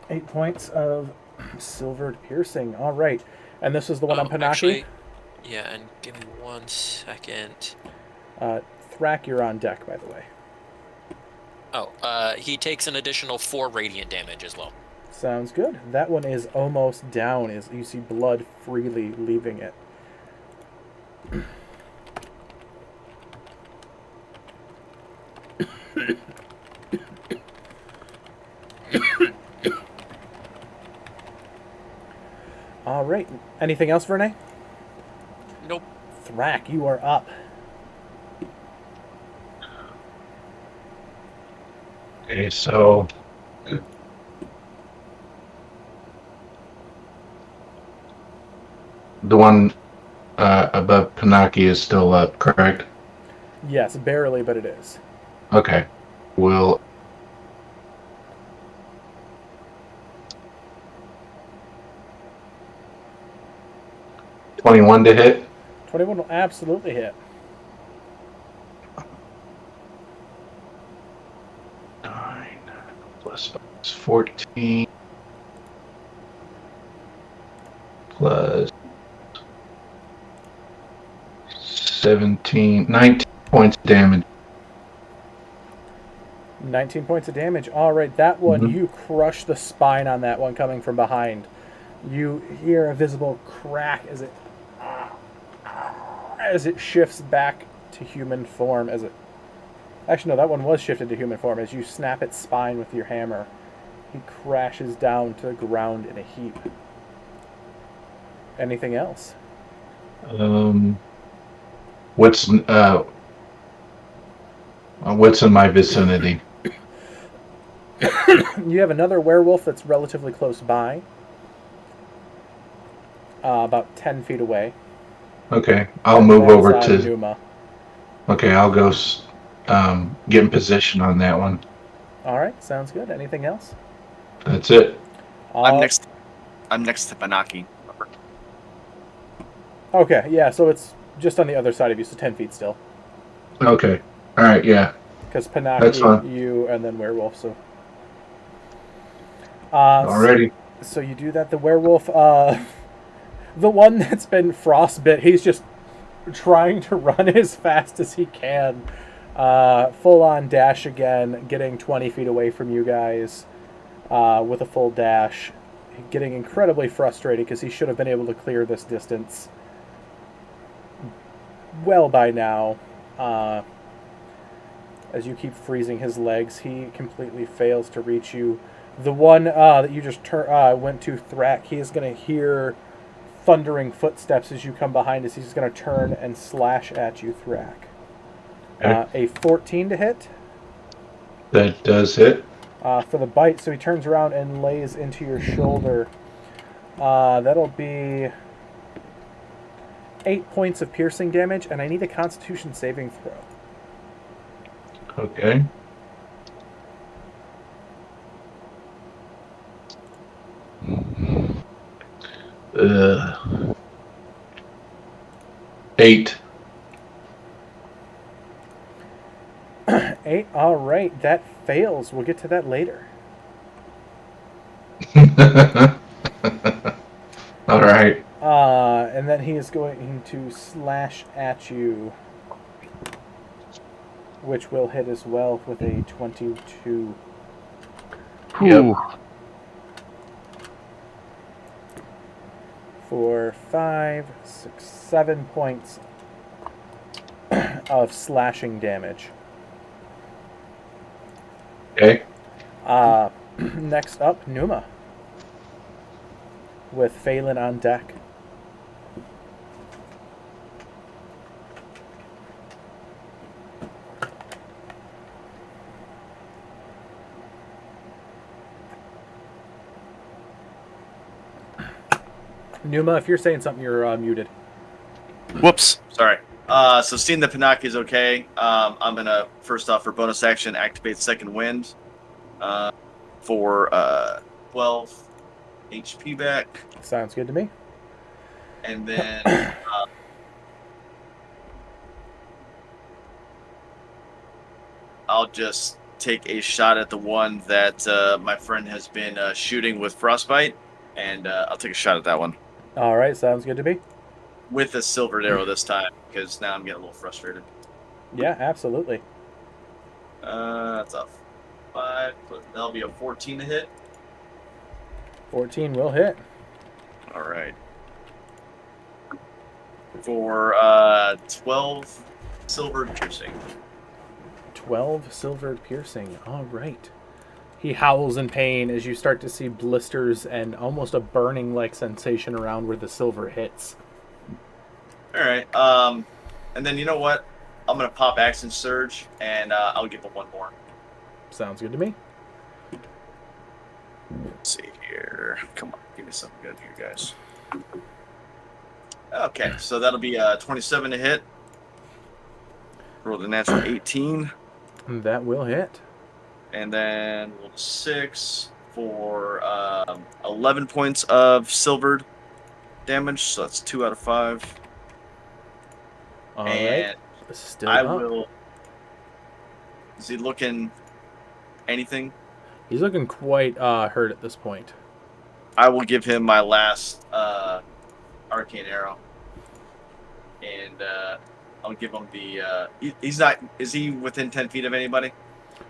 8 points of silvered piercing. All right. And this is the one on Panaki? Actually, yeah, and give me 1 second. Thrak, you're on deck, by the way. Oh, he takes an additional 4 radiant damage as well. Sounds good. That one is almost down as you see blood freely leaving it. All right. Anything else, Verne? Nope. Thrak, you are up. Okay, so the one above Panaki is still up, correct? Yes, barely, but it is. Okay. Will $21 to hit? 21 will absolutely hit. plus 14 plus 17, 19 points of damage. 19 points of damage. All right, that one, Mhm. you crush the spine on that one coming from behind. You hear a visible crack as it shifts back to human form. Actually, no, that one was shifted to human form. As you snap its spine with your hammer, he crashes down to the ground in a heap. Anything else? What's in my vicinity? You have another werewolf that's relatively close by, about 10 feet away. Okay, I'll And move that over is, to. Numa. Okay, I'll go get in position on that one. All right, sounds good. Anything else? That's it. I'm next to Banaki. Okay, yeah, so it's just on the other side of you, so 10 feet still. Okay. All right. Yeah. Because That's Panaki, fine. you, and then werewolf, so... Alrighty. So you do that. The werewolf, the one that's been frostbit, he's just trying to run as fast as he can. Full on dash again, getting 20 feet away from you guys with a full dash. Getting incredibly frustrated because he should have been able to clear this distance well by now. As you keep freezing his legs, he completely fails to reach you. The one that you just went to, Thrak, he is going to hear thundering footsteps as you come behind us. He's going to turn and slash at you, Thrak. Okay. A 14 to hit. That does hit. For the bite, so he turns around and lays into your shoulder. That'll be 8 points of piercing damage, and I need a Constitution saving throw. Okay. Ugh. 8. 8. All right, that fails. We'll get to that later. All right. And then he is going to slash at you, which will hit as well with a 22. Yep. For 5, 6, 7 points of slashing damage. Okay. Next up, Numa. With Phelan on deck. Numa, if you're saying something, you're muted. Whoops. Sorry. So seeing the Pinocchio is okay, I'm going to, first off, for bonus action, activate Second Wind for 12 HP back. Sounds good to me. And then I'll just take a shot at the one that my friend has been shooting with Frostbite, and I'll take a shot at that one. All right, sounds good to me. With a silvered arrow this time, because now I'm getting a little frustrated. Yeah, absolutely. That's a 5, but that'll be a 14 to hit. 14 will hit. All right. For 12 silvered piercing. 12 silvered piercing. All right. He howls in pain as you start to see blisters and almost a burning-like sensation around where the silver hits. All right. And then you know what? I'm gonna pop Action Surge, and I'll give him one more. Sounds good to me. Let's see here. Come on, give me something good here, guys. Okay, so that'll be 27 to hit. Roll the natural 18. That will hit. And then roll 6 for 11 points of silvered damage. So that's 2 out of 5. All and right. Still I up. will. Is he looking anything? He's looking quite hurt at this point. I will give him my last arcane arrow, and I'll give him the. He's not. Is he within 10 feet of anybody?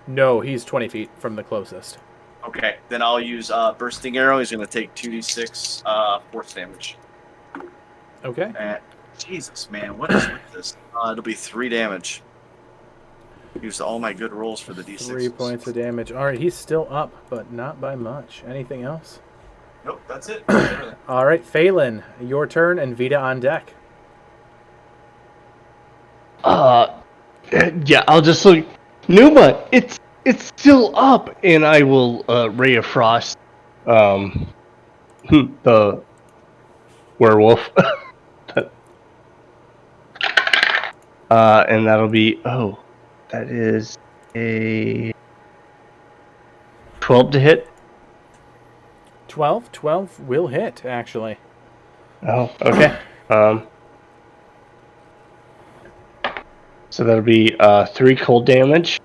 No, he's 20 feet from the closest. Okay, then I'll use bursting arrow. He's going to take 2d6 force damage. Okay. Jesus, man, what is with this? It'll be 3 damage. Used all my good rolls for the d6. 3 points of damage. All right, he's still up, but not by much. Anything else? Nope, that's it. All right, Phelan, your turn, and Vita on deck. Yeah, I'll just look. Numa, it's still up, and I will Ray of Frost, the werewolf, and that'll be that is a 12 to hit. 12 will hit, actually. Oh, okay. So that'll be 3 cold damage.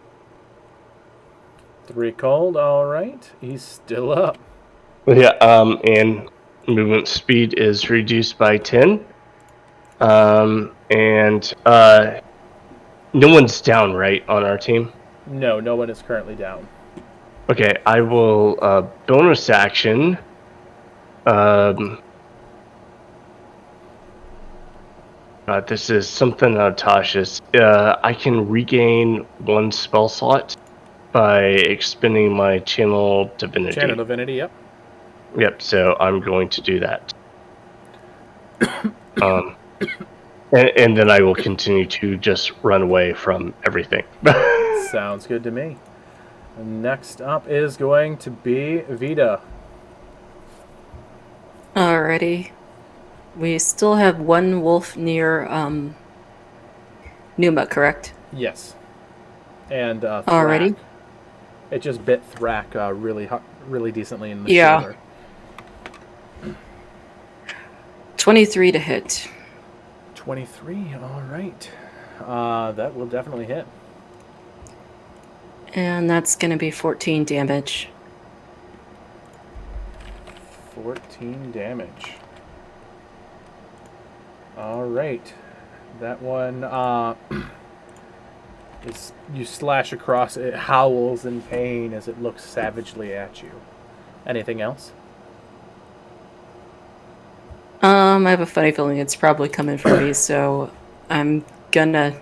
3 cold, all right. He's still up. Yeah, and movement speed is reduced by 10. And no one's down, right, on our team? No one is currently down. Okay, I will bonus action. This is something Tasha's. I can regain 1 spell slot by expending my Channel Divinity. Channel Divinity, yep. Yep, so I'm going to do that. And then I will continue to just run away from everything. Sounds good to me. Next up is going to be Vita. Alrighty. We still have one wolf near Numa, correct? Yes. And Alrighty. Thrak. It just bit Thrak really decently in the shoulder. 23 to hit. 23, all right. That will definitely hit. And that's going to be 14 damage. 14 damage. All right. That one is you slash across. It howls in pain as it looks savagely at you. Anything else? I have a funny feeling it's probably coming for me, so I'm gonna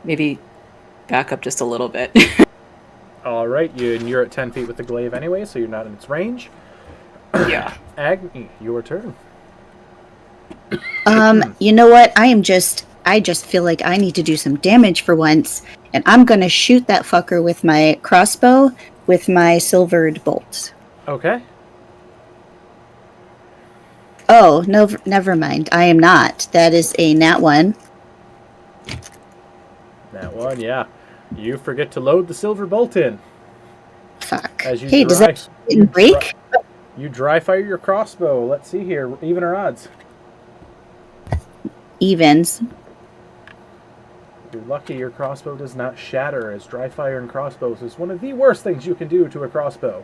maybe back up just a little bit. All right, you're at 10 feet with the glaive anyway, so you're not in its range. Yeah. Agni, your turn. You know what? I just feel like I need to do some damage for once, and I'm gonna shoot that fucker with my crossbow with my silvered bolts. Okay. Oh, no, never mind. I am not. That is a nat 1. That one, yeah. You forget to load the silver bolt in. Fuck. As you Hey, does that break? You dry fire your crossbow. Let's see here. Even or odds? Evens. You're lucky your crossbow does not shatter, as dry fire and crossbows is one of the worst things you can do to a crossbow.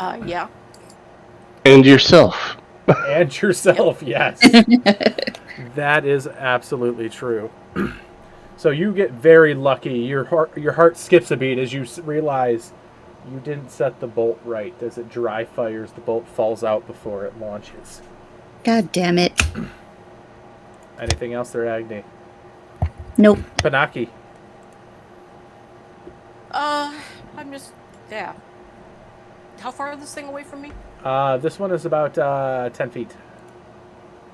Yeah. And yourself. And yourself, yes. That is absolutely true. So you get very lucky. Your heart skips a beat as you realize you didn't set the bolt right. As it dry fires, the bolt falls out before it launches. God damn it. Anything else there, Agni? Nope. Panaki. I'm just, yeah. How far is this thing away from me? This one is about 10 feet.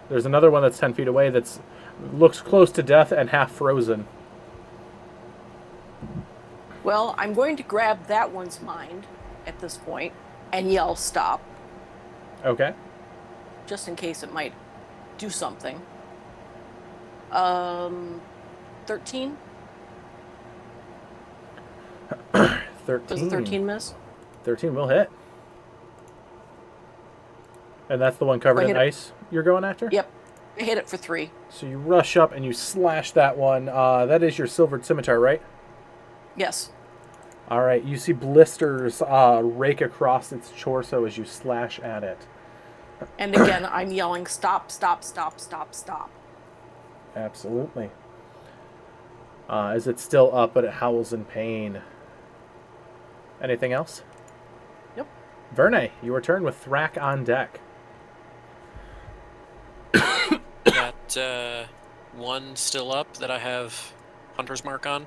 There's another one that's 10 feet away that's looks close to death and half frozen. Well, I'm going to grab that one's mind at this point and yell stop. Okay. Just in case it might do something. 13? 13. Does a 13 miss? 13 will hit. And that's the one covered in ice you're going after? Yep. I hit it for 3. So you rush up and you slash that one. That is your silvered scimitar, right? Yes. All right, you see blisters rake across its torso as you slash at it. And again, I'm yelling, stop, stop, stop, stop, stop. Absolutely. As it's still up, but it howls in pain. Anything else? Yep. Verne, your turn with Thrak on deck. That one still up that I have Hunter's Mark on?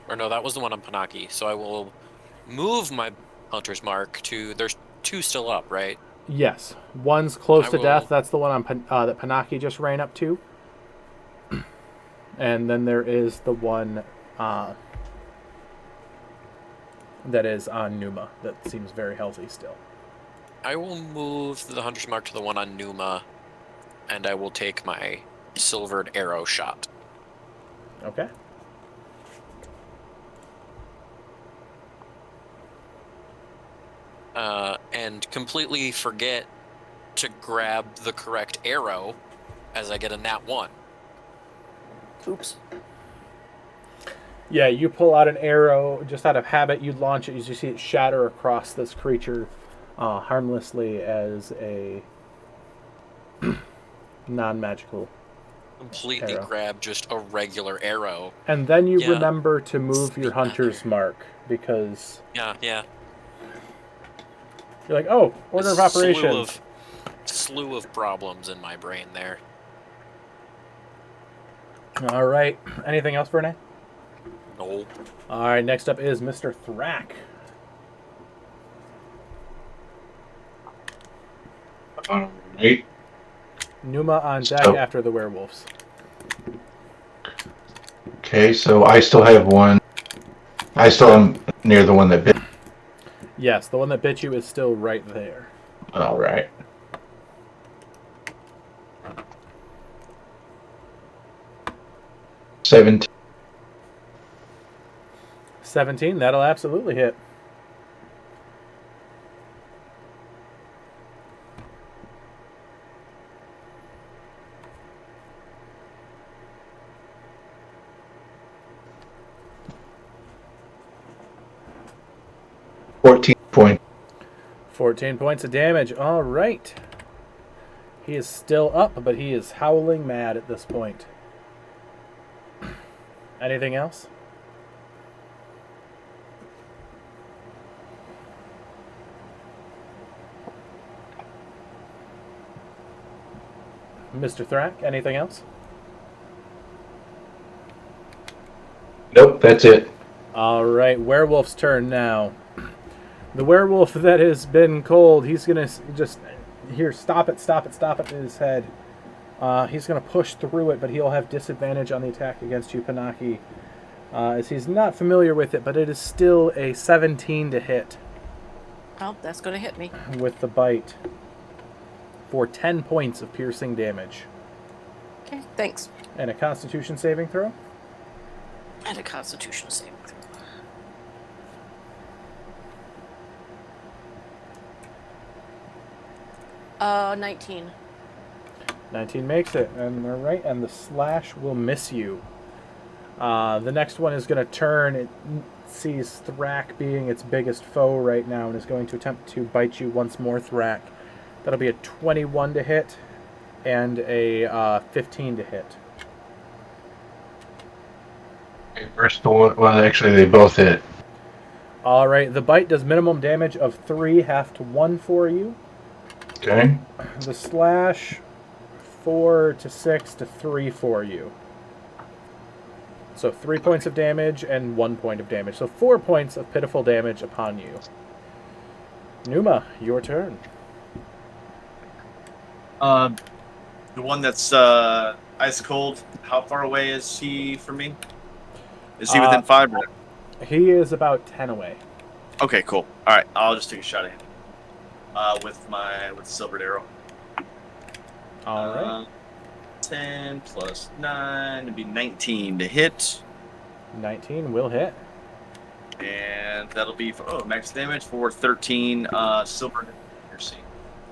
Or no, that was the one on Panaki. So I will move my Hunter's Mark to... There's two still up, right? Yes. One's close I to will- death. That's the one on that Panaki just ran up to. And then there is the one that is on Numa that seems very healthy still. I will move the Hunter's Mark to the one on Numa, and I will take my silvered arrow shot. Okay. And completely forget to grab the correct arrow as I get a nat 1. Oops. Yeah, you pull out an arrow just out of habit. You launch it as you see it shatter across this creature harmlessly as a non-magical. Completely Arrow. grab just a regular arrow. And then you Yeah. remember to move your hunter's mark because Yeah. you're like, oh, order of operations. Slew of problems in my brain there. All right. Anything else, Verne? Nope. All right. Next up is Mr. Thrak. Alright. Numa on deck So- after the werewolves. Okay, so I still have one. I still am near the one that bit. Yes, the one that bit you is still right there. Alright. $17. 17. That'll absolutely hit. $14. 14 points of damage. All right. He is still up, but he is howling mad at this point. Anything else? Mr. Thrak, anything else? Nope, that's it. All right, werewolf's turn now. The werewolf that has been cold, he's going to just here, stop it in his head. He's going to push through it, but he'll have disadvantage on the attack against you, Panaki, as he's not familiar with it, but it is still a 17 to hit Oh, that's going to hit me. with the bite for 10 points of piercing damage. Okay, thanks. And a Constitution saving throw. And a Constitution saving throw. 19. 19 makes it, and all right, and the slash will miss you. The next one is going to turn. It sees Thrak being its biggest foe right now and is going to attempt to bite you once more, Thrak. That'll be a 21 to hit and a 15 to hit. Okay, first one, well, actually, they both hit. All right, the bite does minimum damage of 3, half to 1 for you. Okay. The slash, 4 to 6 to 3 for you. So 3 points of damage and 1 point of damage. So 4 points of pitiful damage upon you. Numa, your turn. The one that's ice cold. How far away is he from me? Is he within 5? Or... He is about 10 away. Okay, cool. All right, I'll just take a shot at him with the silvered arrow. All right. 10 plus 9 would be 19 to hit, 19 will hit. and that'll be for max damage for 13 silver piercing.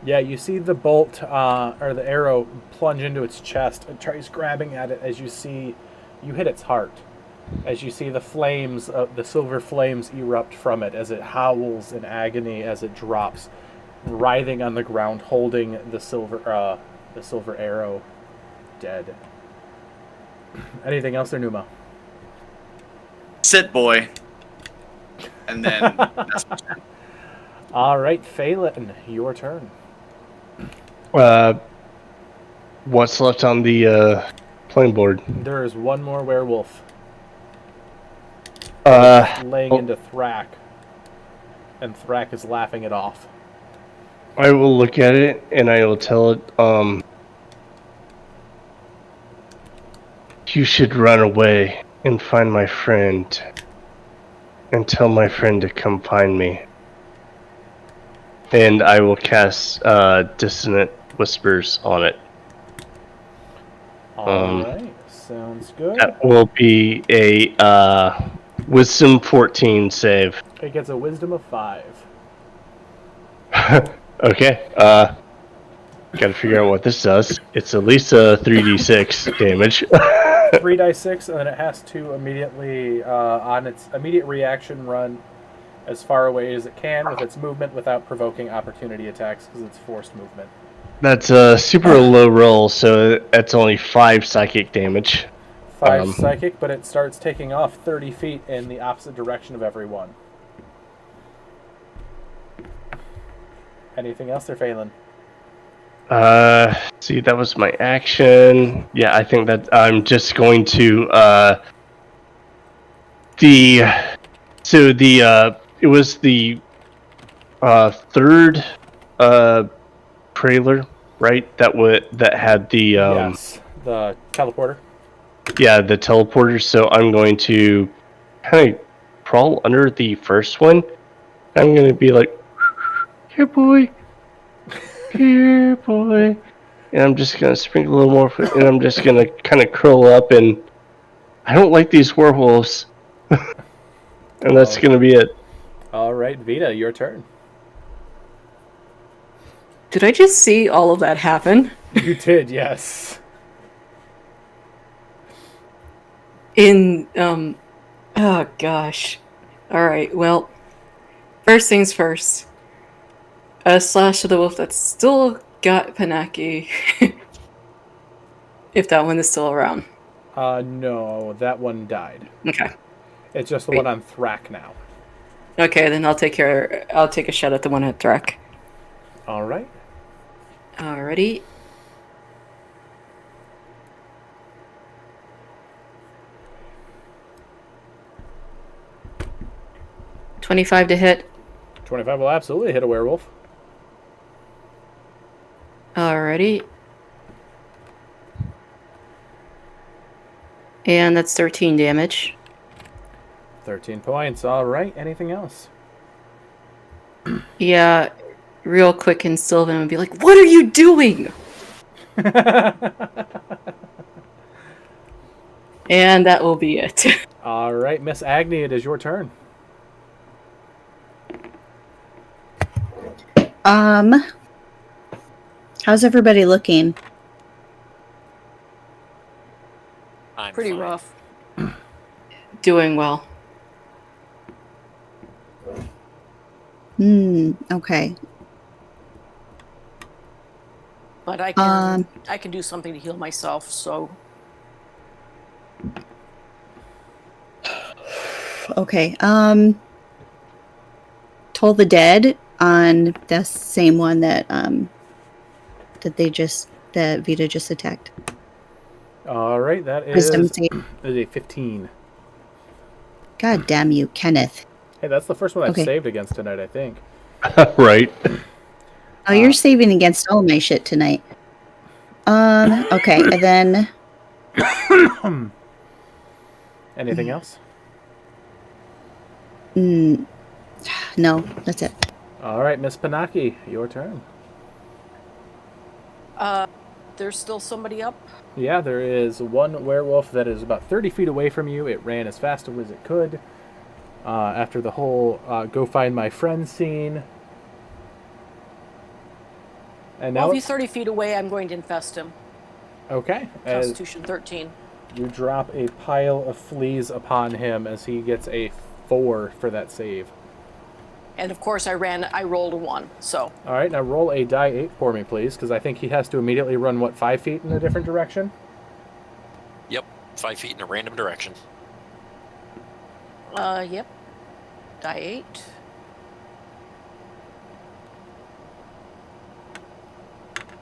Yeah, you see the bolt or the arrow plunge into its chest and tries grabbing at it as you see you hit its heart. as you see the flames, the silver flames erupt from it as it howls in agony as it drops, writhing on the ground, holding the silver arrow, dead. Anything else there, Numa? Sit, boy. And then that's my turn. All right, Phelan, your turn. What's left on the playing board? There is one more werewolf laying into Thrak, and Thrak is laughing it off. I will look at it and I will tell it, you should run away and find my friend and tell my friend to come find me. And I will cast Dissonant Whispers on it. All right, sounds good. That will be a Wisdom 14 save. It gets a wisdom of 5. Okay, gotta figure out what this does. It's at least a 3d6 damage. 3d6, and then it has to immediately, on its immediate reaction, run as far away as it can with its movement without provoking opportunity attacks because it's forced movement. That's a super low roll, so that's only 5 psychic damage. 5 psychic, but it starts taking off 30 feet in the opposite direction of everyone. Anything else there, Phelan? See, that was my action. Yeah, I think that I'm just going to, it was the, third, trailer, right? That had the, yes, the teleporter. Yeah, the teleporter, so I'm going to kind of crawl under the first one. I'm going to be like, here, boy. Here, boy. And I'm just going to sprinkle a little more, and I'm just going to kind of curl up, and I don't like these werewolves. And that's going to be it. All right, Vita, your turn. Did I just see all of that happen? You did, yes. Oh gosh. Alright, well, first things first. A slash to the wolf that's still got Panaki. If that one is still around. No, that one died. Okay. It's just the one on Thrak now. Okay, then I'll take a shot at the one at Thrak. All right. Alrighty. $25 to hit. 25 will absolutely hit a werewolf. Alrighty. And that's 13 damage. 13 points. All right. Anything else? Yeah, real quick, and Sylvan would be like, "What are you doing?" And that will be it. All right, Miss Agni, it is your turn. How's everybody looking? I'm Pretty fine. rough. Doing well. Okay. But I can do something to heal myself, so Okay. Toll the Dead on the same one that that Vita just attacked. All right, that is Wisdom save. a 15. God damn you, Kenneth. Hey, that's the first one I've Okay. saved against tonight, I think. Right. Oh, you're saving against all my shit tonight. Okay, and then Anything else? no, that's it. All right, Miss Panaki, your turn. there's still somebody up. Yeah, there is one werewolf that is about 30 feet away from you. It ran as fast as it could. After the whole go find my friend scene. And Well, now if he's 30 feet away, I'm going to infest him. okay. As Constitution 13. You drop a pile of fleas upon him as he gets a 4 for that save. And of course, I rolled a 1. So All right, now roll a die 8 for me, please, because I think he has to immediately run, 5 feet in a different direction? Yep, 5 feet in a random direction. yep. Die 8.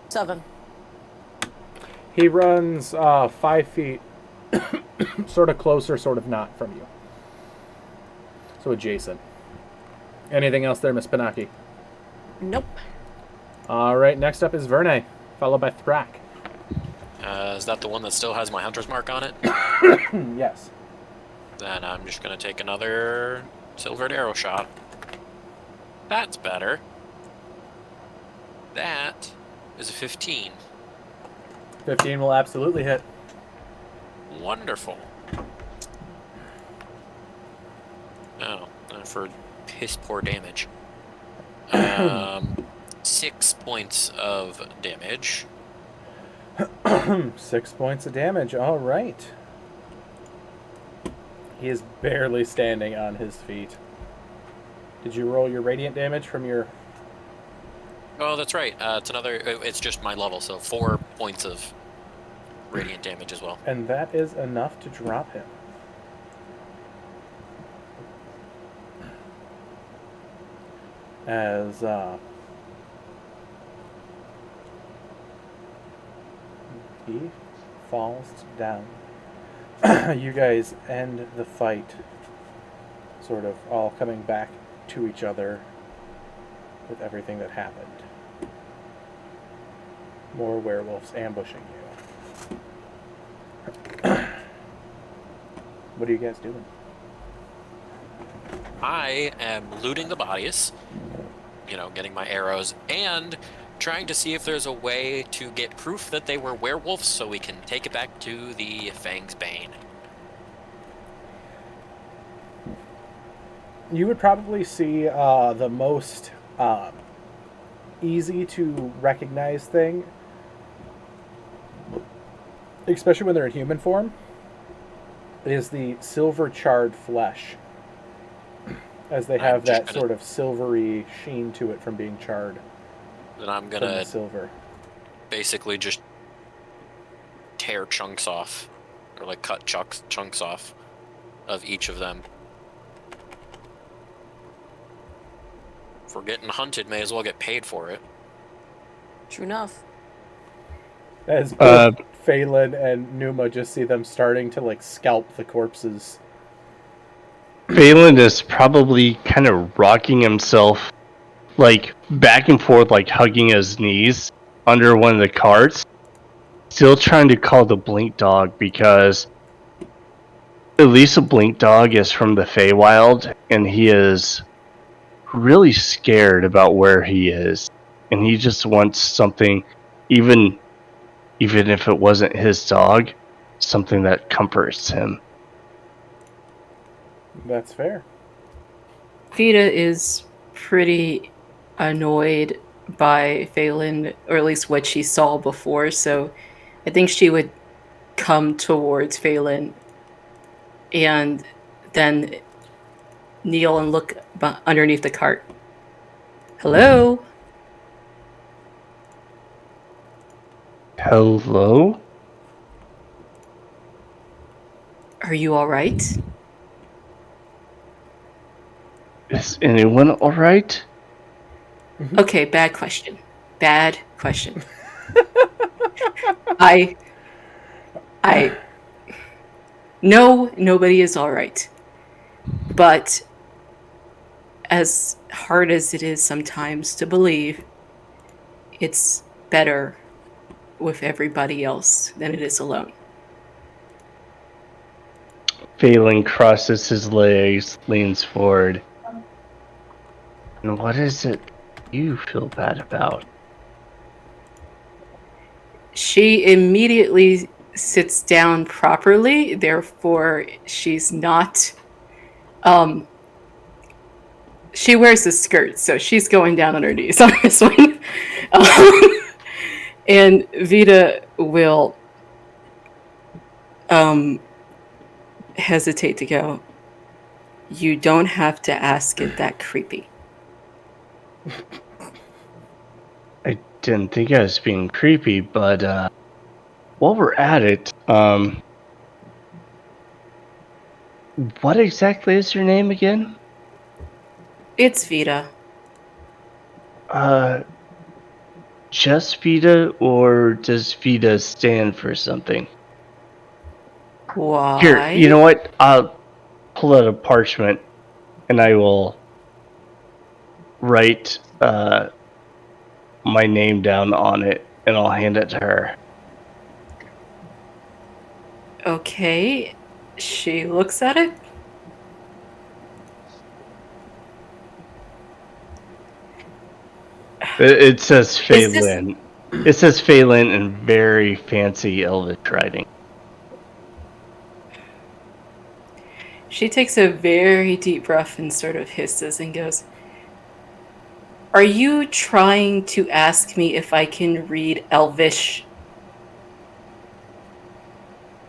Seven. He runs 5 feet, sort of closer, sort of not from you. So adjacent. Anything else there, Miss Pinaki? Nope. All right, next up is Verne, followed by Thrak. Is that the one that still has my hunter's mark on it? Yes. Then I'm just going to take another silvered arrow shot. That's better. That is a 15. 15 will absolutely hit. Wonderful. Oh, for piss poor damage. 6 points of damage. 6 points of damage, all right. He is barely standing on his feet. Did you roll your radiant damage from your... Oh, that's right. It's just my level, so 4 points of radiant damage as well. And that is enough to drop him. As he falls down. You guys end the fight, sort of all coming back to each other with everything that happened. More werewolves ambushing you. What are you guys doing? I am looting the bodies, getting my arrows, and trying to see if there's a way to get proof that they were werewolves so we can take it back to the Fang's Bane. You would probably see the most easy to recognize thing, especially when they're in human form, is the silver charred flesh, as they have that sort of silvery sheen to it from being charred. Then I'm From gonna the silver. basically just tear chunks off, or like cut chunks off of each of them. If we're getting hunted, may as well get paid for it. True enough. As both Phelan and Numa just see them starting to scalp the corpses. Phelan is probably kind of rocking himself back and forth, hugging his knees under one of the carts, still trying to call the Blink Dog, because at least a Blink Dog is from the Feywild, and he is really scared about where he is, and he just wants something, even if it wasn't his dog, something that comforts him. That's fair. Vita is pretty annoyed by Phelan, or at least what she saw before, so I think she would come towards Phelan and then kneel and look underneath the cart. Hello? Hello? Are you alright? Is anyone alright? Okay, bad question. Bad question. I No, nobody is alright. But as hard as it is sometimes to believe, it's better with everybody else than it is alone. Phelan crosses his legs, leans forward. And what is it you feel bad about? She immediately sits down properly, therefore she's not she wears a skirt, so she's going down on her knees on this one. And Vita will hesitate to go, you don't have to ask it that creepy. I didn't think I was being creepy, but while we're at it, what exactly is your name again? It's Vita. Just Vita, or does Vita stand for something? Here, you Why? know what? I'll pull out a parchment, and I will write my name down on it, and I'll hand it to her. Okay. She looks at it. It says Is this- Phelan. It says Phelan in very fancy Elvish writing. She takes a very deep breath and sort of hisses and goes, "Are you trying to ask me if I can read Elvish?"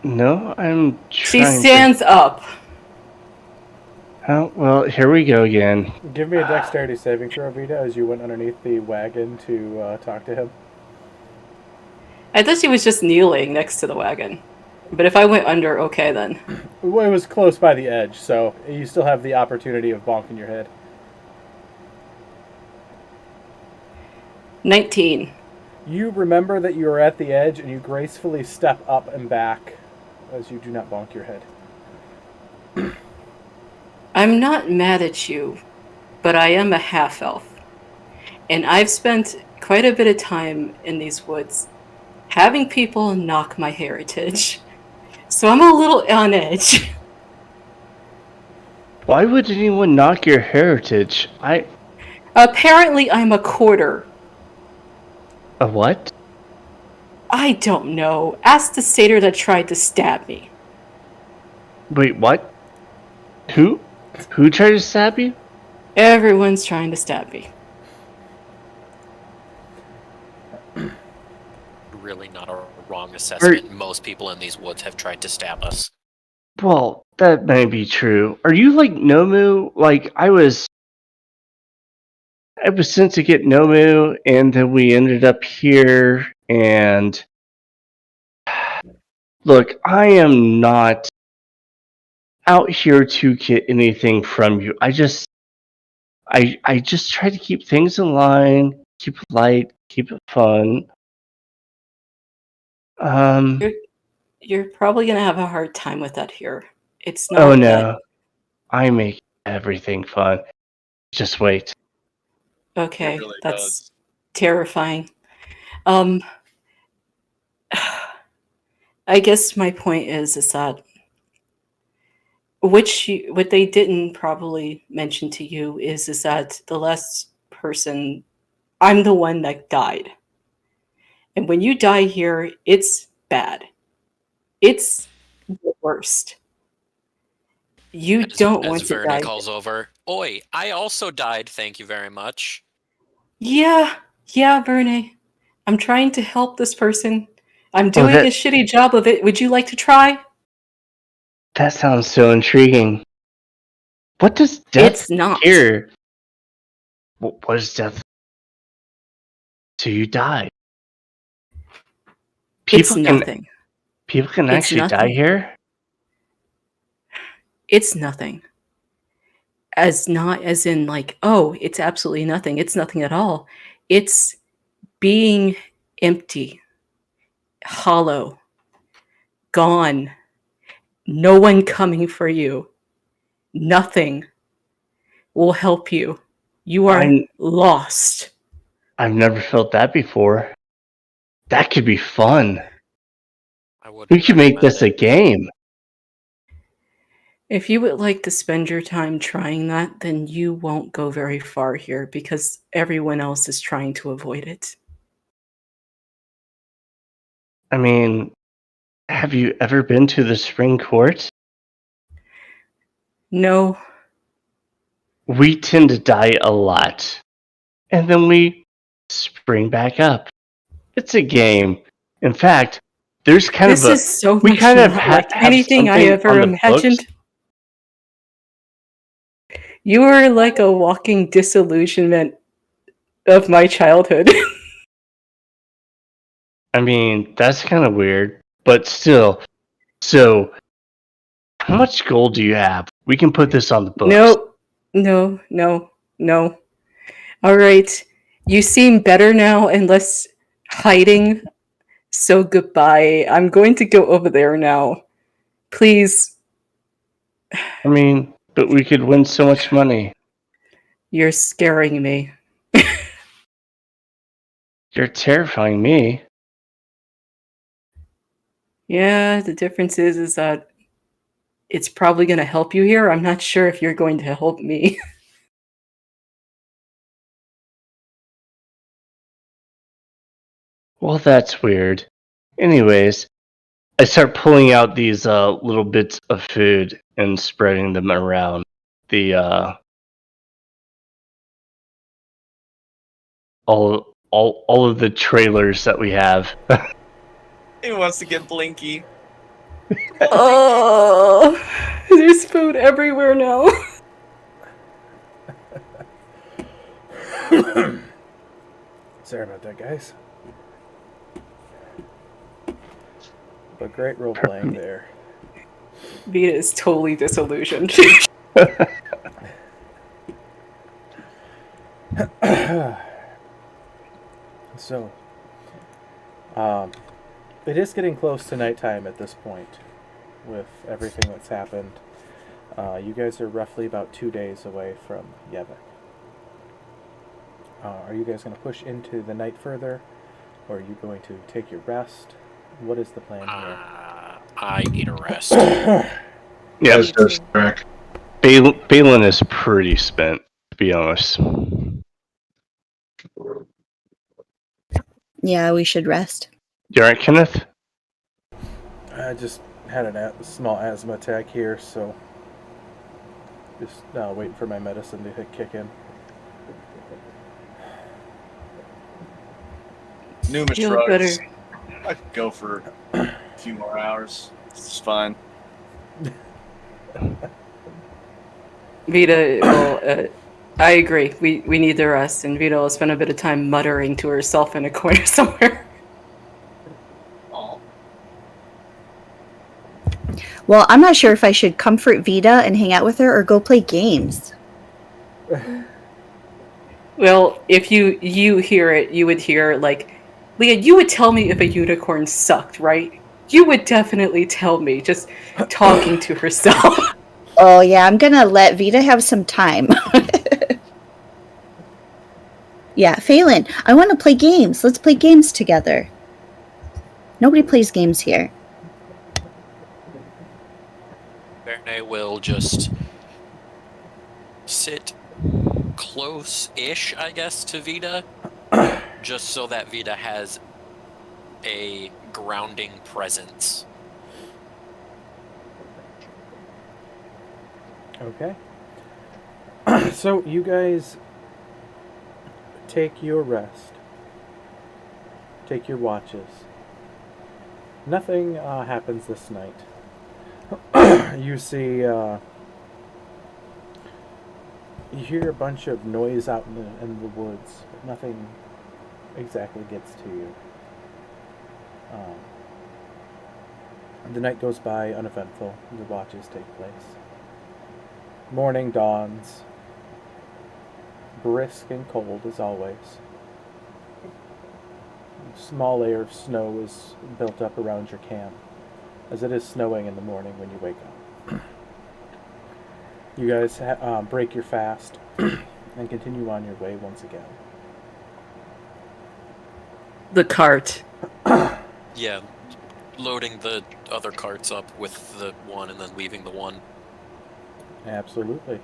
No, I'm She trying stands up. Oh, well, here we go again. Give me a dexterity saving throw, Vita, as you went underneath the wagon to talk to him. I thought she was just kneeling next to the wagon. But if I went under, okay then. Well, it was close by the edge, so you still have the opportunity of bonking your head. 19. You remember that you are at the edge, and you gracefully step up and back as you do not bonk your head. I'm not mad at you, but I am a half-elf. And I've spent quite a bit of time in these woods having people knock my heritage. So I'm a little on edge. Why would anyone knock your heritage? Apparently I'm a quarter. A what? I don't know. Ask the satyr that tried to stab me. Wait, what? Who? Who tried to stab you? Everyone's trying to stab me. Really not a wrong assessment. Most people in these woods have tried to stab us. Well, that may be true. Are you like Nomu? Like, I was sent to get Nomu, and then we ended up here, and look, I am not out here to get anything from you. I just try to keep things in line, keep it light, keep it fun. You're probably gonna have a hard time with that here. It's not Oh that. no, I make everything fun. Just wait. Okay, It really that's does. terrifying. I guess my point is that what they didn't probably mention to you is that the last person, I'm the one that died. And when you die here, it's bad. It's the worst. You don't want As to Verne die. calls over, "Oi, I also died, thank you very much." Yeah, Verne. I'm trying to help this person. I'm Oh, doing a shitty job of it. Would you like to try? that sounds so intriguing. What does death It's not. here? What is death? So you die. It's People nothing. can It's actually die nothing. here. It's nothing. As not as in like, oh, it's absolutely nothing. It's nothing at all. It's being empty, hollow, gone, no one coming for you. Nothing will help you. You are lost. I've never felt that before. That could be fun. I wouldn't We could make recommend this a it. game. If you would like to spend your time trying that, then you won't go very far here because everyone else is trying to avoid it. I mean, have you ever been to the Spring Court? No, We tend to die a lot, and then we spring back up. It's a game. In fact, there's kind This of a is so we much kind of not ha- like have anything I something ever on the imagined. books. You are like a walking disillusionment of my childhood. I mean, that's kind of weird, but still. So, how much gold do you have? We can put this on the books. No. All right. You seem better now and less hiding. So goodbye. I'm going to go over there now. Please. I mean, but we could win so much money. You're scaring me. You're terrifying me. Yeah, the difference is that it's probably going to help you here. I'm not sure if you're going to help me. Well, that's weird. Anyways, I start pulling out these little bits of food and spreading them around the all of the trailers that we have. He wants to get Blinky. Oh, there's food everywhere now. Sorry about that, guys. But great role playing there. Vita is totally disillusioned. So, it is getting close to nighttime at this point with everything that's happened. You guys are roughly about 2 days away from Yevek. Are you guys going to push into the night further, or are you going to take your rest? What is the plan here? I need a rest. Yeah, That's just correct. Balin is pretty spent, to be honest. Yeah, we should rest. You alright, Kenneth? I just had a small asthma attack here, so just waiting for my medicine to kick in. Numa Feel shrugs. better. I could go for a few more hours. It's fine. Vita will. I agree. We need the rest, and Vita will spend a bit of time muttering to herself in a corner somewhere. Well, I'm not sure if I should comfort Vita and hang out with her or go play games. Well, if you hear it, you would hear like, Leah, you would tell me if a unicorn sucked, right? You would definitely tell me, just talking to herself. Oh, yeah, I'm gonna let Vita have some time. Yeah, Phelan, I want to play games. Let's play games together. Nobody plays games here. Verne will just sit close-ish, I guess, to Vita, just so that Vita has a grounding presence. Okay. So you guys take your rest. Take your watches. Nothing happens this night. You see, you hear a bunch of noise out in the woods, but nothing exactly gets to you. The night goes by uneventful. The watches take place. Morning dawns. Brisk and cold as always. A small layer of snow is built up around your camp, as it is snowing in the morning when you wake up. You guys break your fast and continue on your way once again. The cart. Yeah, loading the other carts up with the one and then leaving the one. Absolutely.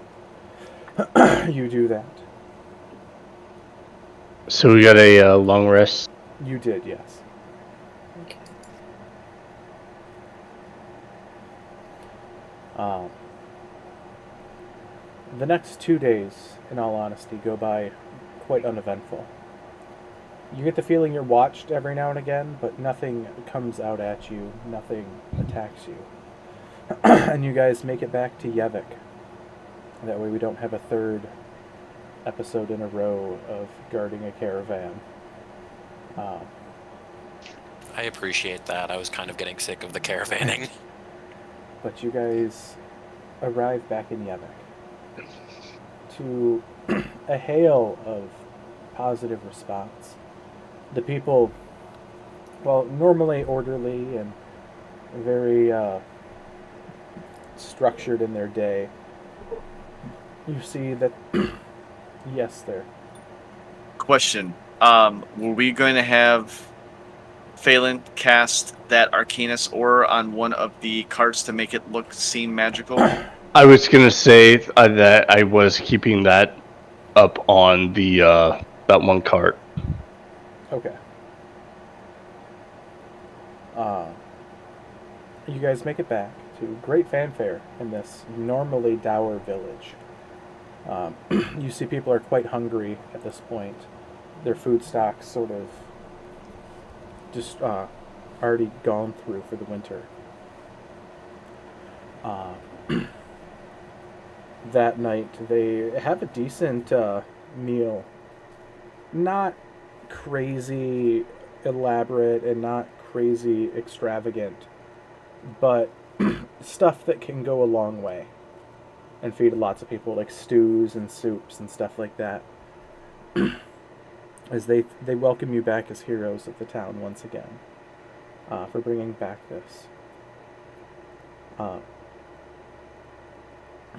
You do that. So we got a long rest. You did, yes. Okay. The next 2 days, in all honesty, go by quite uneventful. You get the feeling you're watched every now and again, but nothing comes out at you. Nothing attacks you. And you guys make it back to Yevik. That way we don't have a third episode in a row of guarding a caravan. I appreciate that. I was kind of getting sick of the caravanning. But you guys arrive back in Yevik to a hail of positive response. The people, well, normally orderly and very structured in their day, you see that, yes, there. Question. Were we going to have Phelan cast that Arcanus aura on one of the carts to make it seem magical? I was gonna say that I was keeping that up on the that one cart. Okay. You guys make it back to great fanfare in this normally dour village. You see people are quite hungry at this point. Their food stocks sort of just already gone through for the winter. That night they have a decent meal. Not crazy elaborate and not crazy extravagant, but stuff that can go a long way and feed lots of people, like stews and soups and stuff like that. As they welcome you back as heroes of the town once again, for bringing back this.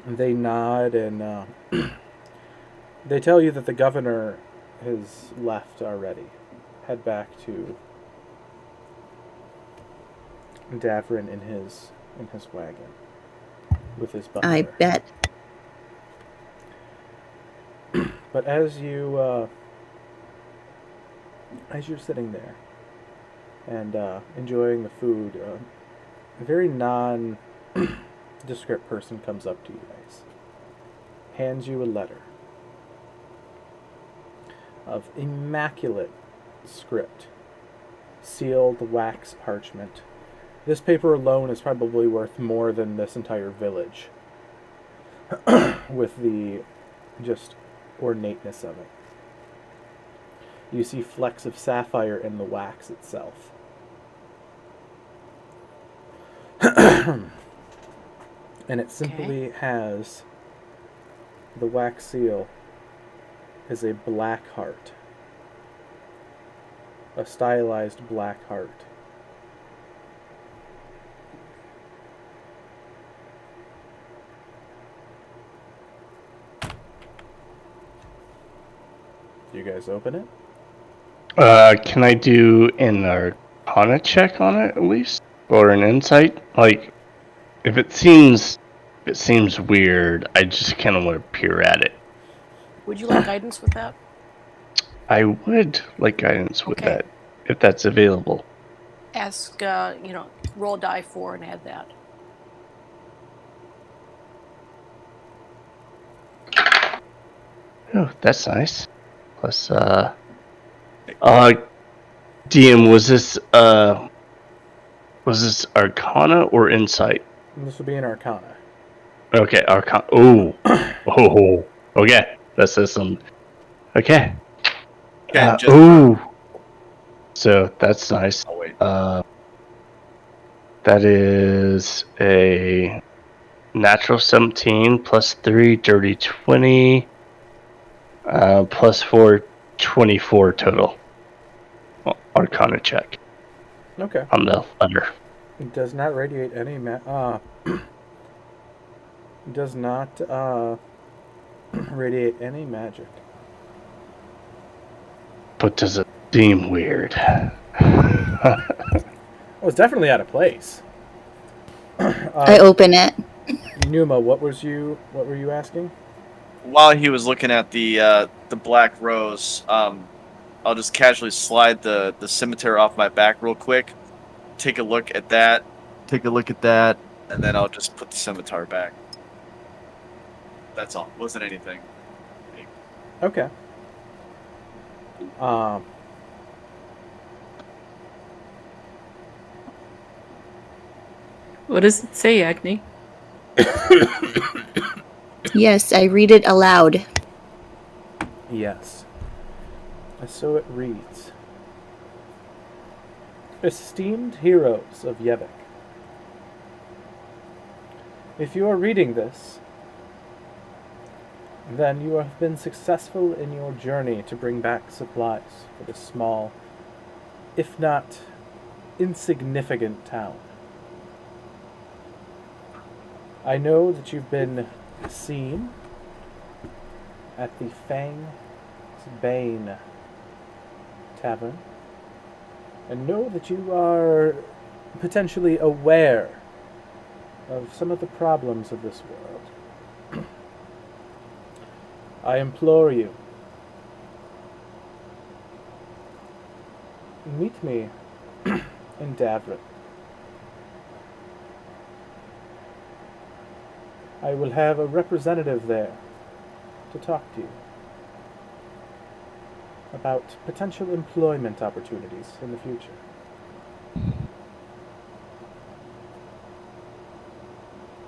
They nod and they tell you that the governor has left already. Head back to Davrin in his wagon with his butler. I bet. But as you're sitting there and enjoying the food, a very nondescript person comes up to you guys, hands you a letter of immaculate script, sealed wax parchment. This paper alone is probably worth more than this entire village, with the just ornateness of it. You see flecks of sapphire in the wax itself. And it simply has the wax seal is a black heart. A stylized black heart. Do you guys open it? Can I do an Arcana check on it at least, or an insight? Like, if it seems weird, I just kind of want to peer at it. Would you like guidance with that? I would like guidance with Okay. that, if that's available. Ask, roll die 4 and add that. Oh, that's nice. Plus, DM, was this Arcana or Insight? This would be an Arcana. Okay, Arcana. Oh, okay. That says some. Okay. So that's nice. Oh, wait. That is a natural 17 plus 3, dirty 20, plus 4, 24 total. Arcana check. Okay. On the letter. It does not radiate any does not radiate any magic. But does it seem weird? Well, it's definitely out of place. I open it. Numa, what were you asking? While he was looking at the black rose, I'll just casually slide the scimitar off my back real quick, take a look at that, and then I'll just put the scimitar back. That's all. Wasn't anything. Okay. What does it say, Agni? Yes, I read it aloud. Yes. So it reads: Esteemed heroes of Yevik, if you are reading this, then you have been successful in your journey to bring back supplies for this small, if not insignificant town. I know that you've been seen at the Fang's Bane Tavern, and know that you are potentially aware of some of the problems of this world. I implore you, meet me in Davrin. I will have a representative there to talk to you about potential employment opportunities in the future.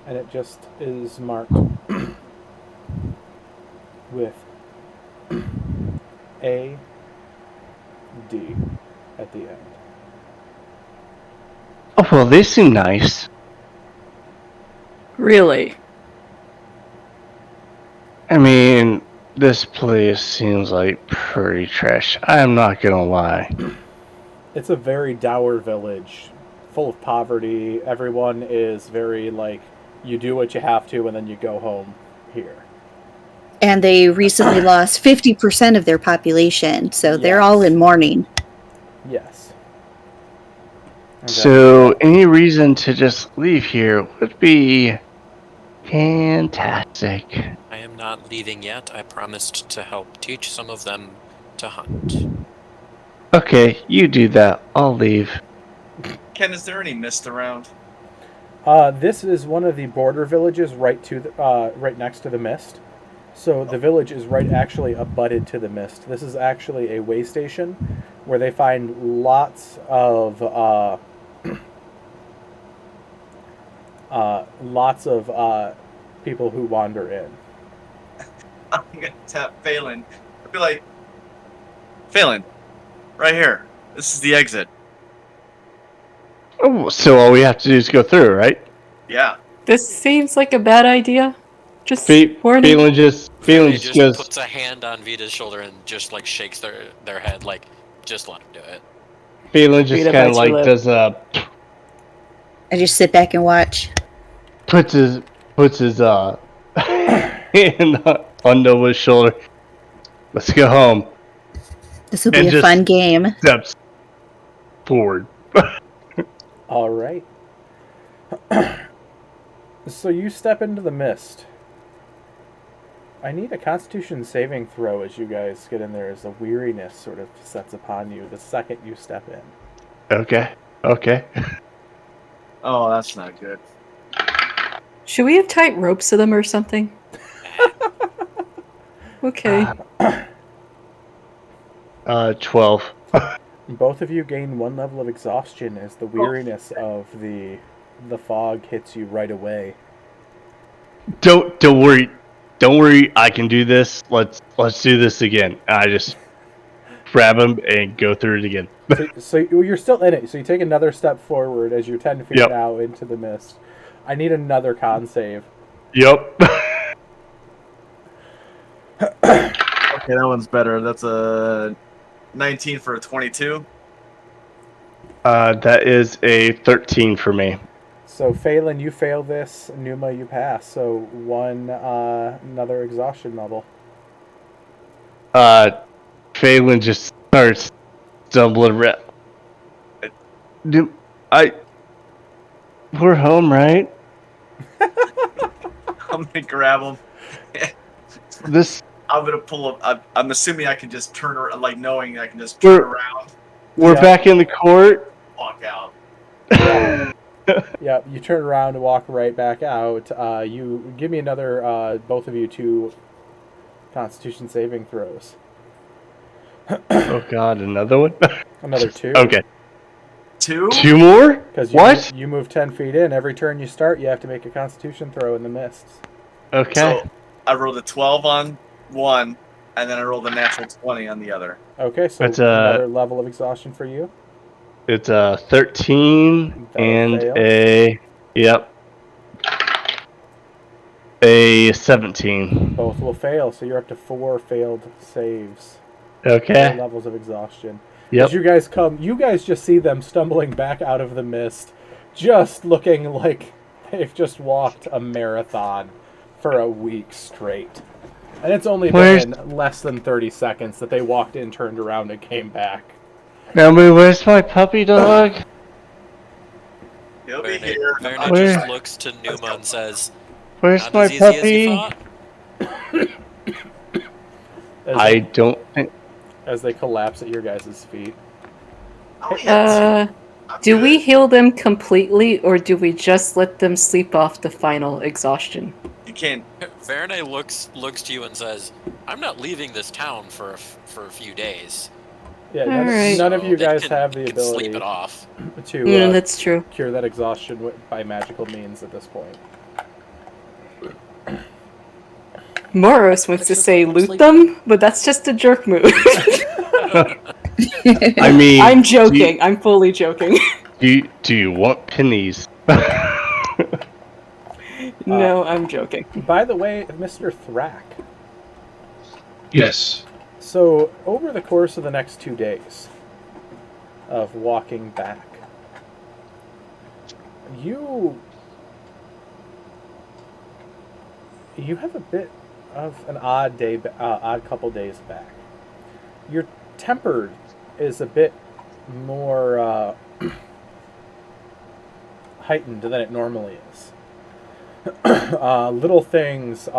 And it just is marked with A D at the end. Oh, well, they seem nice. Really? I mean, this place seems like pretty trash. I'm not gonna lie. It's a very dour village, full of poverty. Everyone is very like, you do what you have to and then you go home here. And they recently lost 50% of their population, so they're all in mourning. Yes. And So, any reason to just leave here would be fantastic. I am not leaving yet. I promised to help teach some of them to hunt. Okay, you do that. I'll leave. Ken, is there any mist around? this is one of the border villages right to the, right next to the mist. So the village is right actually abutted to the mist. This is actually a way station where they find lots of people who wander in. I'm gonna tap Phelan. I'll be like, Phelan, right here. This is the exit. Oh, so all we have to do is go through, right? Yeah. This seems like a bad idea. Just warning. Feeling just goes. Puts a hand on Vita's shoulder and just like shakes their head, like just let him do it. Feeling just Vita kind of bites her like lip. does I just sit back and watch. puts his hand on Nova's shoulder. Let's go home. This will be And a just- fun game. Steps forward. All right. So you step into the mist. I need a Constitution saving throw as you guys get in there, as a weariness sort of sets upon you the second you step in. Okay. Oh, that's not good. Should we have tight ropes to them or something? Okay. 12. Both of you gain 1 level of exhaustion as the weariness of the fog hits you right away. Don't worry. Don't worry. I can do this. Let's do this again. I just grab him and go through it again. So you're still in it. So you take another step forward as you're 10 feet Yep. now into the mist. I need another con save. Yep. Okay, that one's better. That's a 19 for a 22. That is a 13 for me. So Phelan, you fail this. Numa, you pass. So another exhaustion level. Phelan just starts stumbling around. We're home, right? I'm gonna grab him. This I'm gonna pull him. I'm assuming I can just turn around, like knowing I can just turn around, we're Yeah. back in the court. walk out. Yeah, you turn around and walk right back out. You give me another, both of you, 2 Constitution saving throws. Oh God, another one. Another 2. Okay. 2? 2 more? Because What? you move 10 feet in. Every turn you start, you have to make a Constitution throw in the mists. Okay. So I rolled a 12 on one, and then I rolled a natural 20 on the other. Okay, so That's, another level of exhaustion for you. It's a 13 That'll and fail. a 17. Both will fail, so you're up to 4 failed saves. 4 Okay. levels of exhaustion. Yep. As you guys just see them stumbling back out of the mist, just looking like they've just walked a marathon for a week straight. And it's only been less than 30 seconds that they walked in, turned around, and came back. Now, where's my puppy dog? He'll be Vernon, here. Vernon Where? just looks to Numa and says, Where's "Not my as easy as you puppy? thought." I don't think. As they collapse at your guys' feet. Do we heal them completely, or do we just let them sleep off the final exhaustion? You can't. Vernon looks to you and says, "I'm not leaving this town for a few days. Yeah, Alright. none of you They guys can- have the can ability sleep it off." to That's true. cure that exhaustion by magical means at this point. Moros wants to say loot them, but that's just a jerk move. I mean, I'm joking. I'm fully joking. Do you want pennies? No, I'm joking. By the way, Mr. Thrak, Yes. so over the course of the next 2 days of walking back, you have a bit of an odd couple days back. Your temper is a bit more heightened than it normally is. Little things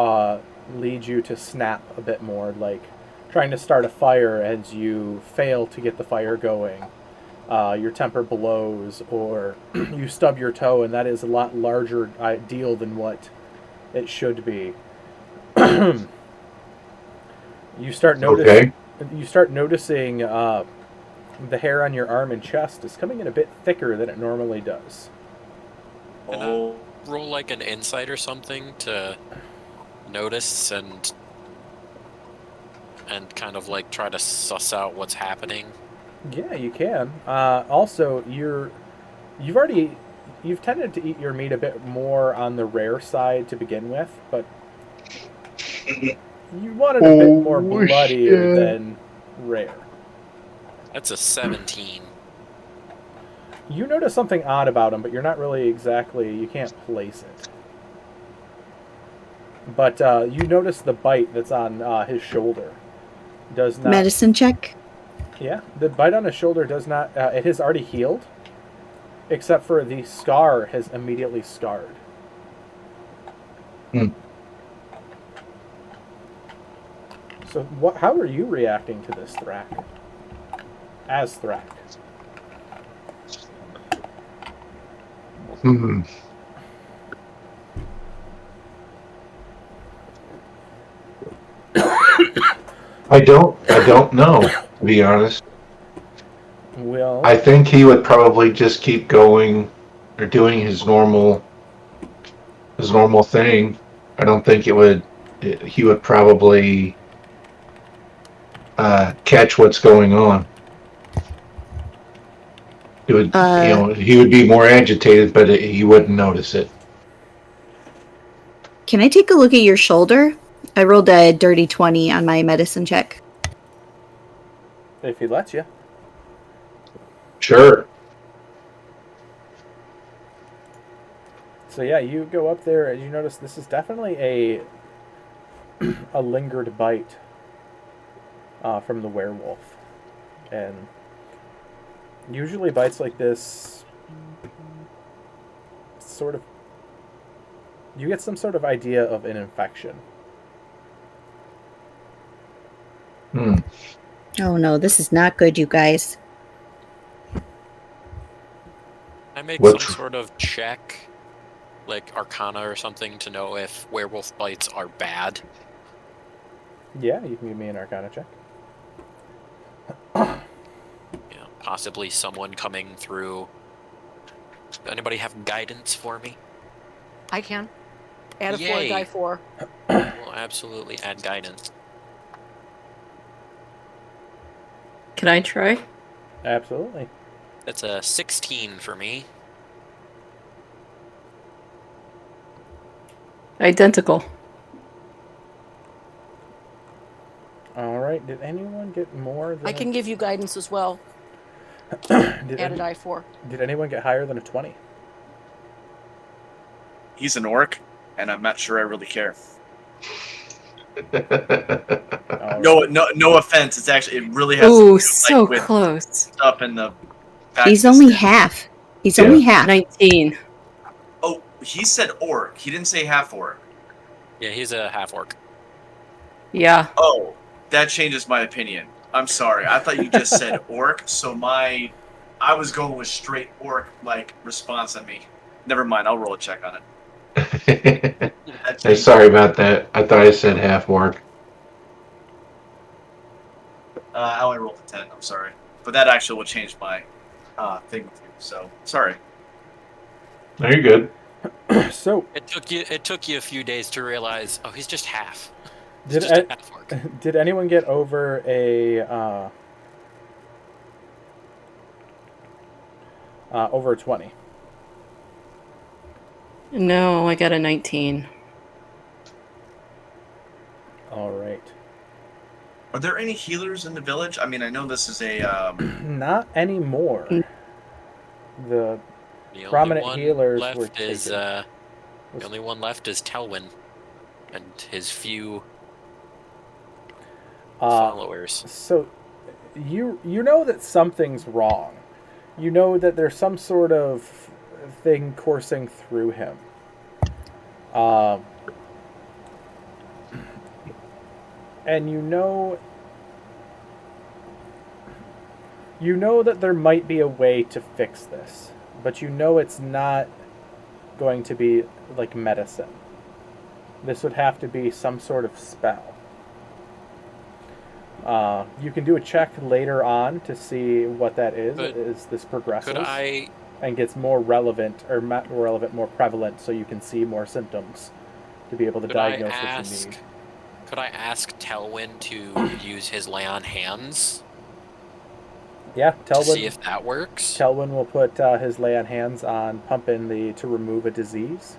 lead you to snap a bit more, like trying to start a fire as you fail to get the fire going. Your temper blows, or you stub your toe, and that is a lot larger deal than what it should be. You start noticing. Okay. You start noticing the hair on your arm and chest is coming in a bit thicker than it normally does. Oh, Roll like an insight or something to notice and kind of like try to suss out what's happening. Yeah, you can. Also, you've tended to eat your meat a bit more on the rare side to begin with, but you wanted a bit more bloodier than rare. That's a 17. You notice something odd about him, but you're not really you can't place it. But you notice the bite that's on his shoulder. Does not. Medicine check. Yeah, the bite on his shoulder does not. It has already healed, except for the scar has immediately scarred. So, how are you reacting to this, Thrak? As Thrak. I don't know, to be honest. Well, I think he would probably just keep going or doing his normal thing. I don't think he would probably catch what's going on. He would, he would be more agitated, but he wouldn't notice it. Can I take a look at your shoulder? I rolled a dirty 20 on my medicine check. if he lets you. Sure. So yeah, you go up there and you notice this is definitely a lingered bite from the werewolf, and usually bites like this sort of you get some sort of idea of an infection. Oh no, this is not good, you guys. I make What? some sort of check, like Arcana or something, to know if werewolf bites are bad. Yeah, you can give me an Arcana check. Yeah. possibly someone coming through. Anybody have guidance for me? I can. Add a 4, Yay. die 4. We'll absolutely add guidance. Can I try? Absolutely. That's a 16 for me. Identical. All right. Did anyone get more than I can give you guidance as well. did, Add a die 4. did anyone get higher than a 20? He's an orc, and I'm not sure I really care. All No offense. It's actually, it really has Ooh, to do, so with close. stuff in the back He's of his only head. half. He's Yeah. only half. 19. Oh, he said orc. He didn't say half orc. Yeah, he's a half orc. Yeah. Oh, that changes my opinion. I'm sorry. I thought you just said orc, so I was going with straight orc like response on me. Never mind. I'll roll a check on it. Hey, sorry about that. I thought I said half orc. I only rolled a 10. I'm sorry, but that actually will change my thing with you. So sorry. No, you're good. So, It took you a few days to realize, oh, he's just half. He's did just a half orc. did anyone get over a over a 20? No, I got a 19. All right. Are there any healers in the village? I mean, I know this is a. Not anymore. The The prominent only one healers left were is taken. the only one left is Tailwind and his few followers. So, you know that something's wrong. You know that there's some sort of thing coursing through him. And you know that there might be a way to fix this, but you know it's not going to be like medicine. This would have to be some sort of spell. You can do a check later on to see what that is as this progresses. Could I and gets more relevant, or not more relevant, more prevalent, so you can see more symptoms to be able to diagnose what you need. Could I ask Tailwind to use his lay on hands Yeah, to see if that works? Tailwind will put his lay on hands on pumping to remove a disease.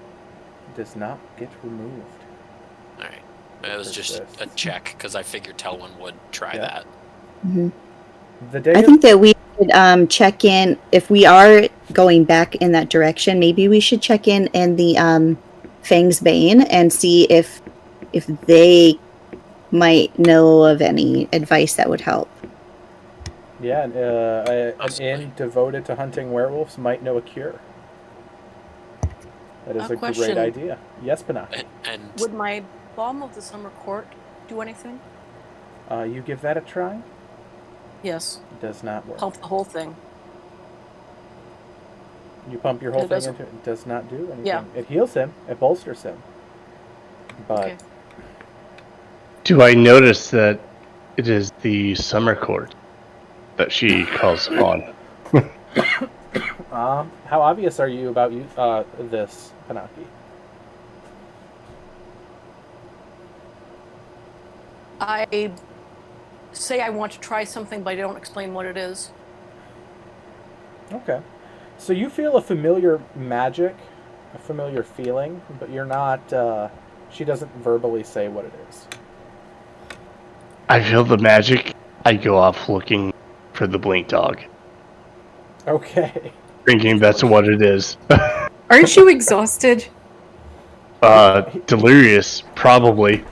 It does not get removed. All right. It was just a check because I figured Tailwind would try that. Mm-hmm. The day I think that we should check in if we are going back in that direction. Maybe we should check in the Fang's Bane and see if they might know of any advice that would help. Yeah, an inn devoted to hunting werewolves might know a cure. That is a question. great idea. Yes, Panaki. And Would my Balm of the Summer Court do anything? You give that a try? Yes. It does not work. Pump the whole thing. You pump your whole It thing doesn't- into it. It does not do anything. Yeah. It heals him. It bolsters him. But Okay. Do I notice that it is the summer court that she calls upon? how obvious are you about this, Panaki? I say I want to try something, but I don't explain what it is. Okay. So you feel a familiar magic, a familiar feeling, but you're not, she doesn't verbally say what it is. I feel the magic. I go off looking for the blink dog, Okay. thinking that's what it is. Aren't you exhausted? Delirious, probably.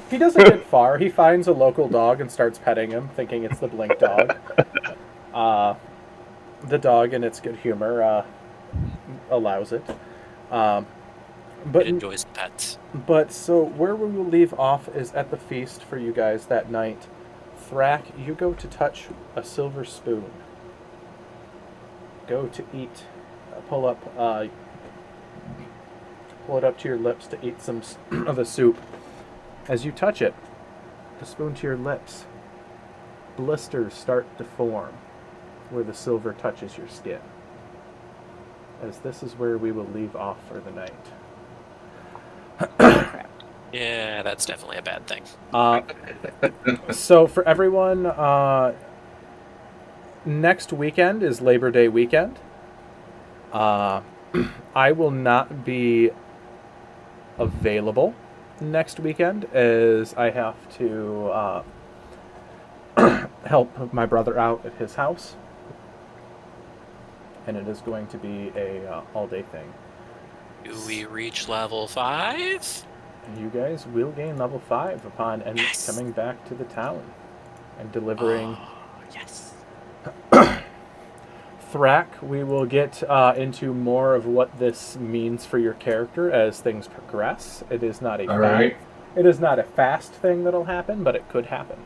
He doesn't get far. He finds a local dog and starts petting him, thinking it's the blink dog. The dog, in its good humor, allows it. But it enjoys pets. But so where we will leave off is at the feast for you guys that night. Thrak, you go to touch a silver spoon. Go to eat. Pull it up to your lips to eat some of the soup. As you touch it, the spoon to your lips, blisters start to form where the silver touches your skin, as this is where we will leave off for the night. Yeah, that's definitely a bad thing. So for everyone, next weekend is Labor Day weekend. I will not be available next weekend, as I have to help my brother out at his house, and it is going to be a all-day thing. Do we reach level 5? You guys will gain level 5 upon coming back to the town and delivering. Yes. Thrak, we will get into more of what this means for your character as things progress. It is not a It is not a fast thing that'll happen, but it could happen.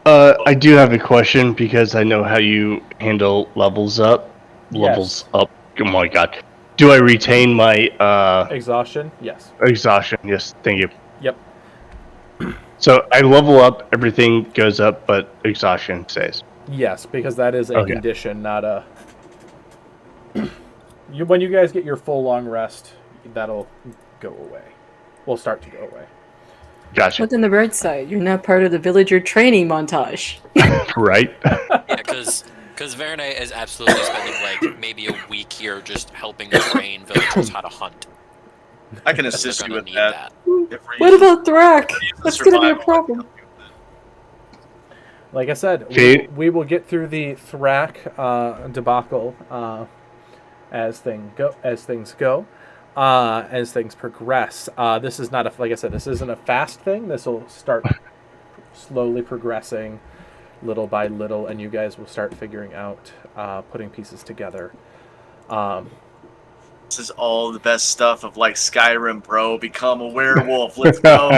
I do have a question because I know how you handle levels up. Levels up. Oh my god. Do I retain my exhaustion? Yes. Exhaustion. Yes. Thank you. Yep. So I level up, everything goes up, but exhaustion stays. Yes, because that is a condition, not a. When you guys get your full long rest, that'll go away. Will start to go away. Gotcha. But on the bright side, you're not part of the villager training montage. Right. Yeah, because Verne is absolutely spending like maybe a week here just helping train villagers how to hunt. I can assist you with that. What about Thrak? That's going to be a problem. Like I said, we will get through the Thrak debacle as things progress. This is not like I said, this isn't a fast thing. This will start slowly progressing, little by little, and you guys will start figuring out, putting pieces together. This is all the best stuff of like Skyrim, bro. Become a werewolf. Let's go.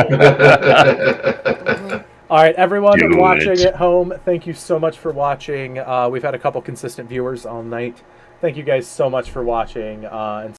All right, everyone watching at home, thank you so much for watching. We've had a couple consistent viewers all night. Thank you guys so much for watching, and